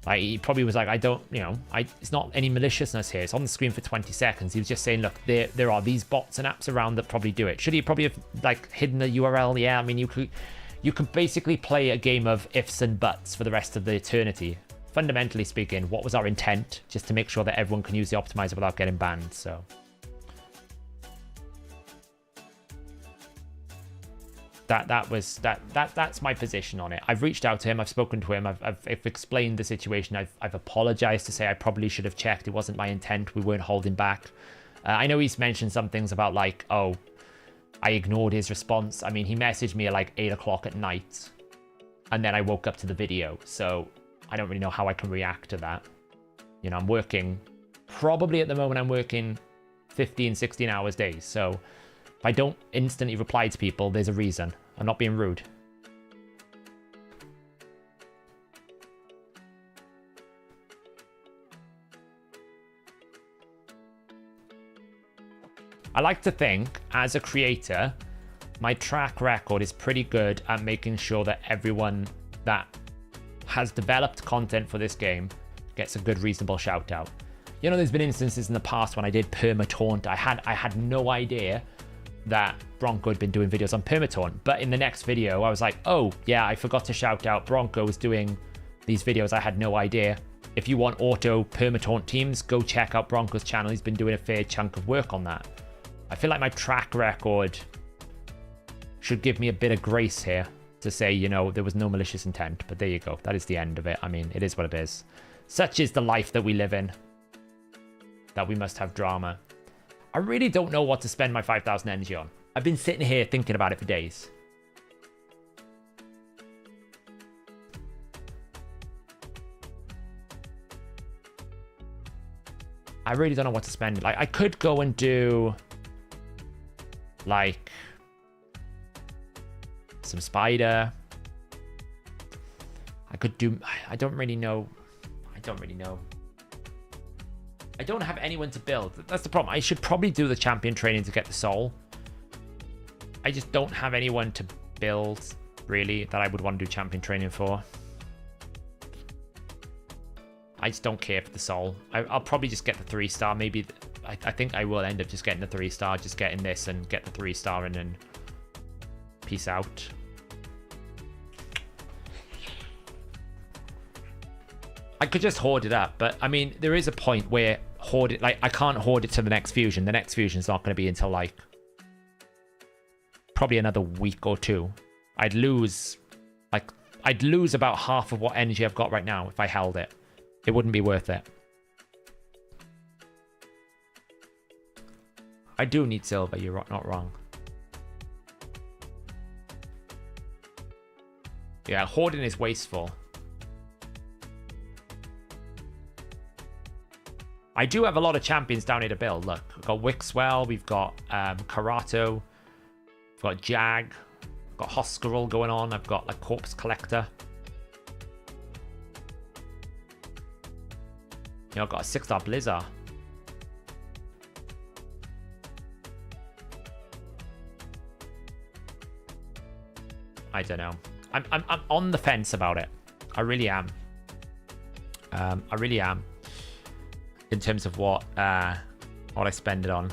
Like, he probably was like, I don't, you know, it's not any maliciousness here. It's on the screen for 20 seconds. He was just saying, look, there are these bots and apps around that probably do it. Should he probably have, like, hidden the URL? Yeah, I mean, you could basically play a game of ifs and buts for the rest of the eternity. Fundamentally speaking, what was our intent? Just to make sure that everyone can use the optimizer without getting banned, so... That's my position on it. I've reached out to him, I've spoken to him, I've explained the situation, I've apologized to say I probably should have checked, it wasn't my intent, we weren't holding back. I know he's mentioned some things about, like, oh, I ignored his response. I mean, he messaged me at like 8 o'clock at night, and then I woke up to the video, so I don't really know how I can react to that. You know, I'm working, probably at the moment I'm working 15, 16 hours days, so if I don't instantly reply to people, there's a reason. I'm not being rude. I like to think, as a creator, my track record is pretty good at making sure that everyone that has developed content for this game gets a good, reasonable shout out. You know, there's been instances in the past when I did perma-taunt. I had no idea that Bronco had been doing videos on perma-taunt, but in the next video I was like, oh yeah, I forgot to shout out Bronco was doing these videos. I had no idea. If you want auto perma-taunt teams, go check out Bronco's channel. He's been doing a fair chunk of work on that. I feel like my track record should give me a bit of grace here to say, you know, there was no malicious intent, but there you go. That is the end of it. I mean, it is what it is. Such is the life that we live in, that we must have drama. I really don't know what to spend my 5,000 energy on. I've been sitting here thinking about it for days. I really don't know what to spend. Like, I could go and do, like, some spider. I could do... I don't really know. I don't have anyone to build. That's the problem. I should probably do the champion training to get the soul. I just don't have anyone to build, really, that I would want to do champion training for. I just don't care for the soul. I'll probably just get the 3-star. Maybe... I think I will end up just getting the 3-star, just getting this and get the 3-star and then peace out. I could just hoard it up, but I mean, there is a point where hoard it, like I can't hoard it to the next fusion. The next fusion is not going to be until like probably another week or two. I'd lose about half of what energy I've got right now if I held it. It wouldn't be worth it. I do need silver, you're not wrong. Yeah, hoarding is wasteful. I do have a lot of champions down here to build. Look, we've got Wixwell, we've got Karato, we've got Jag, we've got Hoskerel going on, I've got like Corpse Collector. You know, I've got a 6-star Blizzard. I don't know. I'm on the fence about it. I really am. I really am. In terms of what I spend it on.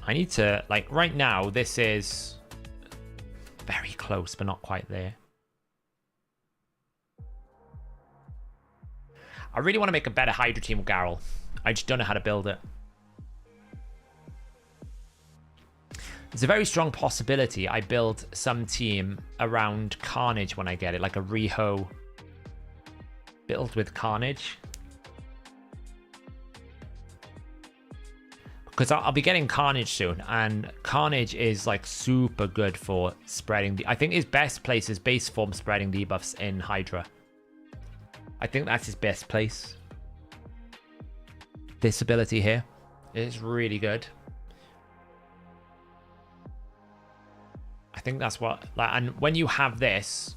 I need to, like, right now, this is very close, but not quite there. I really want to make a better Hydra team with Garrel. I just don't know how to build it. There's a very strong possibility I build some team around Carnage when I get it, like a Riho build with Carnage. Because I'll be getting Carnage soon, and Carnage is like super good for spreading the... I think his best place is base form spreading debuffs in Hydra. I think that's his best place. This ability here is really good. I think that's what... like, and when you have this,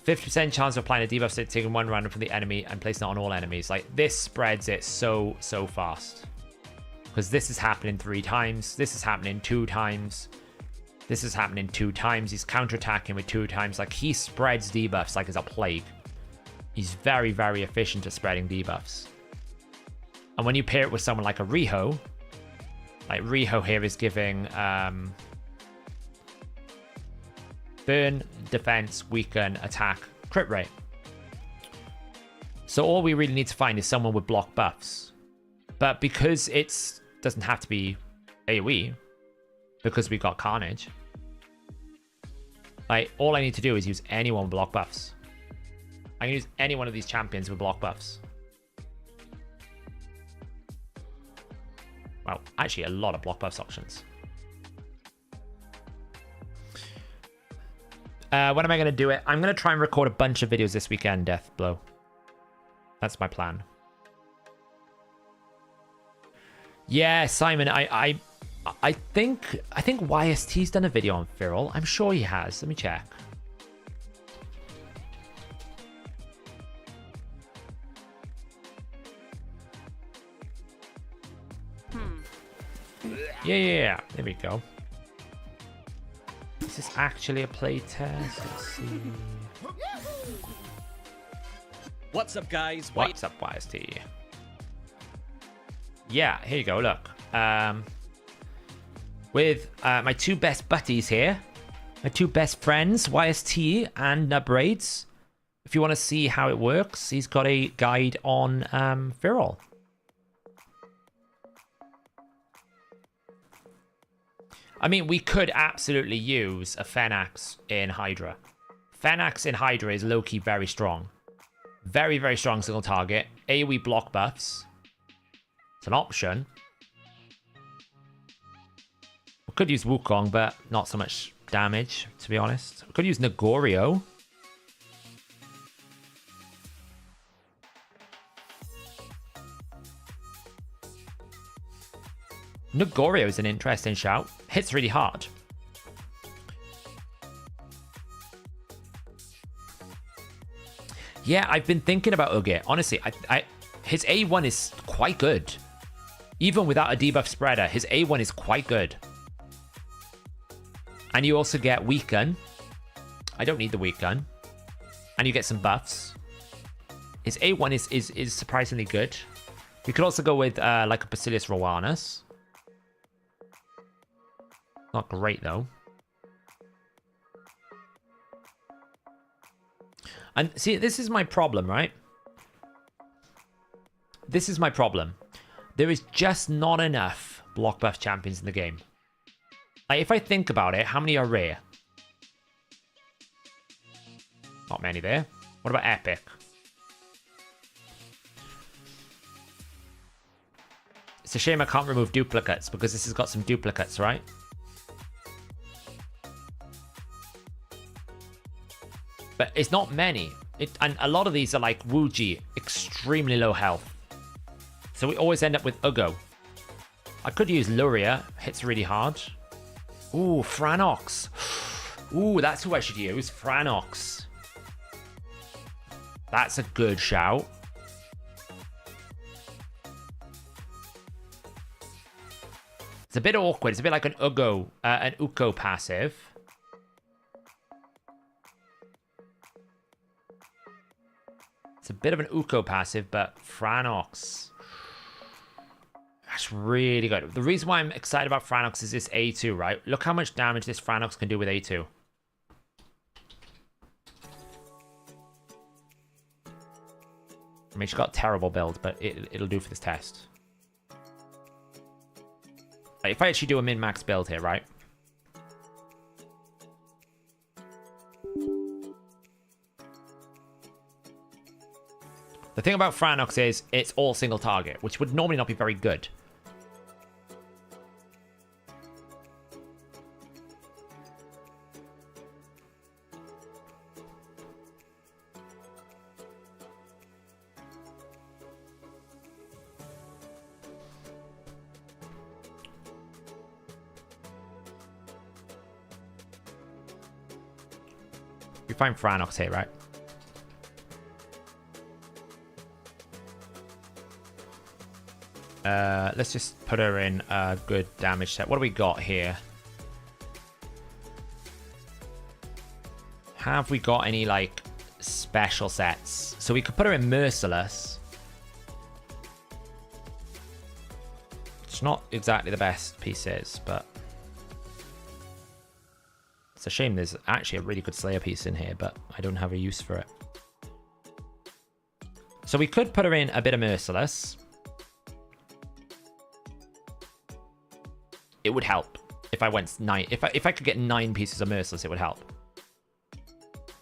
50% chance of applying a debuff state, taking one random from the enemy and placing it on all enemies. Like, this spreads it so fast. Because this is happening 3 times. This is happening 2 times. This is happening 2 times. He's counterattacking with 2 times. Like, he spreads debuffs like it's a plague. He's very, very efficient at spreading debuffs. And when you pair it with someone like a Riho, like Riho here is giving burn, defense, weaken, attack, crit rate. So all we really need to find is someone with block buffs. But because it doesn't have to be AoE, because we've got Carnage, like, all I need to do is use anyone with block buffs. I can use any one of these champions with block buffs. Well, actually a lot of block buffs options. When am I going to do it? I'm going to try and record a bunch of videos this weekend, Deathblow. That's my plan. Yeah, Simon, I think YST's done a video on Feral. I'm sure he has. Let me check. Yeah. There we go. Is this actually a playtest? Let's see. What's up, guys? What's up, YST? Yeah, here you go. Look. With my 2 best buddies here. My 2 best friends, YST and Nubraids. If you want to see how it works, he's got a guide on Feral. I mean, we could absolutely use a Fenax in Hydra. Fenax in Hydra is low-key very strong. Very, very strong single target. AoE block buffs. It's an option. We could use Wukong, but not so much damage, to be honest. We could use Nagorio. Nagorio is an interesting shout. Hits really hard. Yeah, I've been thinking about Uge. Honestly, his A1 is quite good. Even without a debuff spreader, his A1 is quite good. And you also get Weaken. I don't need the Weaken. And you get some buffs. His A1 is surprisingly good. We could also go with like a Basilius Rowanus. Not great though. And see, this is my problem, right? This is my problem. There is just not enough block buff champions in the game. Like, if I think about it, how many are rare? Not many there. What about epic? It's a shame I can't remove duplicates because this has got some duplicates, right? But it's not many. And a lot of these are like Wuji, extremely low health. So we always end up with Ugo. I could use Luria, hits really hard. Ooh, Franox. Ooh, that's who I should use, Franox. That's a good shout. It's a bit awkward. It's a bit like an Uko passive. It's a bit of an Uko passive, but Franox. That's really good. The reason why I'm excited about Franox is this A2, right? Look how much damage this Franox can do with A2. I mean, she's got a terrible build, but it'll do for this test. Like, if I actually do a min-max build here, right? The thing about Franox is it's all single target, which would normally not be very good. You find Franox here, right? Let's just put her in a good damage set. What do we got here? Have we got any, like, special sets? So we could put her in Merciless. It's not exactly the best pieces, but... It's a shame there's actually a really good Slayer piece in here, but I don't have a use for it. So we could put her in a bit of Merciless. It would help if I went 9. If I could get 9 pieces of Merciless, it would help.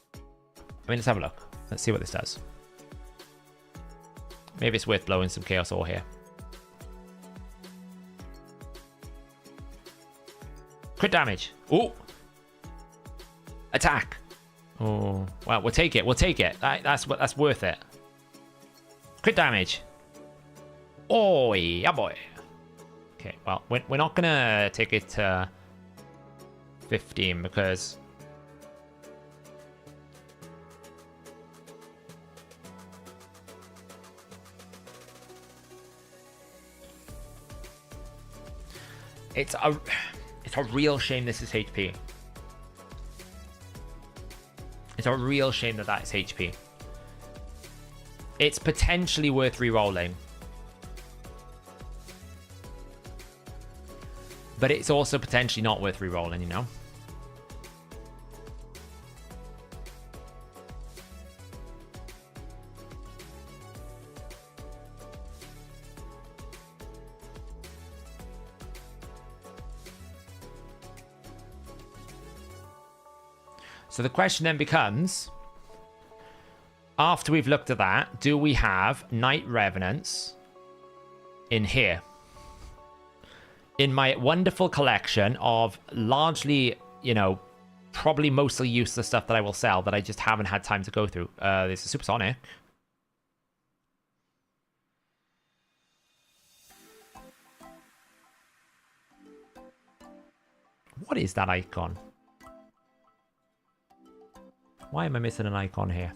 I mean, let's have a look. Let's see what this does. Maybe it's worth blowing some Chaos Ore here. Crit damage. Ooh. Attack. Oh, well, we'll take it. We'll take it. That's worth it. Crit damage. Oh, yeah, boy. Okay, well, we're not gonna take it to 15 because it's a real shame this is HP. It's a real shame that is HP. It's potentially worth re-rolling. But it's also potentially not worth re-rolling, you know? So the question then becomes, after we've looked at that, do we have Night Revenants in here? In my wonderful collection of largely, you know, probably mostly useless stuff that I will sell that I just haven't had time to go through. There's a Supersonic. What is that icon? Why am I missing an icon here?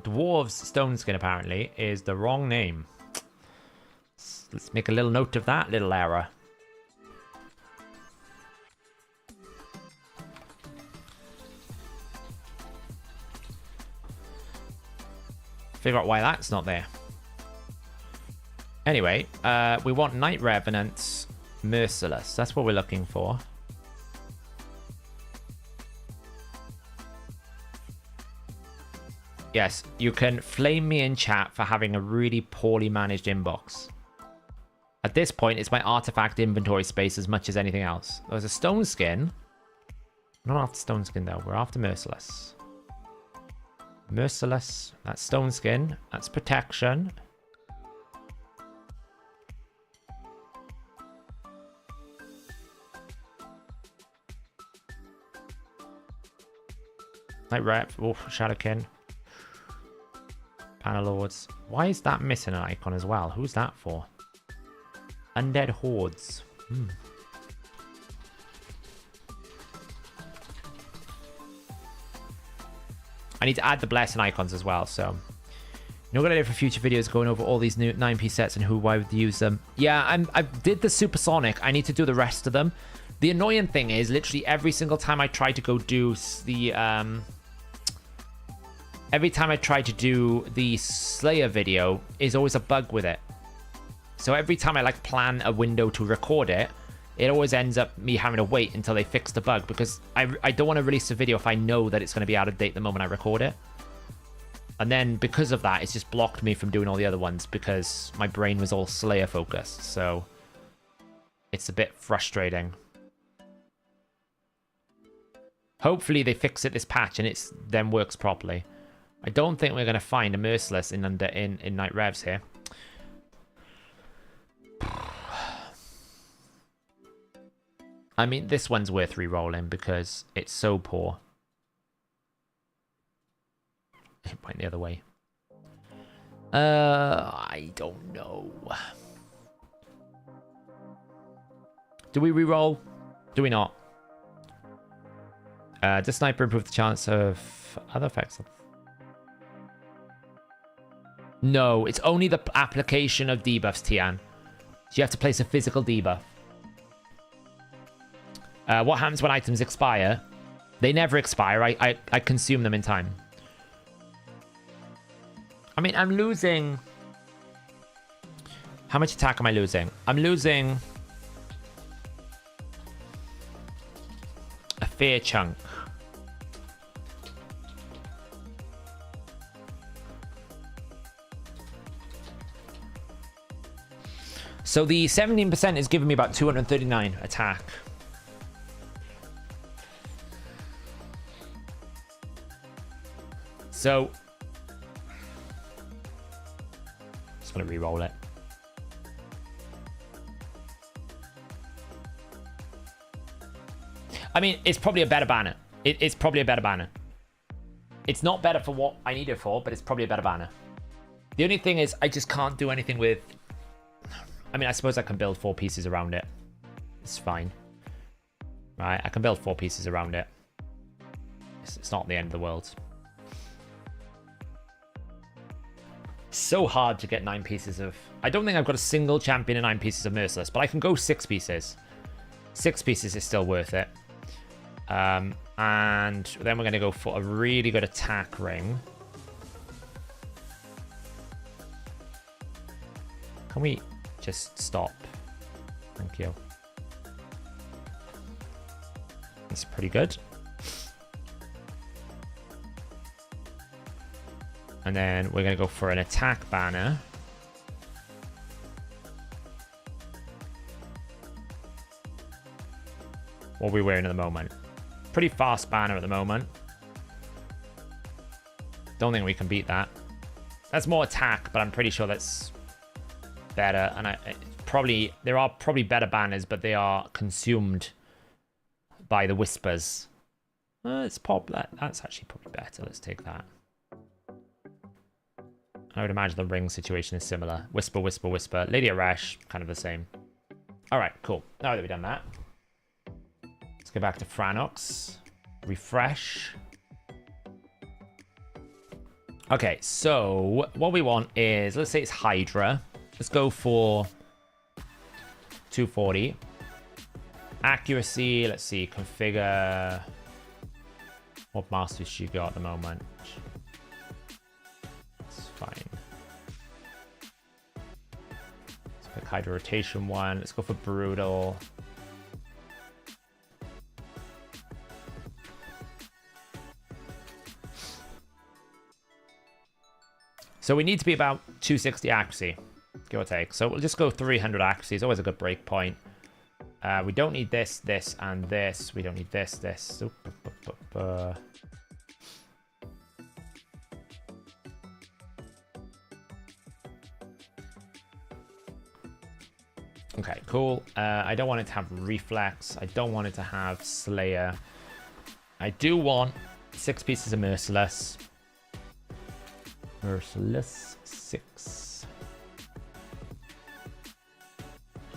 Dwarves Stone Skin apparently is the wrong name. Let's make a little note of that little error. Figure out why that's not there. Anyway, we want Night Revenants Merciless. That's what we're looking for. Yes, you can flame me in chat for having a really poorly managed inbox. At this point, it's my artifact inventory space as much as anything else. There's a stone skin. We're not after stone skin though. We're after Merciless. Merciless. That's stone skin. That's protection. Night Rep. Oh, Shadowkin. Panelords. Why is that missing an icon as well? Who's that for? Undead Hordes. I need to add the blessing icons as well, so you're gonna do for future videos going over all these new 9-piece sets and why would use them. Yeah, I did the supersonic. I need to do the rest of them. The annoying thing is literally every single time I try to go do the every time I try to do the Slayer video is always a bug with it. So every time I like plan a window to record it, it always ends up me having to wait until they fix the bug because I don't want to release a video if I know that it's going to be out of date the moment I record it. And then because of that, it's just blocked me from doing all the other ones because my brain was all Slayer focused. So it's a bit frustrating. Hopefully they fix it this patch and it then works properly. I don't think we're going to find a Merciless in Night Revs here. I mean, this one's worth re-rolling because it's so poor. It went the other way. I don't know. Do we re-roll? Do we not? Does Sniper improve the chance of other effects? No, it's only the application of debuffs, Tian. So you have to place a physical debuff. What happens when items expire? They never expire. I consume them in time. I mean, I'm losing... How much attack am I losing? I'm losing... a fair chunk. So the 17% is giving me about 239 attack. So, just gonna re-roll it. I mean, it's probably a better banner. It's probably a better banner. It's not better for what I need it for, but it's probably a better banner. The only thing is, I just can't do anything with... I mean, I suppose I can build 4 pieces around it. It's fine. Right, I can build 4 pieces around it. It's not the end of the world. So hard to get 9 pieces of... I don't think I've got a single champion and 9 pieces of Merciless, but I can go 6 pieces. 6 pieces is still worth it. And then we're going to go for a really good attack ring. Can we just stop? Thank you. That's pretty good. And then we're going to go for an attack banner. What are we wearing at the moment? Pretty fast banner at the moment. Don't think we can beat that. That's more attack, but I'm pretty sure that's better. And there are probably better banners, but they are consumed by the whispers. It's that's actually probably better. Let's take that. I would imagine the ring situation is similar. Whisper, whisper, whisper. Lady Arash, kind of the same. All right, cool. Now that we've done that, let's go back to Franox. Refresh. Okay, so what we want is, let's say it's Hydra. Let's go for 240. Accuracy, let's see, configure. What masters she got at the moment? It's fine. Let's pick Hydra rotation 1. Let's go for brutal. So we need to be about 260 accuracy, give or take. So we'll just go 300 accuracy. It's always a good break point. We don't need this, this, and this. We don't need this, this. Okay, cool. I don't want it to have reflex. I don't want it to have Slayer. I do want 6 pieces of Merciless. Merciless 6.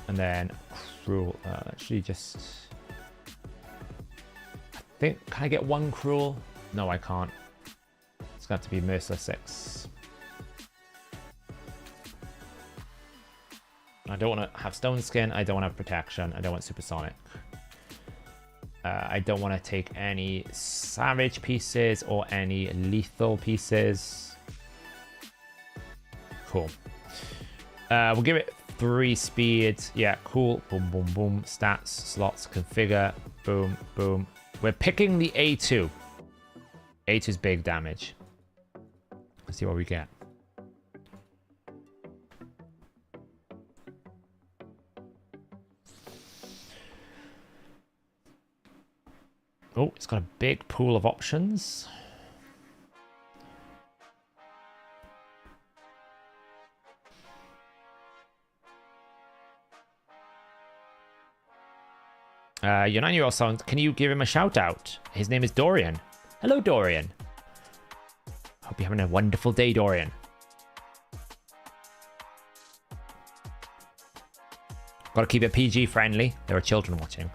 And then Cruel. Actually, just. I think. Can I get 1 Cruel? No, I can't. It's got to be Merciless 6. I don't want to have Stone Skin. I don't want to have Protection. I don't want Supersonic. I don't want to take any Savage pieces or any Lethal pieces. Cool. We'll give it 3 speed. Yeah, cool. Boom, boom, boom. Stats, slots, configure. Boom, boom. We're picking the A2. A2's big damage. Let's see what we get. Oh, it's got a big pool of options. Your 9-year-old son, can you give him a shout out? His name is Dorian. Hello, Dorian. Hope you're having a wonderful day, Dorian. Gotta keep it PG friendly. There are children watching.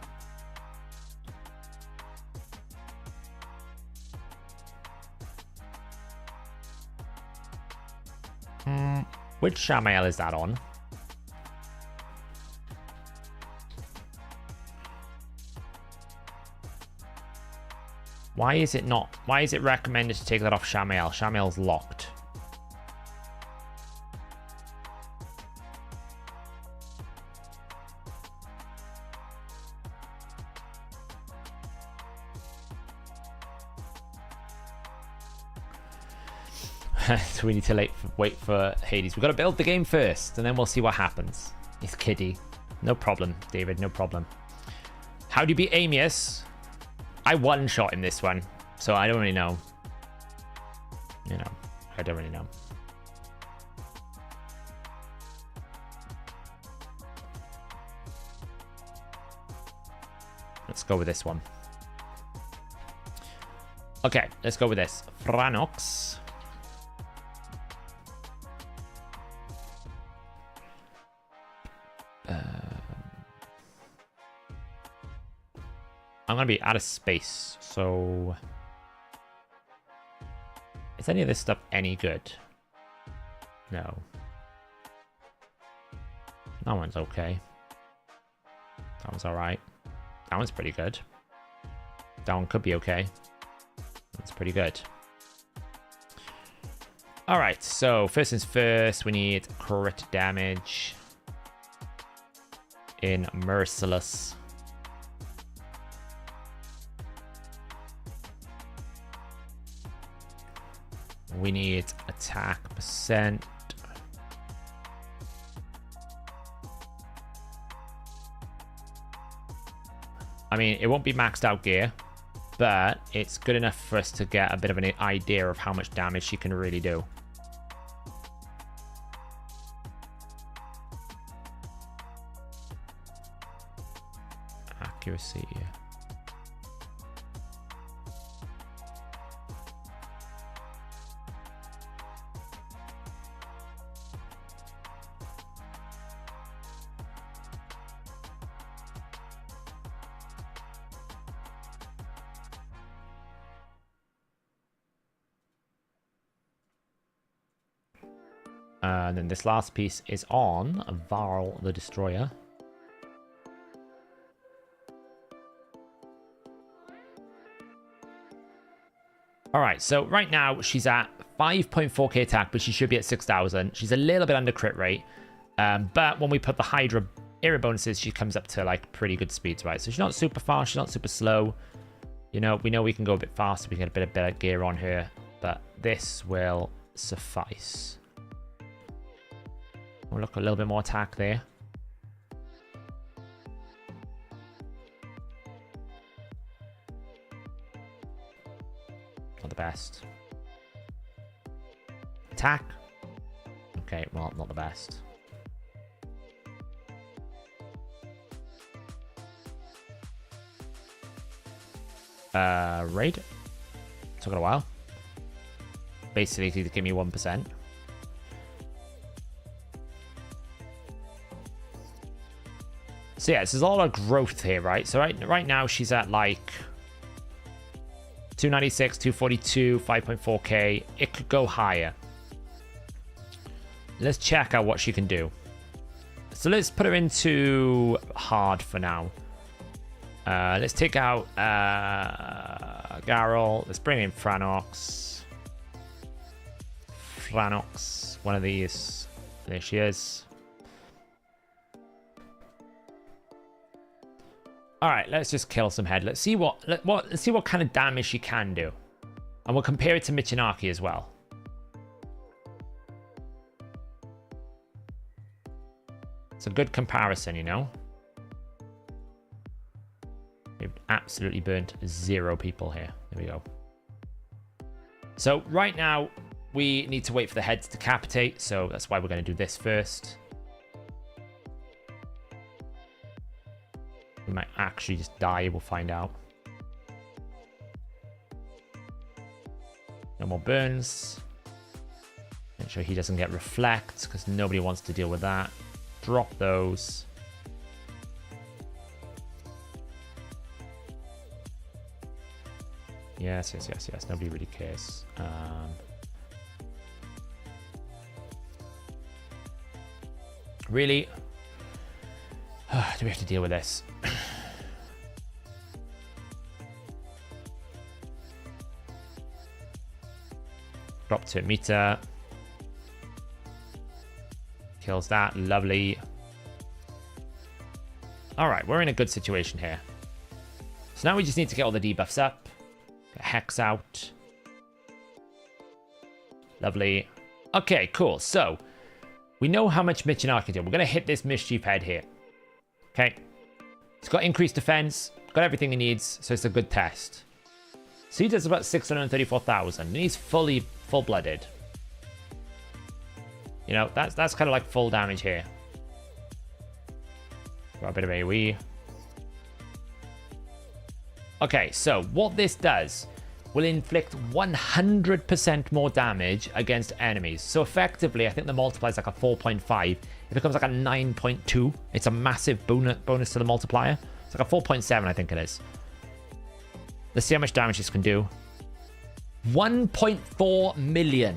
Which Shamael is that on? Why is it not? Why is it recommended to take that off Shamael? Shamael's locked. So we need to wait for Hades. We've got to build the game first, and then we'll see what happens. It's kiddie. No problem, David. No problem. How do you beat Amius? I one-shot in this one, so I don't really know. You know, I don't really know. Let's go with this one. Okay, let's go with this. Franox. I'm going to be out of space, so... Is any of this stuff any good? No. That one's okay. That one's alright. That one's pretty good. That one could be okay. That's pretty good. Alright, so first things first, we need crit damage in Merciless. We need attack percent. I mean, it won't be maxed out gear, but it's good enough for us to get a bit of an idea of how much damage she can really do. accuracy. And then this last piece is on Varl the Destroyer. Alright, so right now she's at 5.4k attack, but she should be at 6,000. She's a little bit under crit rate. But when we put the Hydra area bonuses, she comes up to like pretty good speeds, right? So she's not super fast, she's not super slow. You know, we know we can go a bit faster, we can get a bit of better gear on her, but this will suffice. We'll look a little bit more attack there. Not the best. Attack. Okay, well, not the best. Raid. Took it a while. Basically, to give me 1%. So yeah, there's a lot of growth here, right? So right now she's at like 296, 242, 5.4k. It could go higher. Let's check out what she can do. So let's put her into hard for now. Let's take out Garrel. Let's bring in Franox. One of these. There she is. All right, let's just kill some head. Let's see what kind of damage she can do, and we'll compare it to Michinaki as well. It's a good comparison, you know. We've absolutely burnt 0 people here. There we go. So right now we need to wait for the head to decapitate. So that's why we're going to do this first. We might actually just die, we'll find out. No more burns. Make sure he doesn't get reflect, because nobody wants to deal with that. Drop those. Yes. Nobody really cares. Really? Do we have to deal with this? Drop to meter. Kills that. Lovely. Alright, we're in a good situation here. So now we just need to get all the debuffs up. Get Hex out. Lovely. Okay, cool. So, we know how much Michinaki can do. We're going to hit this Mischief Head here. Okay. He's got increased defense. Got everything he needs, so it's a good test. So he does about 634,000, and he's full-blooded. You know, that's kind of like full damage here. Got a bit of AoE. Okay, so what this does will inflict 100% more damage against enemies. So effectively, I think the multiplier is like a 4.5. It becomes like a 9.2. It's a massive bonus to the multiplier. It's like a 4.7, I think it is. Let's see how much damage this can do. 1.4 million.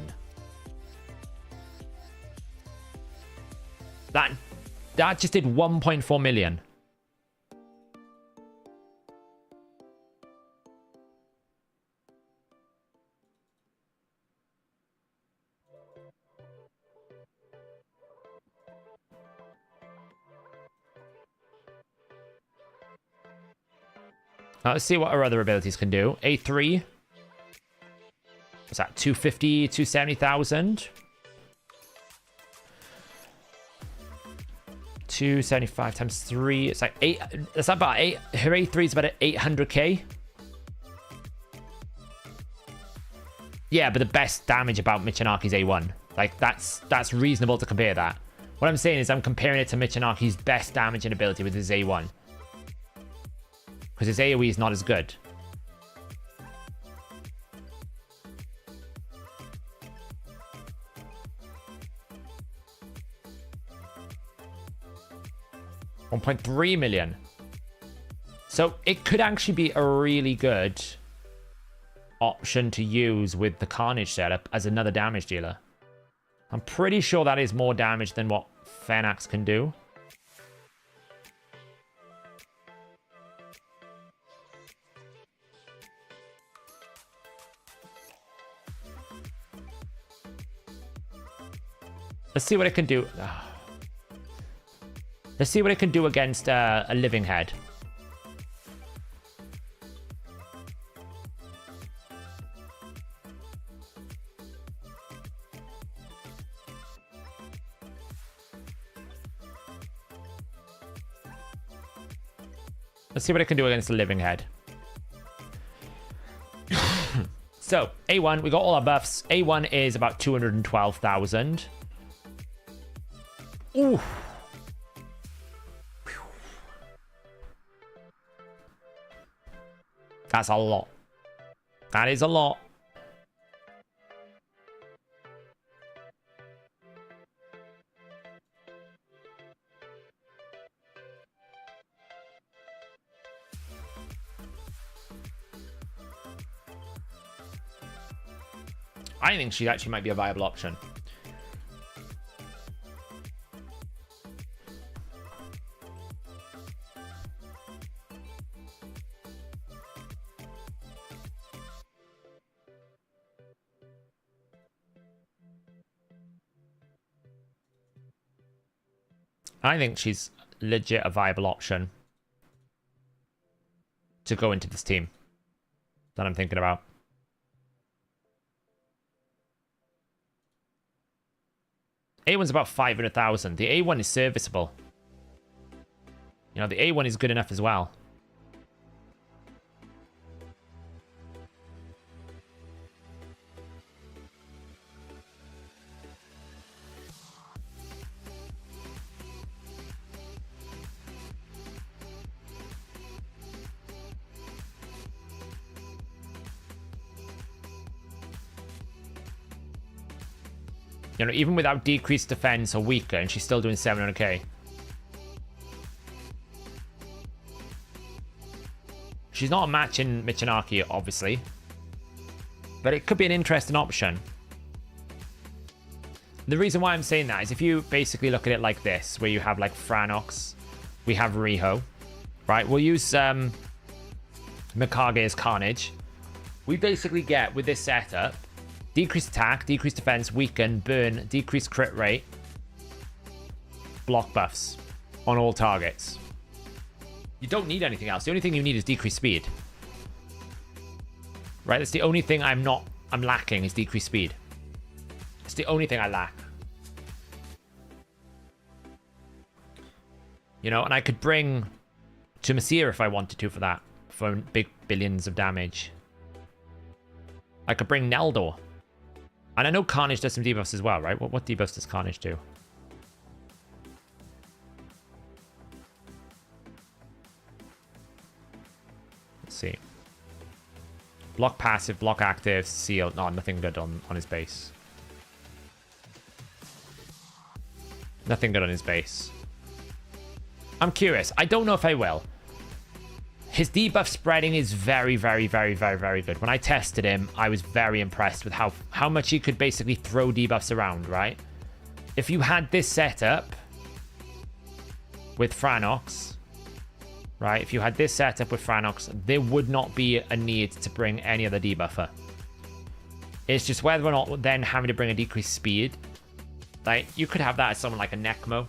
That just did 1.4 million. Let's see what our other abilities can do. A3. What's that? 250, 270,000. 275 times 3. It's like 8. That's about 8. Her A3 is about 800k. Yeah, but the best damage about Michinaki's A1. Like, that's reasonable to compare that. What I'm saying is I'm comparing it to Michinaki's best damage and ability with his A1. because his AoE is not as good. $1.3 million. So it could actually be a really good option to use with the Carnage setup as another damage dealer. I'm pretty sure that is more damage than what Fenax can do. Let's see what it can do. Let's see what it can do against a living head. Let's see what it can do against the living head. So, A1, we got all our buffs. A1 is about 212,000. Ooh. That's a lot. That is a lot. I think she actually might be a viable option. I think she's legit a viable option to go into this team that I'm thinking about. A1's about 500,000. The A1 is serviceable. You know, the A1 is good enough as well. You know, even without decreased defense or weaker, and she's still doing 700k. She's not a match in Michinaki, obviously. But it could be an interesting option. The reason why I'm saying that is if you basically look at it like this, where you have like Franox, we have Riho, right? We'll use Mikage as Carnage. We basically get, with this setup, decreased attack, decreased defense, weaken, burn, decreased crit rate, block buffs on all targets. You don't need anything else. The only thing you need is decreased speed. Right? That's the only thing I'm lacking is decreased speed. It's the only thing I lack. You know, and I could bring Tumasir if I wanted to for that. For big billions of damage. I could bring Neldor. And I know Carnage does some debuffs as well, right? What debuffs does Carnage do? Let's see. Block passive, block active, seal. No, nothing good on his base. Nothing good on his base. I'm curious. I don't know if I will. His debuff spreading is very, very, very, very, very good. When I tested him, I was very impressed with how much he could basically throw debuffs around, right? If you had this setup with Franox, right? If you had this setup with Franox, there would not be a need to bring any other debuffer. It's just whether or not then having to bring a decreased speed. Like, you could have that as someone like a Necmo.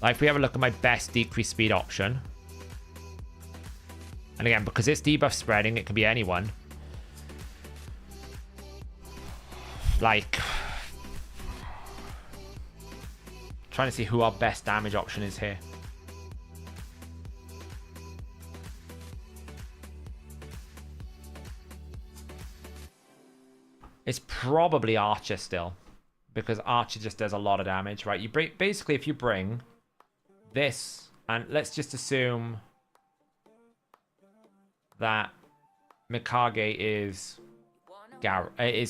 Like, if we have a look at my best decreased speed option. And again, because it's debuff spreading, it can be anyone. Like, trying to see who our best damage option is here. It's probably Archer still. because Archer just does a lot of damage, right? You bring, basically, if you bring this, and let's just assume that Mikage is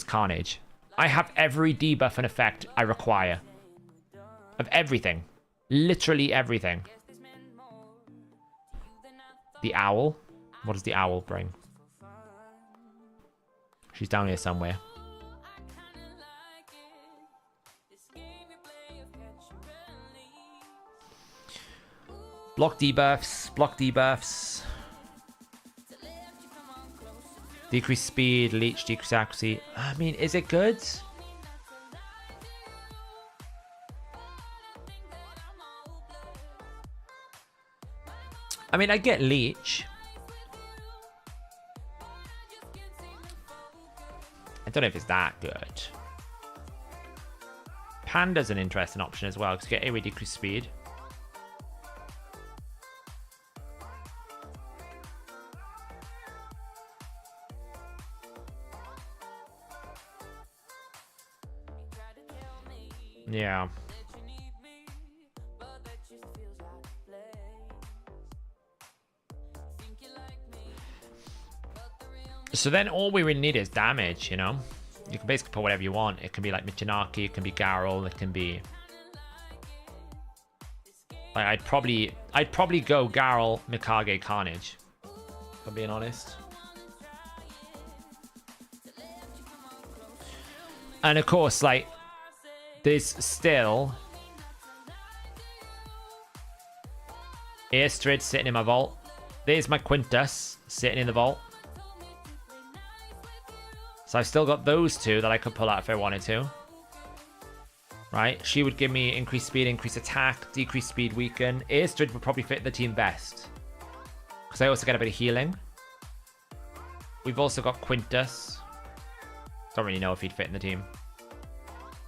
Carnage. I have every debuff and effect I require. Of everything. Literally everything. The owl? What does the owl bring? She's down here somewhere. Block debuffs. Block debuffs. Decrease speed, leech, decrease accuracy. I mean, is it good? I mean, I get leech. I don't know if it's that good. Panda's an interesting option as well, because you get AoE decrease speed. Yeah. So then all we really need is damage, you know? You can basically put whatever you want. It can be like Michinaki, it can be Garl, it can be... Like, I'd probably go Garl, Mikage, Carnage. If I'm being honest. And of course, like, there's still Airstrid sitting in my vault. There's my Quintus sitting in the vault. So I've still got those two that I could pull out if I wanted to. Right? She would give me increased speed, increased attack, decreased speed, weaken. Airstrid would probably fit the team best. Because I also get a bit of healing. We've also got Quintus. Don't really know if he'd fit in the team.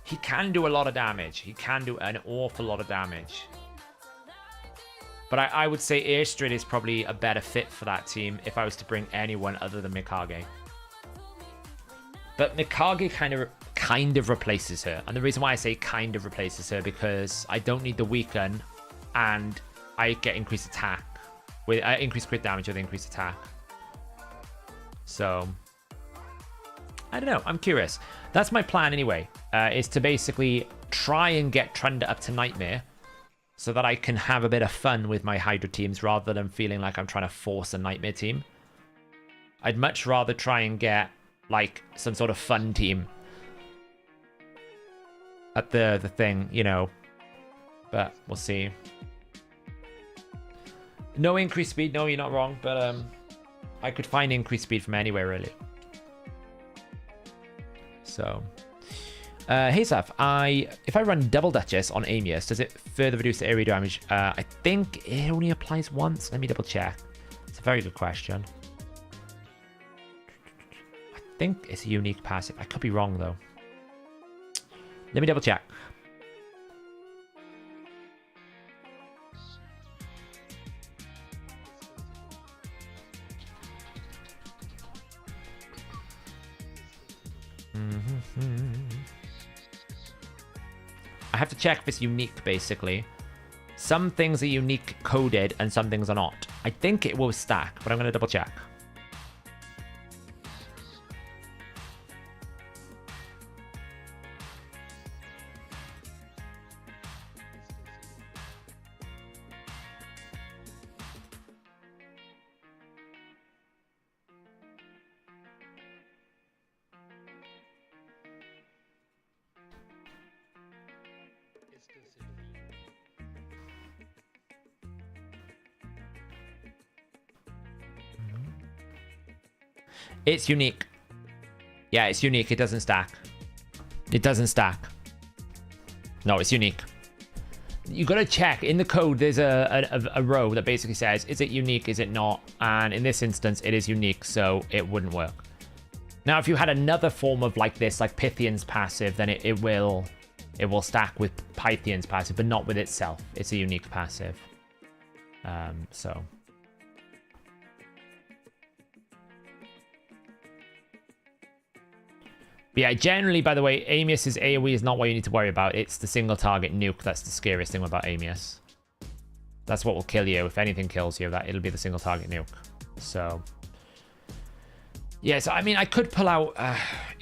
He can do a lot of damage. He can do an awful lot of damage. But I would say Airstrid is probably a better fit for that team if I was to bring anyone other than Mikage. But Mikage kind of replaces her. And the reason why I say kind of replaces her, because I don't need the weaken and I get increased attack. With increased crit damage with increased attack. So, I don't know. I'm curious. That's my plan anyway. Is to basically try and get Trunda up to Nightmare so that I can have a bit of fun with my Hydra teams rather than feeling like I'm trying to force a Nightmare team. I'd much rather try and get like some sort of fun team at the thing, you know. But we'll see. No increased speed. No, you're not wrong. But I could find increased speed from anywhere really. So, hey Saf, if I run Double Duchess on Amius, does it further reduce the area damage? I think it only applies once. Let me double check. It's a very good question. I think it's a unique passive. I could be wrong though. Let me double check. I have to check if it's unique, basically. Some things are unique coded and some things are not. I think it will stack, but I'm going to double check. It's unique. Yeah, it's unique. It doesn't stack. It doesn't stack. No, it's unique. You got to check. In the code, there's a row that basically says, is it unique, is it not? And in this instance, it is unique, so it wouldn't work. Now, if you had another form of like this, like Pythian's passive, then it will stack with Pythian's passive, but not with itself. It's a unique passive. So... But yeah, generally, by the way, Amius's AoE is not what you need to worry about. It's the single target nuke that's the scariest thing about Amius. That's what will kill you. If anything kills you, that it'll be the single target nuke. So, yeah, so I mean, I could pull out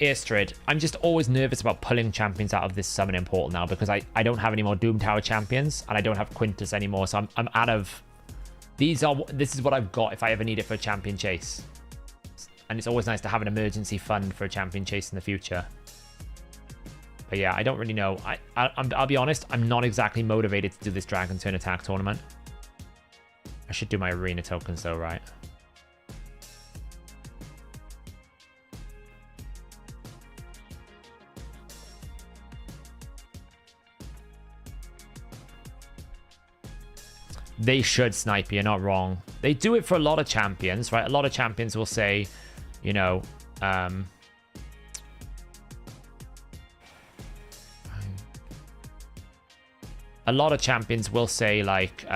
Airstrid. I'm just always nervous about pulling champions out of this summoning portal now because I don't have any more Doom Tower champions and I don't have Quintus anymore. So I'm out of... This is what I've got if I ever need it for a champion chase. And it's always nice to have an emergency fund for a champion chase in the future. But yeah, I don't really know. I'll be honest, I'm not exactly motivated to do this Dragon Turn attack tournament. I should do my arena tokens though, right? They should snipe you, you're not wrong. They do it for a lot of champions, right? A lot of champions will say, you know, a lot of champions will say like,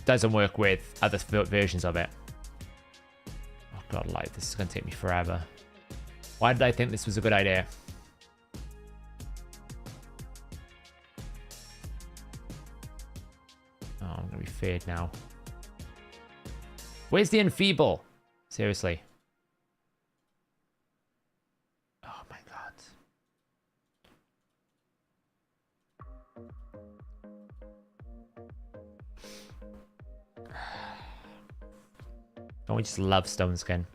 doesn't work with other versions of it. Oh god, life, this is gonna take me forever. Why did I think this was a good idea? Oh, I'm gonna be feared now. Where's the enfeeble? Seriously. Oh my god. Don't we just love Stone Skin?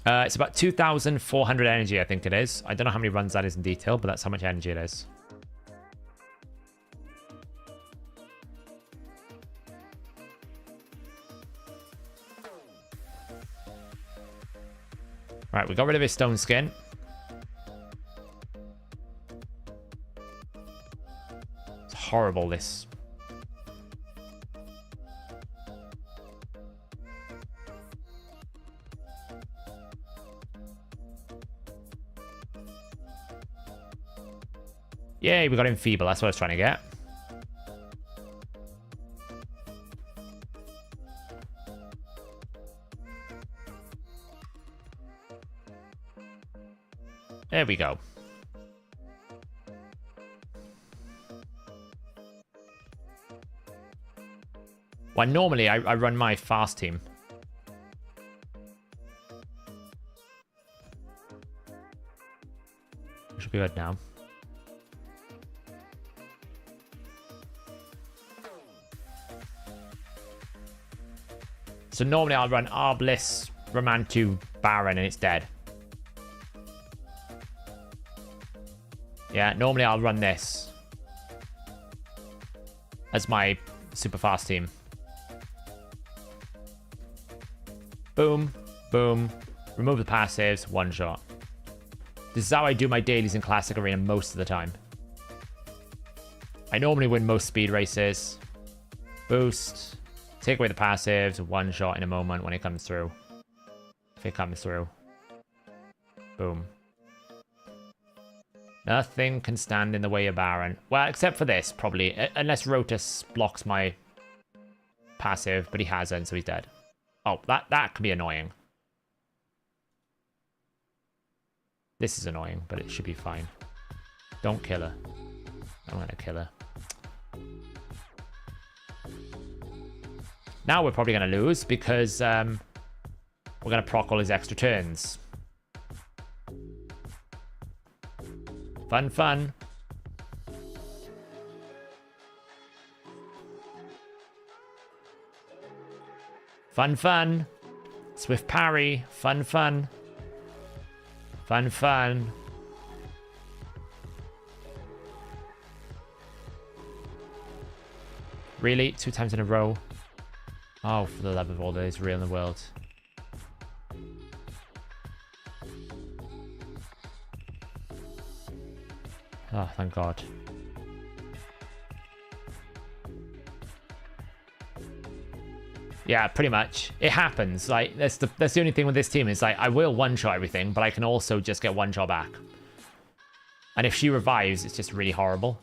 It's about 2,400 energy, I think it is. I don't know how many runs that is in detail, but that's how much energy it is. Right, we got rid of his Stone Skin. It's horrible, this. Yay, we got enfeeble. That's what I was trying to get. There we go. Well, normally I run my fast team. Should be good now. So normally I'll run Arbliss, Romantu, Baron, and it's dead. Yeah, normally I'll run this as my super fast team. Boom, boom. Remove the passives, one shot. This is how I do my dailies in Classic Arena most of the time. I normally win most speed races. Boost. Take away the passives, one shot in a moment when it comes through. If it comes through. Boom. Nothing can stand in the way of Baron. Well, except for this, probably. Unless Rotus blocks my passive, but he hasn't, so he's dead. Oh, that can be annoying. This is annoying, but it should be fine. Don't kill her. I'm gonna kill her. Now we're probably gonna lose because we're gonna proc all his extra turns. Fun, fun. Fun, fun. Swift parry. Fun, fun. Fun, fun. Really? 2 times in a row? Oh, for the love of all that is real in the world. Oh, thank God. Yeah, pretty much. It happens. Like, that's the only thing with this team is like, I will one-shot everything, but I can also just get one shot back. And if she revives, it's just really horrible.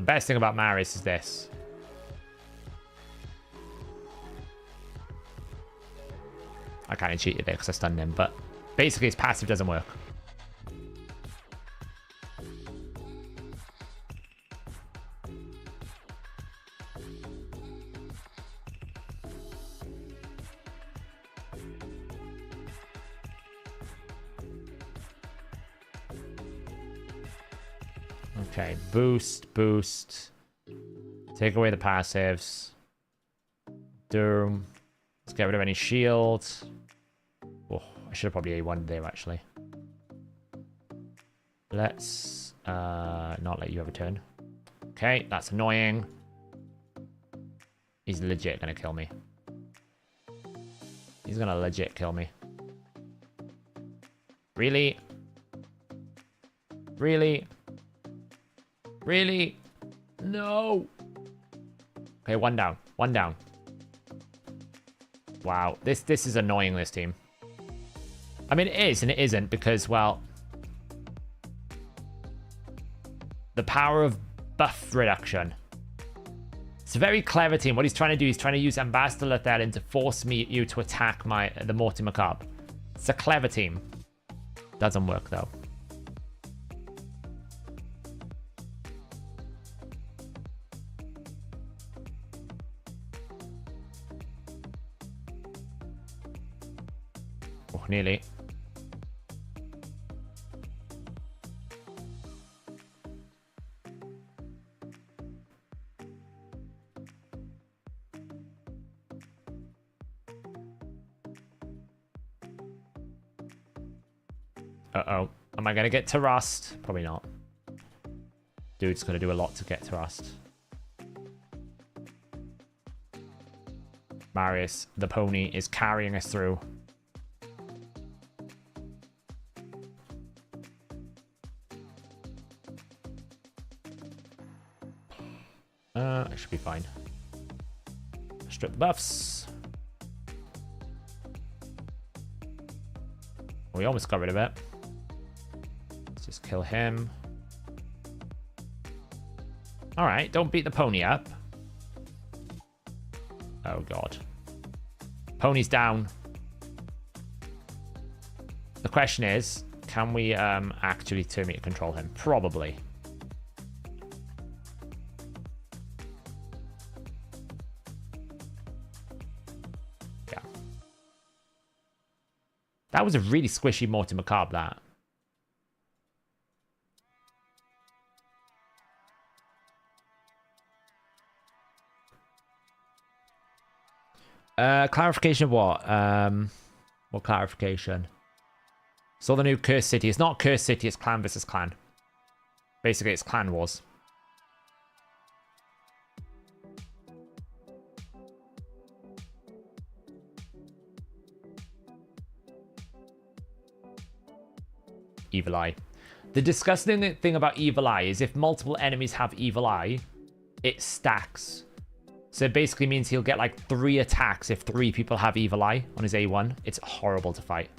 The best thing about Marius is this. I kind of cheated there because I stunned him, but basically his passive doesn't work. Okay, boost, boost. Take away the passives. Doom. Let's get rid of any shields. Oh, I should have probably A1'd there, actually. Let's not let you have a turn. Okay, that's annoying. He's legit gonna kill me. He's gonna legit kill me. Really? Really? Really? No. Okay, one down. One down. Wow. This is annoying, this team. I mean, it is and it isn't because, well, the power of buff reduction. It's a very clever team. What he's trying to do, he's trying to use Ambassador Lethalin to force you to attack the Morty Macabre. It's a clever team. Doesn't work, though. Oh, nearly. Uh-oh. Am I going to get to Rust? Probably not. Dude's going to do a lot to get to Rust. Marius, the pony, is carrying us through. It should be fine. Strip the buffs. We almost got rid of it. Let's just kill him. Alright, don't beat the pony up. Oh god. Pony's down. The question is, can we actually turn me to control him? Probably. Yeah. That was a really squishy Morty Macabre, that. Clarification of what? What clarification? So the new Cursed City. It's not Cursed City, it's clan versus clan. Basically, it's clan wars. Evil Eye. The disgusting thing about Evil Eye is if multiple enemies have Evil Eye, it stacks. So it basically means he'll get like 3 attacks if 3 people have Evil Eye on his A1. It's horrible to fight.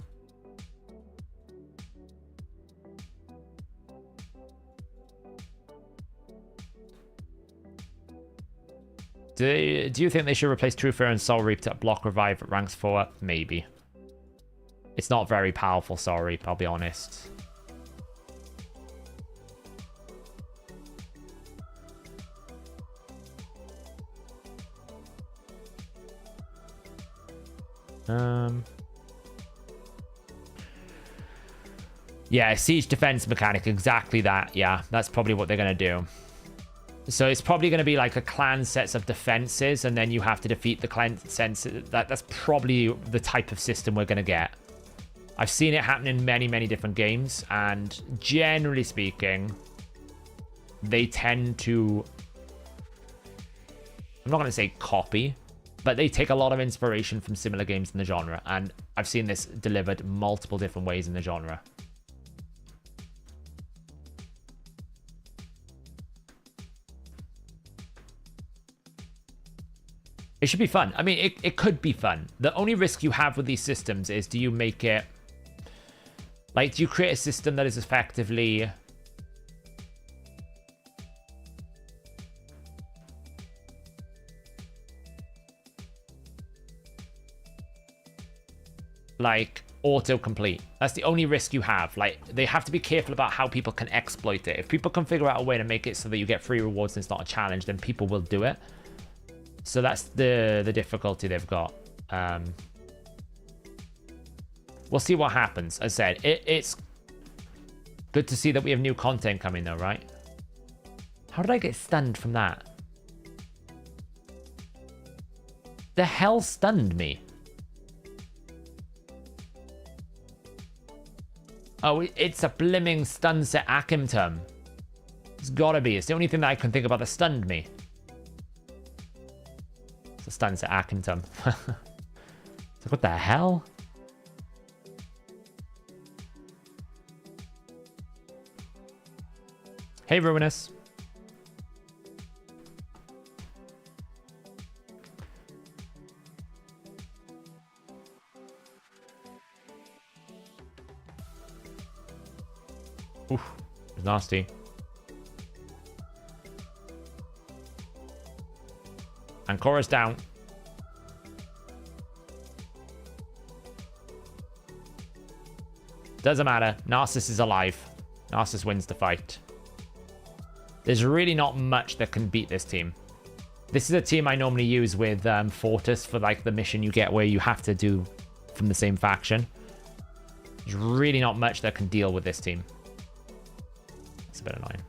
Do you think they should replace True Fear and Soul Reap to block revive at ranks 4? Maybe. It's not very powerful, Soul Reap, I'll be honest. Yeah, siege defense mechanic, exactly that. Yeah, that's probably what they're going to do. So it's probably going to be like a clan sets of defenses, and then you have to defeat the clan senses. That's probably the type of system we're going to get. I've seen it happen in many, many different games, and generally speaking, they tend to... I'm not going to say copy, but they take a lot of inspiration from similar games in the genre, and I've seen this delivered multiple different ways in the genre. It should be fun. I mean, it could be fun. The only risk you have with these systems is, do you make it... Like, do you create a system that is effectively... like autocomplete. That's the only risk you have. Like, they have to be careful about how people can exploit it. If people can figure out a way to make it so that you get free rewards and it's not a challenge, then people will do it. So that's the difficulty they've got. We'll see what happens. As I said, it's good to see that we have new content coming though, right? How did I get stunned from that? The hell stunned me? Oh, it's a blimming stun set Akimtum. It's gotta be. It's the only thing that I can think about that stunned me. It's a stun set Akimtum. So what the hell? Hey, Ruinous. Oof, it's nasty. And Cora's down. Doesn't matter. Narcissus is alive. Narcissus wins the fight. There's really not much that can beat this team. This is a team I normally use with Fortis for like the mission you get where you have to do from the same faction. There's really not much that can deal with this team. It's a bit annoying.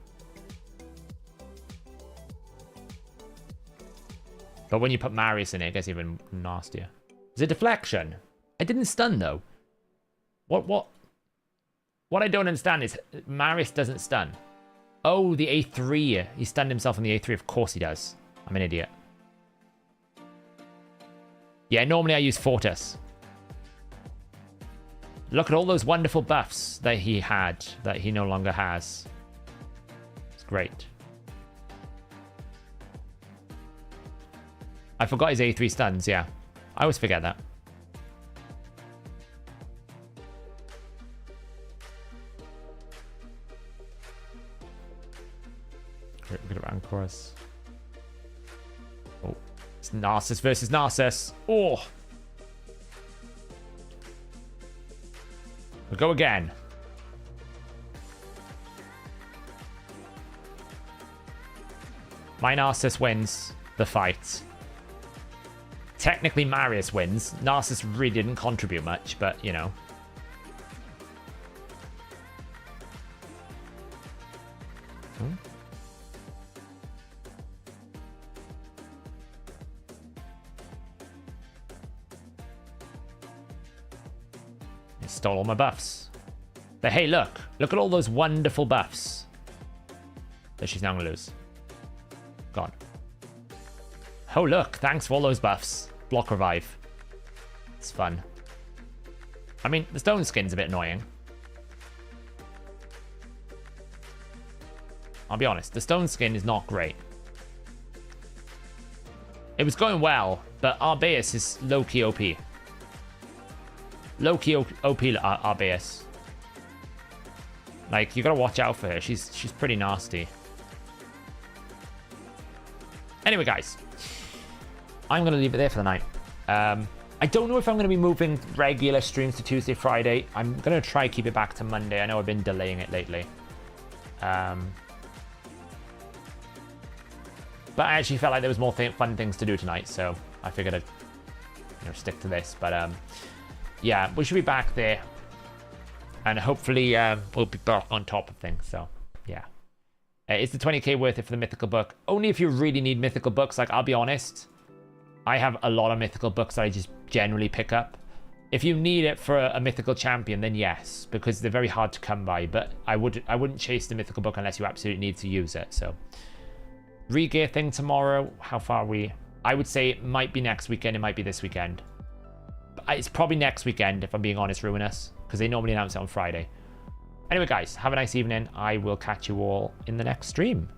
But when you put Marius in it gets even nastier. Is it deflection? I didn't stun though. What I don't understand is Marius doesn't stun. Oh, the A3. He stunned himself on the A3. Of course he does. I'm an idiot. Yeah, normally I use Fortis. Look at all those wonderful buffs that he had that he no longer has. It's great. I forgot his A3 stuns, yeah. I always forget that. We're gonna chorus. Oh, it's Narcissus versus Narcissus. Oh, we'll go again. My Narcissus wins the fight. Technically, Marius wins. Narcissus really didn't contribute much, but you know. Stole all my buffs. But hey, look at all those wonderful buffs that she's now gonna lose. Gone. Oh look, thanks for all those buffs. Block revive. It's fun. I mean, the stone skin's a bit annoying. I'll be honest, the stone skin is not great. It was going well, but Arceus is low-key OP. Low-key OP Arceus. Like, you gotta watch out for her. She's pretty nasty. Anyway, guys. I'm gonna leave it there for the night. I don't know if I'm gonna be moving regular streams to Tuesday, Friday. I'm gonna try keep it back to Monday. I know I've been delaying it lately. But I actually felt like there was more fun things to do tonight, so I figured I'd stick to this. But yeah, we should be back there. And hopefully we'll be back on top of things. So, yeah. Is the 20k worth it for the mythical book? Only if you really need mythical books. Like, I'll be honest. I have a lot of mythical books that I just generally pick up. If you need it for a mythical champion, then yes. Because they're very hard to come by. But I wouldn't chase the mythical book unless you absolutely need to use it. So, re-gear thing tomorrow. How far are we? I would say it might be next weekend. It might be this weekend. It's probably next weekend, if I'm being honest, Ruinous, because they normally announce it on Friday. Anyway, guys, have a nice evening. I will catch you all in the next stream.